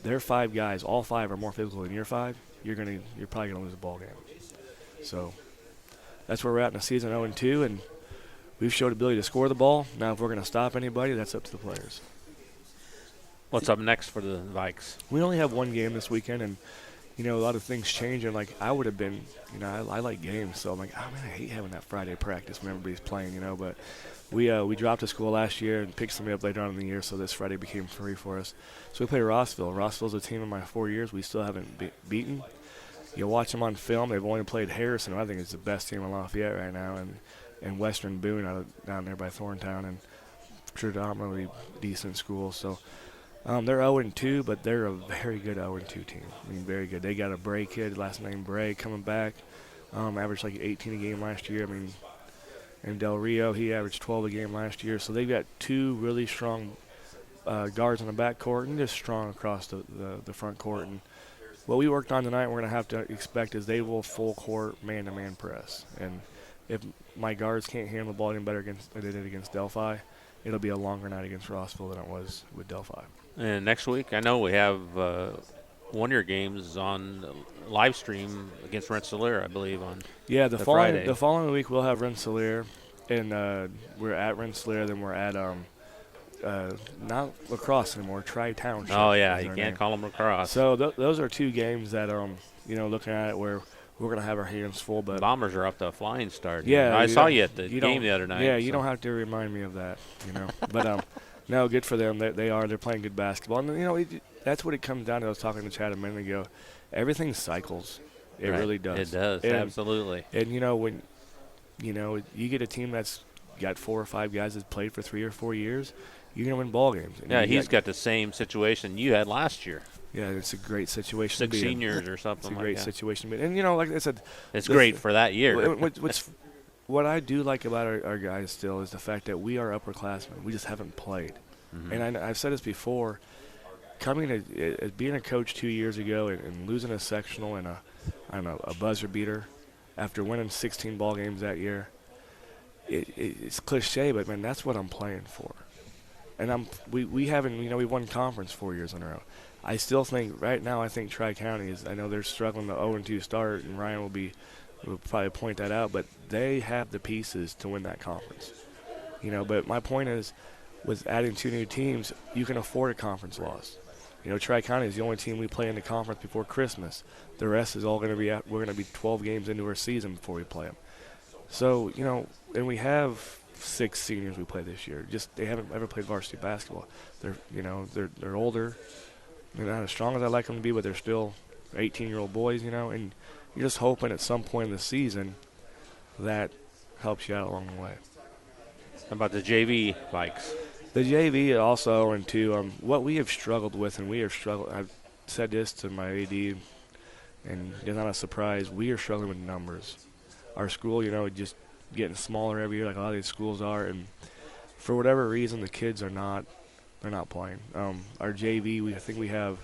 there are 5 guys, all 5 are more physical than your 5, you're probably gonna lose a ball game. So that's where we're at in the season, 0-2, and we've showed ability to score the ball. Now, if we're gonna stop anybody, that's up to the players. What's up next for the Vikes? We only have 1 game this weekend, and a lot of things change. And like I would have been, I like games, so I'm like, oh man, I hate having that Friday practice when everybody's playing, But we dropped a school last year and picked somebody up later on in the year, so this Friday became free for us. So we played Rossville. Rossville's a team in my 4 years we still haven't beaten. You watch them on film; they've only played Harrison, who I think is the best team in Lafayette right now, and Western Boone down there by Thorntown, and predominantly decent school. So. They're 0-2, but they're a very good 0-2 team. Very good. They got a Bray kid, last name Bray, coming back. Averaged like 18 a game last year. And Del Rio, he averaged 12 a game last year. So they've got two really strong guards on the back court and just strong across the front court. And what we worked on tonight, we're going to have to expect is they will full court man-to-man press. And if my guards can't handle the ball any better than they did against Delphi, it'll be a longer night against Rossville than it was with Delphi. And next week, I know we have one of your games on live stream against Rensselaer, I believe, on the Friday. The following week we'll have Rensselaer, and we're at Rensselaer. Then we're at not lacrosse anymore, Tri-Township. Oh yeah, is you our can't name. call them lacrosse. So those are two games that looking at it where we're going to have our hands full. But Bombers are up to a flying start. Yeah, I saw you at the game the other night. Yeah, you don't have to remind me of that, But no, good for them. They're playing good basketball, and that's what it comes down to. I was talking to Chad a minute ago. Everything cycles. It Right. really does. It does, absolutely. And when you get a team that's got 4 or 5 guys that played for 3 or 4 years, you're going to win ball games. And yeah, he's got the same situation you had last year. Yeah, it's a great situation. 6 to be seniors in. or something like that. It's a great situation. And, like I said, it's great for that year. What I do like about our guys still is the fact that we are upperclassmen. We just haven't played. Mm-hmm. And I've said this before, as being a coach 2 years ago and losing a sectional and a buzzer beater after winning 16 ball games that year, it's cliche, but, man, that's what I'm playing for. And we haven't, we won conference 4 years in a row. I still think right now, I think Tri-County I know they're struggling to 0-2 start, and Ryan will probably point that out, but they have the pieces to win that conference. But my point is, with adding 2 new teams, you can afford a conference loss. Tri-County is the only team we play in the conference before Christmas. The rest is all going to be we're going to be 12 games into our season before we play them. So, and we have 6 seniors we play this year. Just they haven't ever played varsity basketball. They're older. They're not as strong as I'd like them to be, but they're still 18-year-old boys, and you're just hoping at some point in the season that helps you out along the way. How about the JV bikes? The JV also, and too, what we have struggled with, and I've said this to my AD, and it's not a surprise, we are struggling with numbers. Our school, just getting smaller every year like a lot of these schools are, and for whatever reason, the kids they're not playing. Our JV, I think we have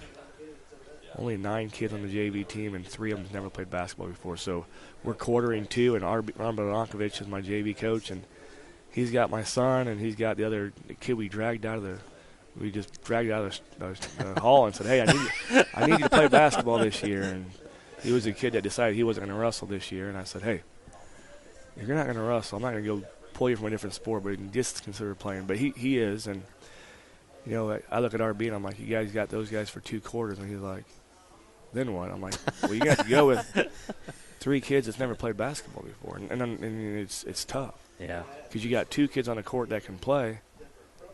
only 9 kids on the JV team, and 3 of them have never played basketball before. So we're quartering 2, and Ron Bodankovic is my JV coach, and he's got my son, and he's got the other kid we just dragged out of the hall and said, hey, I need you to play basketball this year. And he was a kid that decided he wasn't going to wrestle this year, and I said, hey, if you're not going to wrestle, I'm not going to go pull you from a different sport, but you can just consider playing. But he is, and I look at RB and I'm like, you guys got those guys for 2 quarters, and he's like, then what? I'm like, well, you got to go with 3 kids that's never played basketball before, and it's tough. Yeah, because you got 2 kids on the court that can play,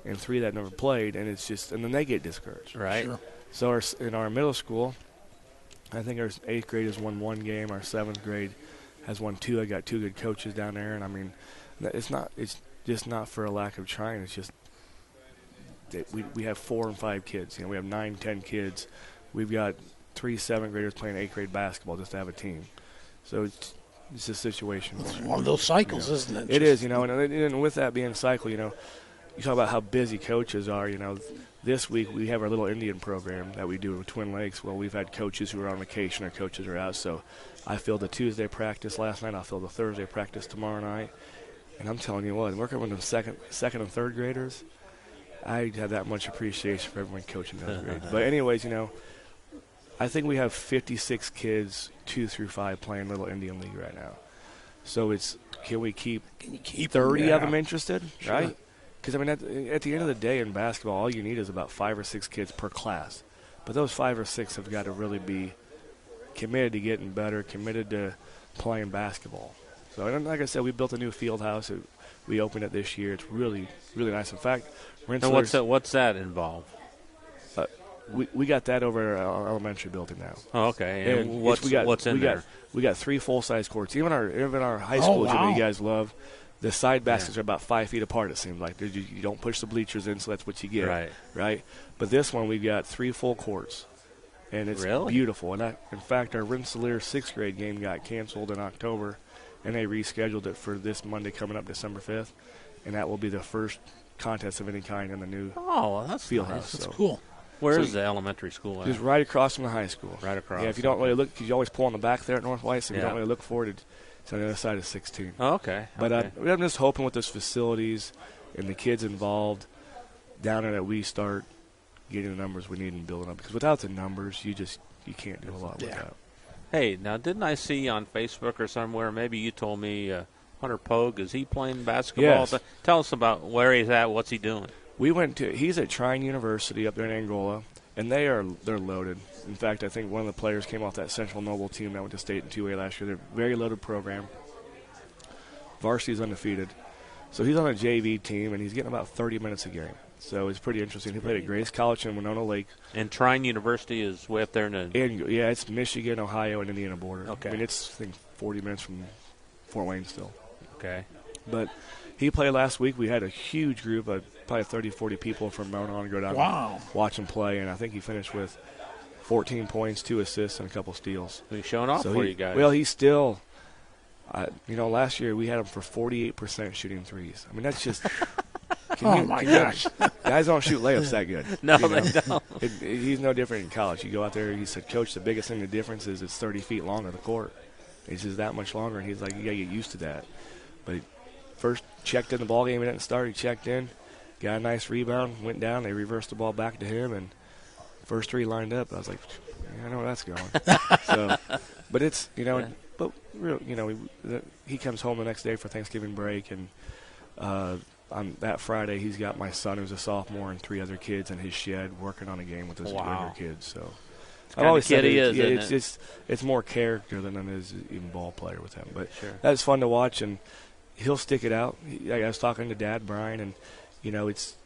and 3 that never played, and and then they get discouraged. Right. Sure. So in our middle school, I think our 8th grade has won 1 game. Our 7th grade has won 2. I got 2 good coaches down there, and it's just not for a lack of trying. It's just that we have 4 and 5 kids. We have 9, 10 kids. We've got 3 7th graders playing 8th grade basketball just to have a team. So it's a situation. It's one of those cycles, isn't it? It is, and with that being cycle, you talk about how busy coaches are. This week we have our little Indian program that we do with Twin Lakes. Well, we've had coaches who are on vacation, our coaches are out. So I filled the Tuesday practice last night. I'll fill the Thursday practice tomorrow night. And I'm telling you what, working with the second and third graders, I have that much appreciation for everyone coaching those grades. But anyways, I think we have 56 kids 2 through 5 playing Little Indian League right now. So can you keep 30 of them interested, Sure. right? Because, at the end of the day in basketball, all you need is about 5 or 6 kids per class. But those 5 or 6 have got to really be committed to getting better, committed to playing basketball. So, like I said, we built a new field house. We opened it this year. It's really, really nice. In fact, and what's that involve? We got that over at our elementary building now. Oh, okay. And what's in there? We got 3 full-size courts. Even our high school gym that you guys love, the side baskets are about 5 feet apart, it seems like. You don't push the bleachers in, so that's what you get. Right? But this one, we've got 3 full courts, and it's beautiful. And in fact, our Rensselaer 6th grade game got canceled in October, and they rescheduled it for this Monday coming up, December 5th, and that will be the first contest of any kind in the new that's field nice. house. That's so. cool. Where is the elementary school at? Just right across from the high school. Right across. Yeah, if you don't really look, because you always pull on the back there at North White, so if you Yeah. don't really look forward, it's on the other side of 16. Oh, okay. But okay. I'm just hoping with those facilities and the kids involved down there that we start getting the numbers we need and building up. Because without the numbers, you can't do a lot with that. Hey, now didn't I see on Facebook or somewhere, maybe you told me Hunter Pogue, is he playing basketball? Yes. Tell us about where he's at, what's he doing? He's at Trine University up there in Angola, and they're loaded. In fact, I think one of the players came off that Central Noble team that went to state in 2A last year. They're a very loaded program. Varsity's undefeated. So he's on a JV team, and he's getting about 30 minutes a game. So it's pretty interesting. He played at Grace College in Winona Lake. And Trine University is way up there in the... Yeah, it's Michigan, Ohio, and Indiana border. Okay. I mean, it's, I think, 40 minutes from Fort Wayne still. Okay. But he played last week. We had a huge group of probably 30, 40 people from Mount On go down and watch him play, and I think he finished with 14 points, 2 assists, and a couple steals. He's showing off for you guys. Well, he's still, last year we had him for 48% shooting threes. I mean, that's just. My gosh. Guys don't shoot layups that good. No, they don't. He's no different in college. You go out there, he said, Coach, the biggest thing, the difference is it's 30 feet longer, the court. It's just that much longer, and he's like, you got to get used to that. But he first checked in the ball game, he didn't start, he checked in, got a nice rebound, went down, they reversed the ball back to him, and first three lined up. I was like, yeah, I know where that's going. So, but it's, he comes home the next day for Thanksgiving break, and on that Friday, he's got my son, who's a sophomore, and 3 other kids in his shed working on a game with those younger kids. So I've always said it's more character than it is even ball player with him. But that's fun to watch, and he'll stick it out. I was talking to Dad, Brian, and it's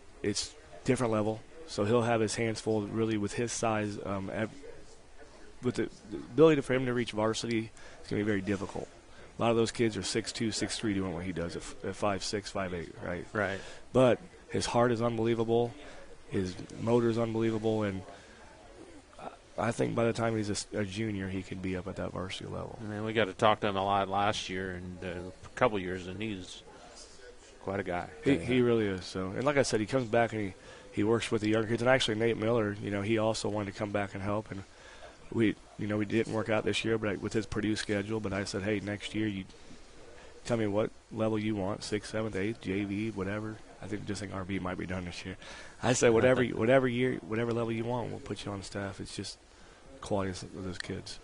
different level. So he'll have his hands full, really, with his size. With the ability for him to reach varsity, it's going to be very difficult. A lot of those kids are 6'2", 6'3", doing what he does at 5'6", 5'8", right? Right. But his heart is unbelievable. His motor is unbelievable. And I think by the time he's a junior, he could be up at that varsity level. Man, we got to talk to him a lot last year and a couple years, and he's quite a guy. He really is. So, and like I said, he comes back and he works with the younger kids. And actually, Nate Miller, he also wanted to come back and help. And we didn't work out this year, but with his Purdue schedule. But I said, hey, next year you tell me what level you want, 6th, 7th, 8th, JV, whatever. I think RB might be done this year. I said whatever level you want, we'll put you on staff. It's just quality of those kids.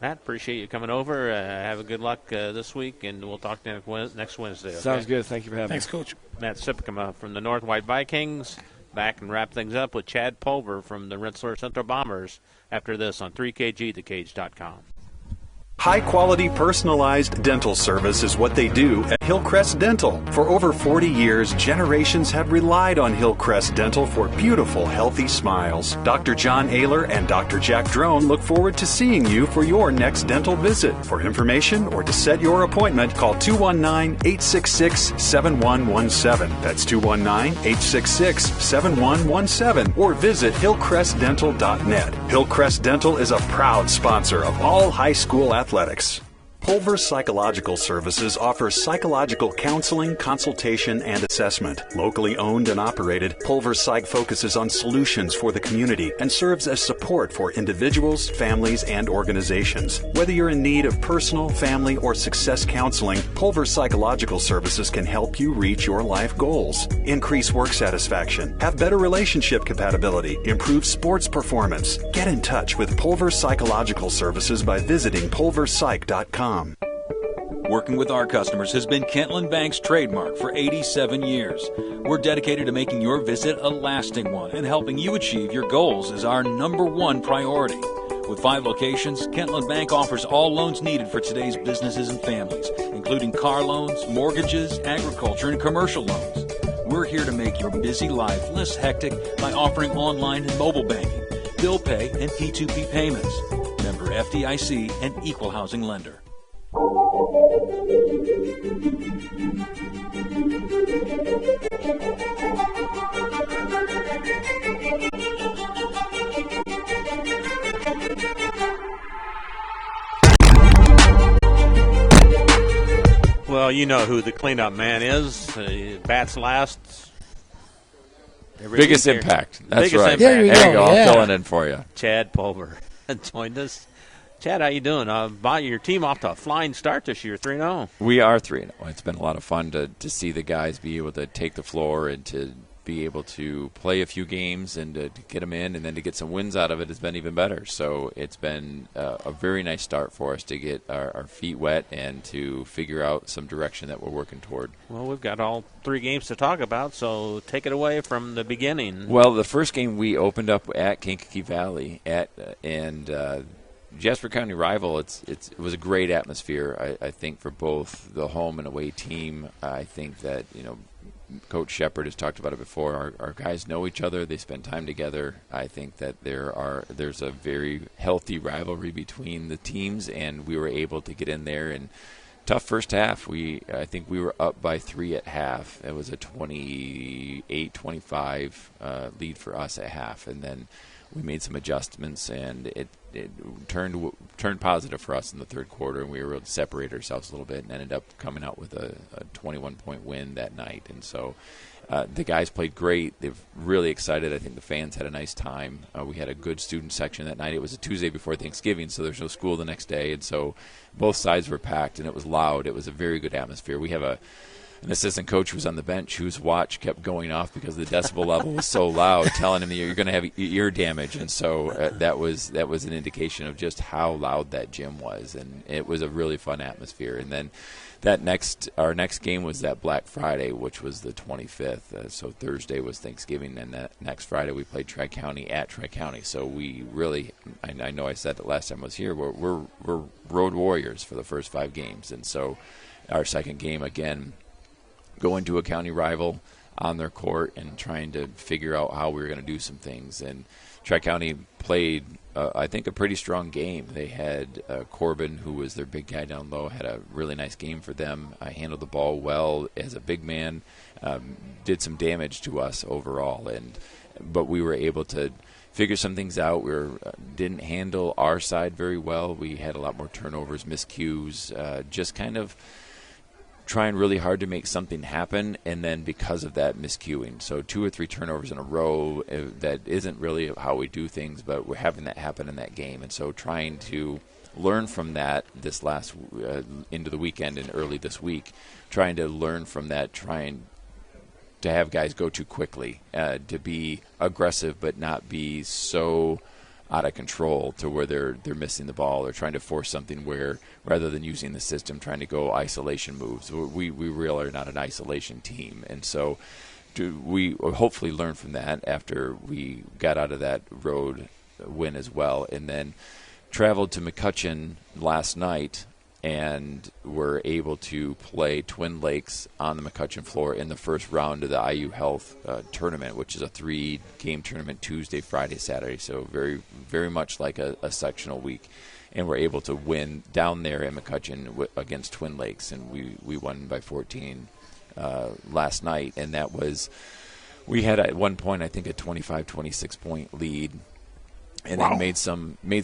Matt, appreciate you coming over. Have a good luck this week, and we'll talk to you next Wednesday. Okay? Sounds good. Thank you for having me. Thanks, Coach. Matt Sipkema from the North White Vikings. Back and wrap things up with Chad Pulver from the Rensselaer Central Bombers after this on 3KGTheCage.com. High-quality, personalized dental service is what they do at Hillcrest Dental. For over 40 years, generations have relied on Hillcrest Dental for beautiful, healthy smiles. Dr. John Ayler and Dr. Jack Drone look forward to seeing you for your next dental visit. For information or to set your appointment, call 219-866-7117. That's 219-866-7117. Or visit hillcrestdental.net. Hillcrest Dental is a proud sponsor of all high school athletics. Pulver Psychological Services offers psychological counseling, consultation, and assessment. Locally owned and operated, Pulver Psych focuses on solutions for the community and serves as support for individuals, families, and organizations. Whether you're in need of personal, family, or success counseling, Pulver Psychological Services can help you reach your life goals. Increase work satisfaction, have better relationship compatibility, improve sports performance. Get in touch with Pulver Psychological Services by visiting pulverpsych.com. Working with our customers has been Kentland Bank's trademark for 87 years. We're dedicated to making your visit a lasting one, and helping you achieve your goals is our #1 priority. With 5 locations, Kentland Bank offers all loans needed for today's businesses and families, including car loans, mortgages, agriculture, and commercial loans. We're here to make your busy life less hectic by offering online and mobile banking, bill pay, and P2P payments. Member FDIC and equal housing lender. Well, you know who the cleanup man is. Bats last. Biggest impact. That's Biggest right. Impact. There you go. I'm Yeah. filling in for you. Chad Pulver joined us. Chad, how you doing? Your team off to a flying start this year, 3-0. We are 3-0. It's been a lot of fun to see the guys be able to take the floor and to be able to play a few games and to get them in, and then to get some wins out of it has been even better. So it's been a very nice start for us to get our feet wet and to figure out some direction that we're working toward. Well, we've got all 3 games to talk about, so take it away from the beginning. Well, the first game we opened up at Kankakee Valley Jasper County rival. It was a great atmosphere, I think, for both the home and away team. I think that Coach Shepard has talked about it before. Our guys know each other. They spend time together. I think that there's a very healthy rivalry between the teams, and we were able to get in there. And tough first half. I think we were up by 3 at half. It was a 28-25 lead for us at half, and then we made some adjustments, and it turned positive for us in the third quarter, and we were able to separate ourselves a little bit and ended up coming out with a 21-point win that night. And so the guys played great. They're really excited. I think the fans had a nice time. We had a good student section that night. It was a Tuesday before Thanksgiving, so there's no school the next day, and so both sides were packed, and it was loud. It was a very good atmosphere. We have an assistant coach who was on the bench whose watch kept going off because the decibel level was so loud, telling him that you're going to have ear damage. And so that was an indication of just how loud that gym was, and it was a really fun atmosphere. And then our next game was that Black Friday, which was the 25th. So Thursday was Thanksgiving, and that next Friday we played Tri-County at Tri-County. So we really, I know I said it last time I was here, we're road warriors for the first 5 games. And so our second game, again, going to a county rival on their court and trying to figure out how we were going to do some things. And Tri-County played, I think, a pretty strong game. They had Corbin, who was their big guy down low, had a really nice game for them. I handled the ball well as a big man, did some damage to us overall. But we were able to figure some things out. We didn't handle our side very well. We had a lot more turnovers, miscues, just kind of trying really hard to make something happen, and then because of that, miscuing. So 2 or 3 turnovers in a row, that isn't really how we do things, but we're having that happen in that game. And so trying to learn from that this last into the weekend and early this week, trying to learn from that, trying to have guys go too quickly, to be aggressive but not be so out of control to where they're missing the ball or trying to force something where rather than using the system, trying to go isolation moves. We really are not an isolation team. And so we hopefully learn from that after we got out of that road win as well. And then traveled to McCutcheon last night and were able to play Twin Lakes on the McCutcheon floor in the first round of the IU Health tournament, which is a 3-game tournament, Tuesday, Friday, Saturday. So very, very much like a sectional week. And we're able to win down there in McCutcheon against Twin Lakes, and we won by 14 last night. And that was, we had at one point, I think, a 25-26 point lead. And then made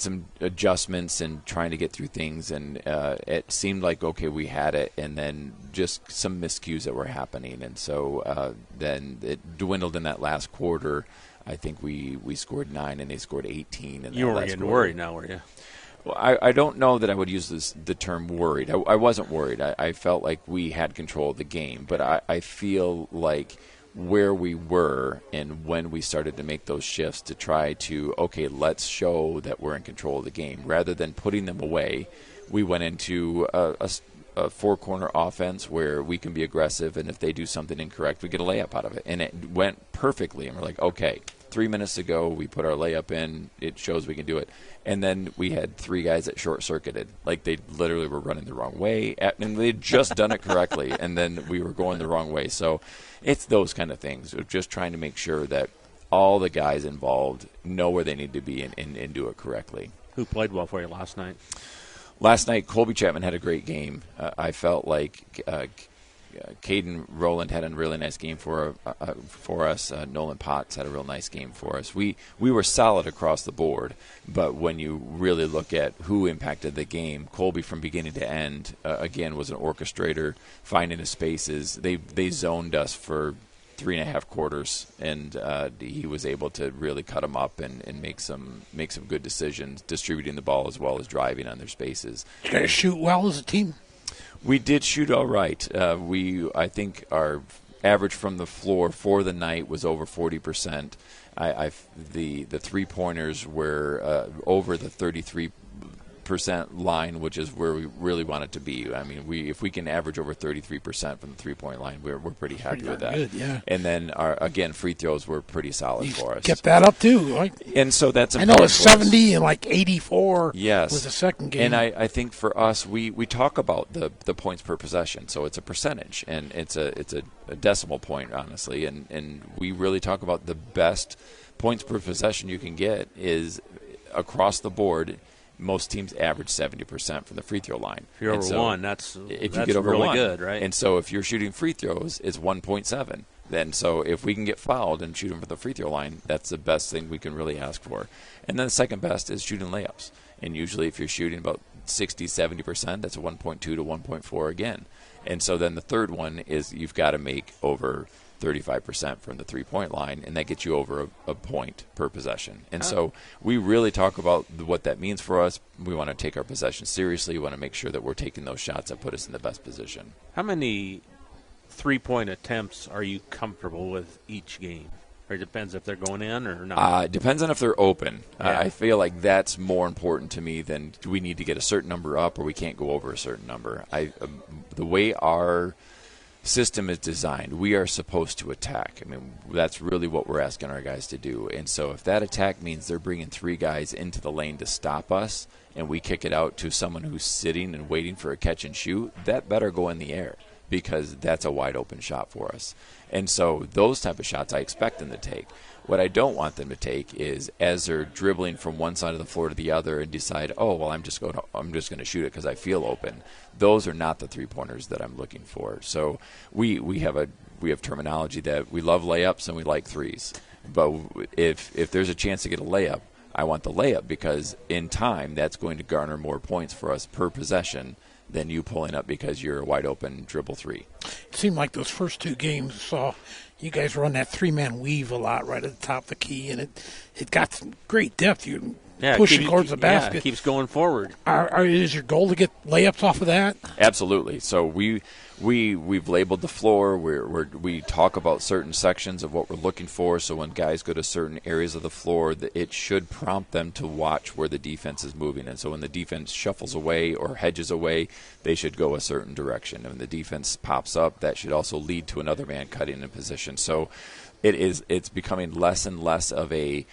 some adjustments and trying to get through things, and it seemed like okay, we had it, and then just some miscues that were happening, and so then it dwindled in that last quarter. I think we scored 9 and they scored 18. In you that were last getting quarter. worried now, were you? Well, I don't know that I would use the term worried. I wasn't worried. I felt like we had control of the game, but I feel like where we were and when we started to make those shifts to try to, okay, let's show that we're in control of the game. Rather than putting them away, we went into a 4-corner offense where we can be aggressive, and if they do something incorrect, we get a layup out of it. And it went perfectly, and we're like, okay, 3 minutes ago we put our layup in. It shows we can do it. And then we had 3 guys that short-circuited. Like they literally were running the wrong way, and they'd just done it correctly, and then we were going the wrong way. So it's those kind of things. We're just trying to make sure that all the guys involved know where they need to be and do it correctly. Who played well for you last night? Last night, Colby Chapman had a great game. I felt like Caden Rowland had a really nice game for us. Nolan Potts had a real nice game for us. We were solid across the board, but when you really look at who impacted the game, Colby from beginning to end, again, was an orchestrator, finding the spaces. They zoned us for 3.5 quarters, and he was able to really cut them up and make some good decisions, distributing the ball as well as driving on their spaces. You guys shoot well as a team? We did shoot all right. I think our average from the floor for the night was over 40%. The 3-pointers were over the 33% line, which is where we really want it to be. I mean, if we can average over 33% from the 3-point line, we're pretty happy with that. Good, yeah. And then again, free throws were pretty solid for us. Kept that up too, right? And so that's I know it's 70 and like 84. Yes, was the second game. And I think for us, we talk about the points per possession, so it's a percentage, and it's a decimal point, honestly, and we really talk about the best points per possession you can get is across the board. Most teams average 70% from the free throw line. If you're over one, that's get over really one, good, right? And so if you're shooting free throws, it's 1.7. Then so if we can get fouled and shoot them from the free throw line, that's the best thing we can really ask for. And then the second best is shooting layups. And usually if you're shooting about 60, 70%, that's a 1.2 to 1.4 again. And so then the third one is you've got to make over 35% from the 3-point line, and that gets you over a point per possession. And so we really talk about what that means for us. We want to take our possession seriously. We want to make sure that we're taking those shots that put us in the best position. How many 3-point attempts are you comfortable with each game? Or it depends if they're going in or not? It depends on if they're open. Yeah. I feel like that's more important to me than do we need to get a certain number up or we can't go over a certain number. The way our system is designed, we are supposed to attack. I mean, that's really what we're asking our guys to do. And so if that attack means they're bringing 3 guys into the lane to stop us and we kick it out to someone who's sitting and waiting for a catch and shoot, that better go in the air because that's a wide open shot for us. And so those type of shots I expect them to take. What I don't want them to take is as they're dribbling from one side of the floor to the other and decide, oh, well, I'm just going to shoot it because I feel open. Those are not the 3-pointers that I'm looking for. So we have terminology that we love layups and we like threes. But if there's a chance to get a layup, I want the layup because in time that's going to garner more points for us per possession than you pulling up because you're a wide open dribble 3. It seemed like those first 2 games saw you guys run that 3-man weave a lot right at the top of the key, and it got some great depth. You pushing towards the basket. Yeah, it keeps going forward. Is your goal to get layups off of that? Absolutely. So we've labeled the floor. We talk about certain sections of what we're looking for. So when guys go to certain areas of the floor, it should prompt them to watch where the defense is moving. And so when the defense shuffles away or hedges away, they should go a certain direction. And when the defense pops up, that should also lead to another man cutting in position. So it's becoming less and less of a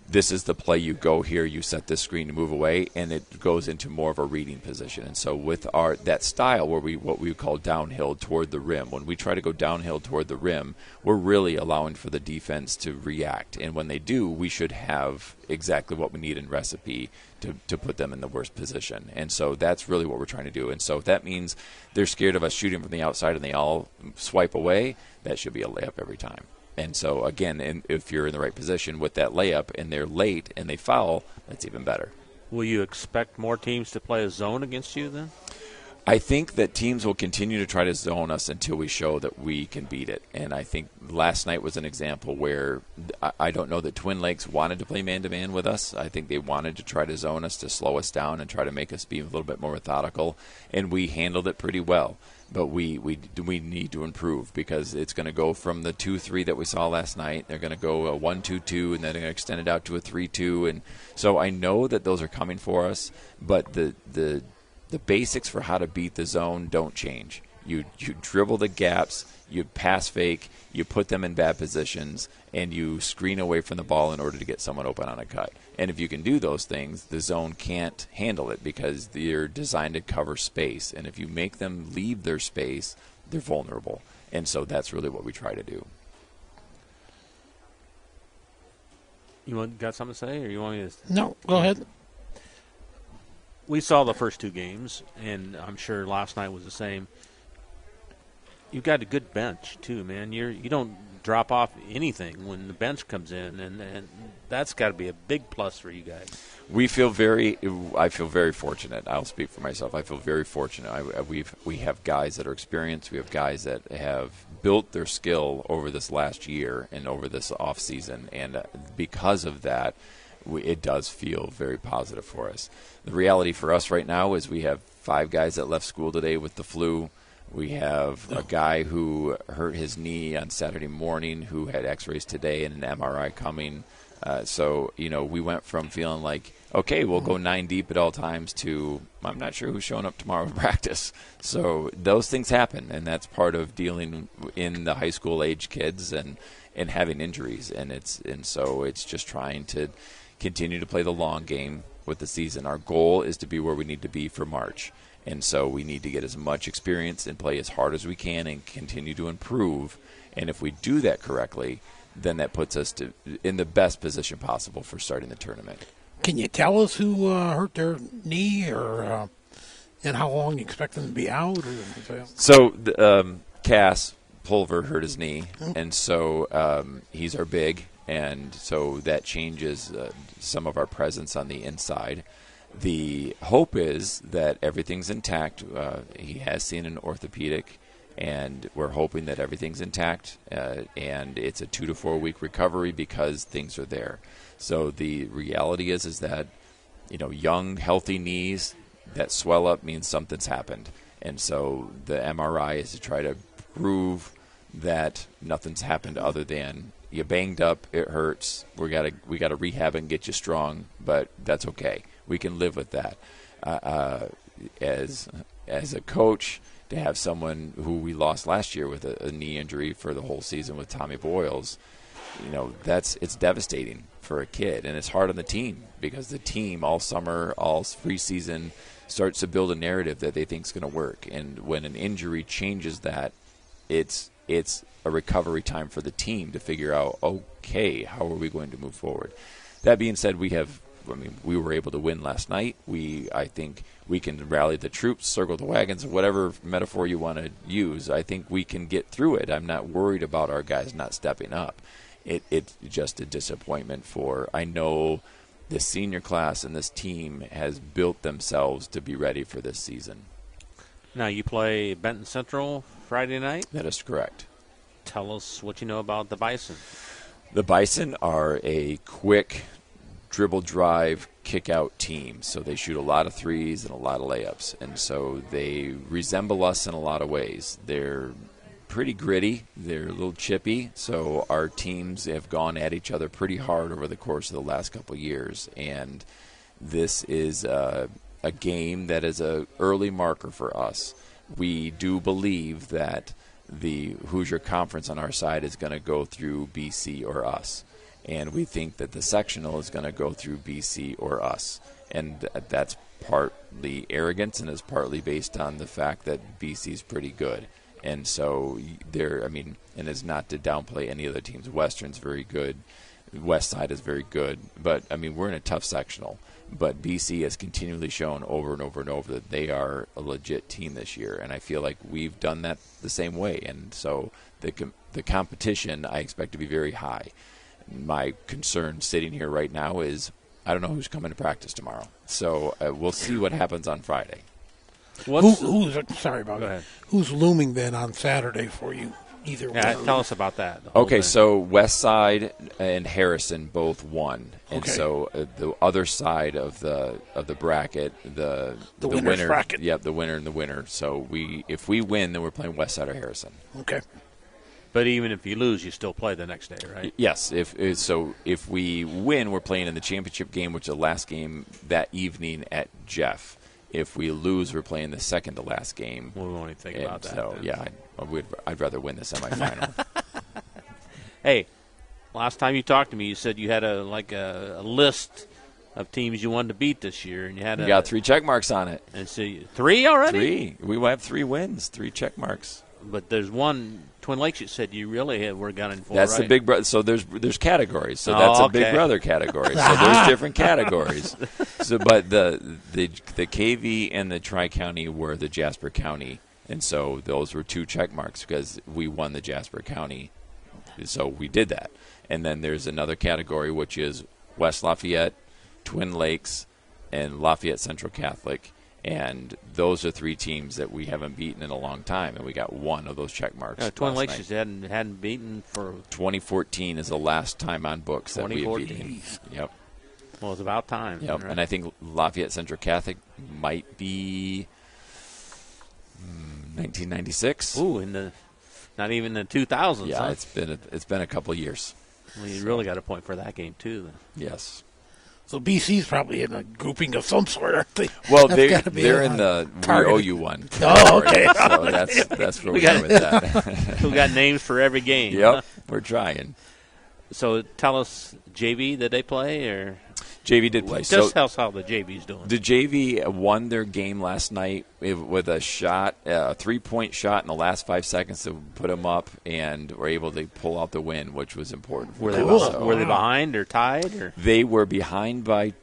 this is the play, you go here, you set this screen to move away, and it goes into more of a reading position. And so with that style where what we call downhill toward the rim, when we try to go downhill toward the rim, we're really allowing for the defense to react. And when they do, we should have exactly what we need in recipe to put them in the worst position. And so that's really what we're trying to do. And so if that means they're scared of us shooting from the outside and they all swipe away, that should be a layup every time. And so, again, if you're in the right position with that layup and they're late and they foul, that's even better. Will you expect more teams to play a zone against you then? I think that teams will continue to try to zone us until we show that we can beat it. And I think last night was an example where I don't know that Twin Lakes wanted to play man-to-man with us. I think they wanted to try to zone us to slow us down and try to make us be a little bit more methodical. And we handled it pretty well. But we need to improve because it's going to go from the 2-3 that we saw last night. They're going to go a 1-2-2, and then they're going to extend it out to a 3-2. And so I know that those are coming for us, but the basics for how to beat the zone don't change. You dribble the gaps, you pass fake, you put them in bad positions, and you screen away from the ball in order to get someone open on a cut. And if you can do those things, the zone can't handle it because they're designed to cover space. And if you make them leave their space, they're vulnerable. And so that's really what we try to do. You got something to say, or you want me to? No, go ahead. We saw the first 2 games, and I'm sure last night was the same. You've got a good bench too, man. You don't drop off anything when the bench comes in, and that's got to be a big plus for you guys. I feel very fortunate. I'll speak for myself. I feel very fortunate. We have guys that are experienced. We have guys that have built their skill over this last year and over this off season, and because of that, it does feel very positive for us. The reality for us right now is we have 5 guys that left school today with the flu. We have a guy who hurt his knee on Saturday morning who had x-rays today and an MRI coming. So, we went from feeling like, okay, we'll go 9 deep at all times to I'm not sure who's showing up tomorrow to practice. So those things happen, and that's part of dealing in the high school age kids and having injuries. And so it's just trying to continue to play the long game with the season. Our goal is to be where we need to be for March. And so we need to get as much experience and play as hard as we can and continue to improve. And if we do that correctly, then that puts us in the best position possible for starting the tournament. Can you tell us who hurt their knee or and how long you expect them to be out? So Cass Pulver hurt his knee, and so he's our big, and so that changes some of our presence on the inside. The hope is that everything's intact. He has seen an orthopedic, and we're hoping that everything's intact, and it's a 2 to 4 week recovery because things are there. So the reality is that, young, healthy knees that swell up means something's happened. And so the MRI is to try to prove that nothing's happened other than you banged up, it hurts, we got to rehab and get you strong, but that's okay. We can live with that. As a coach, to have someone who we lost last year with a knee injury for the whole season with Tommy Boyles, it's devastating for a kid, and it's hard on the team because the team all summer, all preseason starts to build a narrative that they think is going to work, and when an injury changes that, it's a recovery time for the team to figure out, okay, how are we going to move forward? That being said, we were able to win last night. I think we can rally the troops, circle the wagons, whatever metaphor you want to use. I think we can get through it. I'm not worried about our guys not stepping up. It's just a disappointment I know the senior class and this team has built themselves to be ready for this season. Now you play Benton Central Friday night? That is correct. Tell us what you know about the Bison. The Bison are a quick dribble drive kick out team, so they shoot a lot of threes and a lot of layups, and so they resemble us in a lot of ways. They're pretty gritty, they're a little chippy, so our teams have gone at each other pretty hard over the course of the last couple of years, and this is a game that is an early marker for us. We do believe that the Hoosier Conference on our side is going to go through BC or us. And we think that the sectional is going to go through BC or us. And that's partly arrogance and is partly based on the fact that BC is pretty good. And so and it's not to downplay any other teams. Western's very good. West Side is very good. But, we're in a tough sectional. But BC has continually shown over and over and over that they are a legit team this year. And I feel like we've done that the same way. And so the competition I expect to be very high. My concern sitting here right now is I don't know who's coming to practice tomorrow. So we'll see what happens on Friday. Who's looming then on Saturday for you? Either way. Tell us about that. Okay, so West Side and Harrison both won, and so the other side of the bracket, the winner bracket. Yep, the winner and the winner. So if we win, then we're playing West Side or Harrison. Okay. But even if you lose, you still play the next day, right? Yes. If we win, we're playing in the championship game, which is the last game that evening at Jeff. If we lose, we're playing the second to last game. We won't even think about that. So I'd rather win the semifinal. Hey, last time you talked to me, you said you had a list of teams you wanted to beat this year, and you got 3 check marks on it. And so 3 already? 3. We have 3 wins, 3 check marks. But there's one, Twin Lakes, you said you really were gunning for. That's right? the big brother. So there's categories. So that's a big brother category. So there's different categories. So, but the KV and the Tri-County were the Jasper County And so those were 2 check marks because we won the Jasper County. So we did that. And then there's another category, which is West Lafayette, Twin Lakes, and Lafayette Central Catholic. And those are 3 teams that we haven't beaten in a long time, and we got 1 of those check marks. Twin Lakes just hadn't beaten for 2014 is the last time on books that we have beaten. Yep. Well, it's about time. Yep. Right? And I think Lafayette Central Catholic might be 1996. Ooh, not even the 2000s. Yeah, huh? it's been a couple of years. Well, you really got a point for that game too. Then. Yes. So BC's probably in a grouping of some sort, aren't they? Well, they're in the we owe you one. Oh, okay. So that's where we are with that. We got names for every game. Yep, huh? we're trying. So tell us, JV, did they play or? JV did play. Just tell us how the JV's doing. The JV won their game last night with a shot, a 3-point shot in the last 5 seconds to put them up, and were able to pull out the win, which was important. Were they behind or tied? Or? They were behind by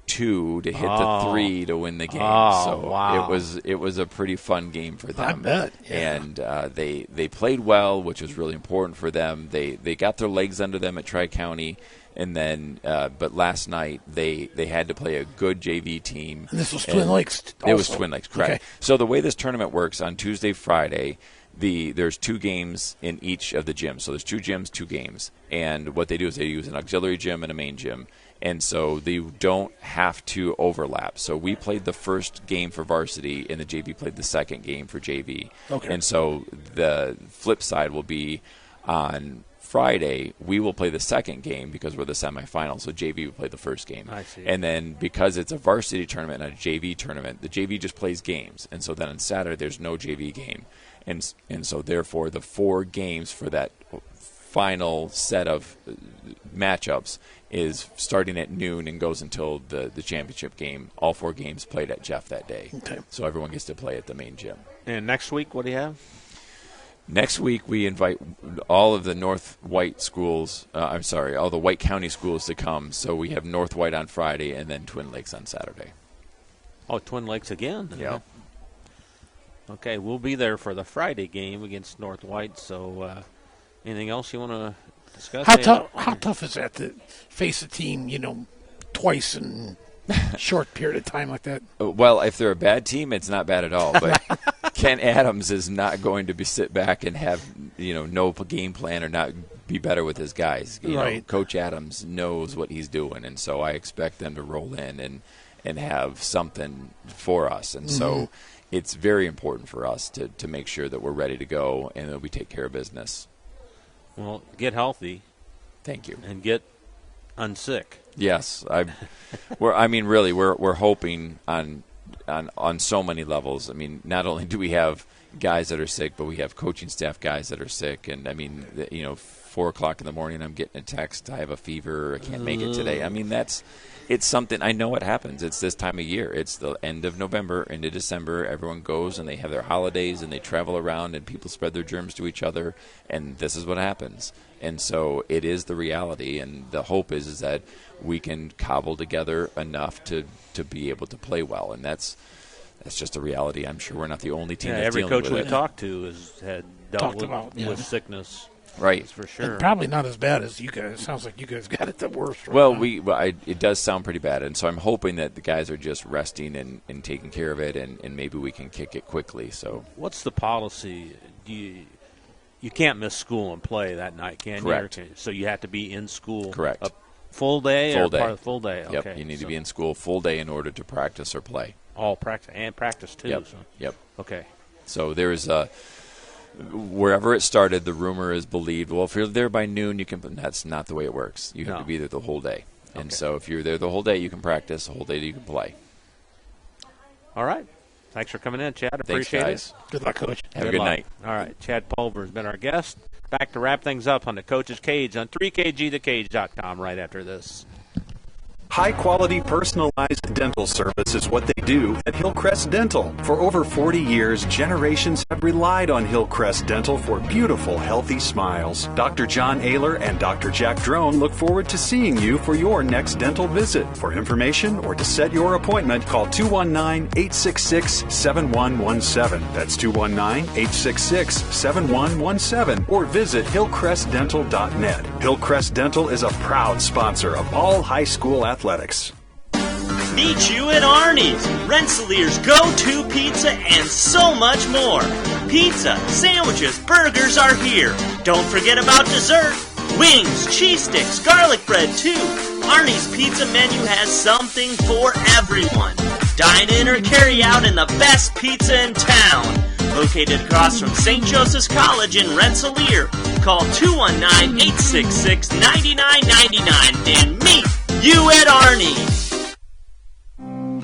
2 to hit the 3 to win the game. So wow. it was a pretty fun game for them. I bet. Yeah. And they played well, which was really important for them. They got their legs under them at Tri-County. And then, but last night they had to play a good JV team. And this was Twin Lakes also. It was Twin Lakes, correct. Okay. So the way this tournament works, on Tuesday, Friday, there's 2 games in each of the gyms. So there's 2 gyms, 2 games. And what they do is they use an auxiliary gym and a main gym. And so they don't have to overlap. So we played the first game for varsity, and the JV played the second game for JV. Okay. And so the flip side will be on Friday, we will play the second game because we're the semifinals, so JV will play the first game. I see. And then because it's a varsity tournament and a JV tournament, the JV just plays games. And so then on Saturday, there's no JV game. And so therefore, the 4 games for that final set of matchups is starting at noon and goes until the championship game. All 4 games played at Jeff that day. Okay. So everyone gets to play at the main gym. And next week, what do you have? Next week, we invite all of the North White schools, all the White County schools to come. So we have North White on Friday and then Twin Lakes on Saturday. Oh, Twin Lakes again? Yeah. Okay, we'll be there for the Friday game against North White. So anything else you want to discuss? How tough is that to face a team, twice in a short period of time like that? Well, if they're a bad team, it's not bad at all. But Ken Adams is not going to sit back and have no game plan or not be better with his guys. Right. Coach Adams knows what he's doing, and so I expect them to roll in and have something for us. And so it's very important for us to make sure that we're ready to go and that we take care of business. Well, get healthy. Thank you. And get unsick. Yes, we're hoping on so many levels. I mean, not only do we have guys that are sick, but we have coaching staff guys that are sick. And I mean, 4 o'clock in the morning, I'm getting a text. I have a fever. I can't make it today. I mean, it's something. I know it happens. It's this time of year. It's the end of November into December. Everyone goes and they have their holidays and they travel around and people spread their germs to each other. And this is what happens. And so it is the reality. And the hope is that we can cobble together enough to be able to play well. And that's just a reality. I'm sure we're not the only team that's every dealing coach with we it. talked to had dealt with sickness. Right. That's for sure. And probably not as bad as you guys. It sounds like you guys got it the worst. Well, it does sound pretty bad, and so I'm hoping that the guys are just resting and taking care of it, and maybe we can kick it quickly. So, what's the policy? You can't miss school and play that night, can Correct. you? So you have to be in school. Correct. A full day Full or day. part of the full day? Yep. Okay. You need to be in school full day in order to practice or play. All practice and practice too. Yep. So. Yep. Okay. So there's wherever it started, the rumor is believed, well, if you're there by noon, you can. That's not the way it works. You have to be there the whole day. And so if you're there the whole day, you can practice. The whole day, you can play. All right. Thanks for coming in, Chad. Appreciate guys. it. Good luck, Coach. Have a good night. All right. Chad Pulver has been our guest. Back to wrap things up on the Coach's Cage on 3KGTheCage.com right after this. High-quality personalized dental service is what they do at Hillcrest Dental. For over 40 years, generations have relied on Hillcrest Dental for beautiful, healthy smiles. Dr. John Ayler and Dr. Jack Drone look forward to seeing you for your next dental visit. For information or to set your appointment, call 219-866-7117. That's 219-866-7117. Or visit hillcrestdental.net. Hillcrest Dental is a proud sponsor of all high school athletics. Meet you at Arnie's, Rensselaer's go-to pizza, and so much more. Pizza, sandwiches, burgers are here. Don't forget about dessert. Wings, cheese sticks, garlic bread too. Arnie's pizza menu has something for everyone. Dine in or carry out in the best pizza in town. Located across from St. Joseph's College in Rensselaer. Call 219-866-9999 and meet you at Arnie's.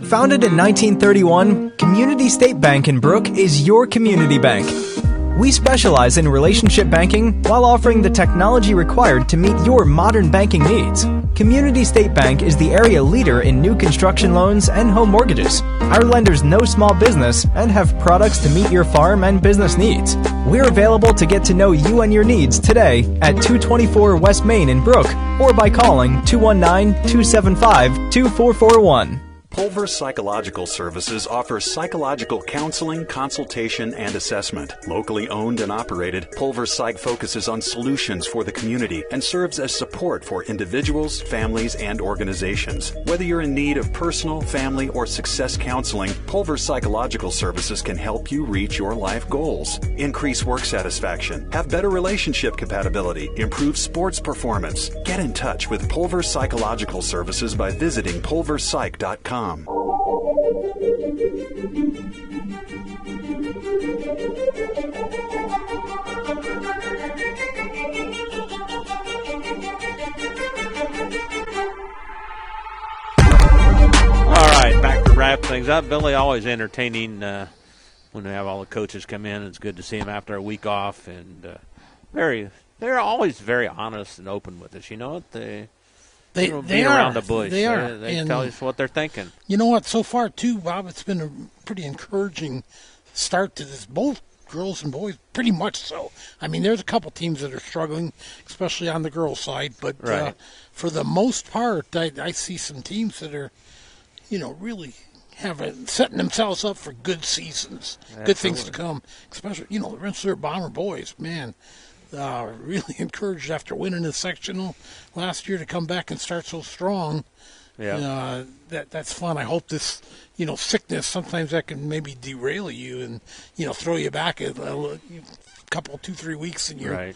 Founded in 1931, Community State Bank in Brook is your community bank. We specialize in relationship banking while offering the technology required to meet your modern banking needs. Community State Bank is the area leader in new construction loans and home mortgages. Our lenders know small business and have products to meet your farm and business needs. We're available to get to know you and your needs today at 224 West Main in Brook or by calling 219-275-2441. Pulver Psychological Services offers psychological counseling, consultation, and assessment. Locally owned and operated, Pulver Psych focuses on solutions for the community and serves as support for individuals, families, and organizations. Whether you're in need of personal, family, or success counseling, Pulver Psychological Services can help you reach your life goals. Increase work satisfaction, have better relationship compatibility, improve sports performance. Get in touch with Pulver Psychological Services by visiting pulverpsych.com. All right, back to wrap things up. Billy, always entertaining when we have all the coaches come in. It's good to see them after a week off, and they're always very honest and open with us. You know what They don't beat around the bush. They are. They tell us what they're thinking. You know what? So far, too, Bob, it's been a pretty encouraging start to this. Both girls and boys, pretty much so. I mean, there's a couple teams that are struggling, especially on the girls' side. But for the most part, I see some teams that are, really setting themselves up for good seasons, good things to come. Especially, the Rensselaer Bomber boys, man. Really encouraged after winning the sectional last year to come back and start so strong. Yeah, that's fun. I hope this, sickness, sometimes that can maybe derail you and, throw you back a couple, 2-3 weeks in your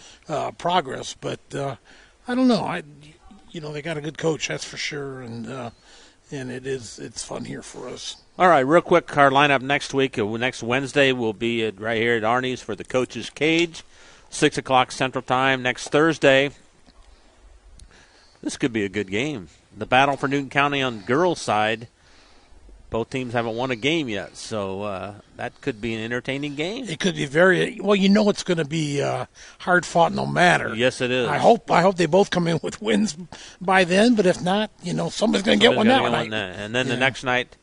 progress. But I don't know. They got a good coach, that's for sure, and it's fun here for us. All right, real quick, our lineup next week. Next Wednesday we'll be right here at Arnie's for the Coach's Cage. 6 o'clock Central Time. Next Thursday, this could be a good game. The battle for Newton County on the girls' side. Both teams haven't won a game yet, so that could be an entertaining game. It could be very well. It's going to be hard fought no matter. Yes, it is. I hope they both come in with wins by then. But if not, somebody's going to get one that night. And then the next night,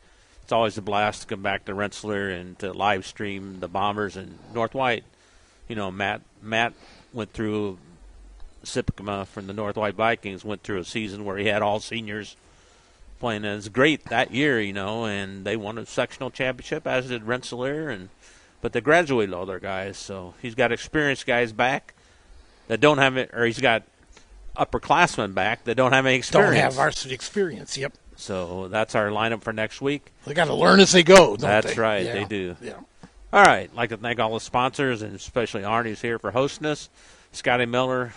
it's always a blast to come back to Rensselaer and to live stream the Bombers and North White. Matt went through Sipkema from the North White Vikings, went through a season where he had all seniors playing. And it's great that year, and they won a sectional championship, as did Rensselaer. But they graduated all their guys, so he's got experienced guys back that don't have it, or he's got upperclassmen back that don't have any experience. Don't have varsity experience, yep. So that's our lineup for next week. They got to learn as they go, don't they? That's right, they do. Yeah. All right, I'd like to thank all the sponsors, and especially Arnie's here for hosting us. Scotty Miller,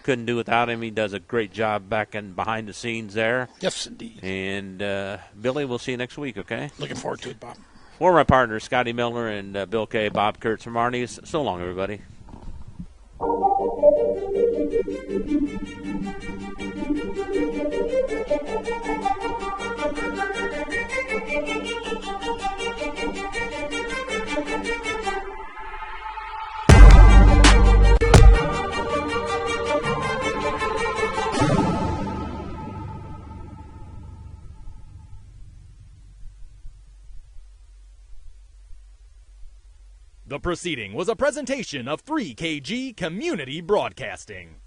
couldn't do without him. He does a great job back and behind the scenes there. Yes, indeed. And Billy, we'll see you next week, okay? Looking forward to it, Bob. For my partners, Scotty Miller and Bill Kay, Bob Kurtz from Arnie's. So long, everybody. The proceeding was a presentation of 3KG Community Broadcasting.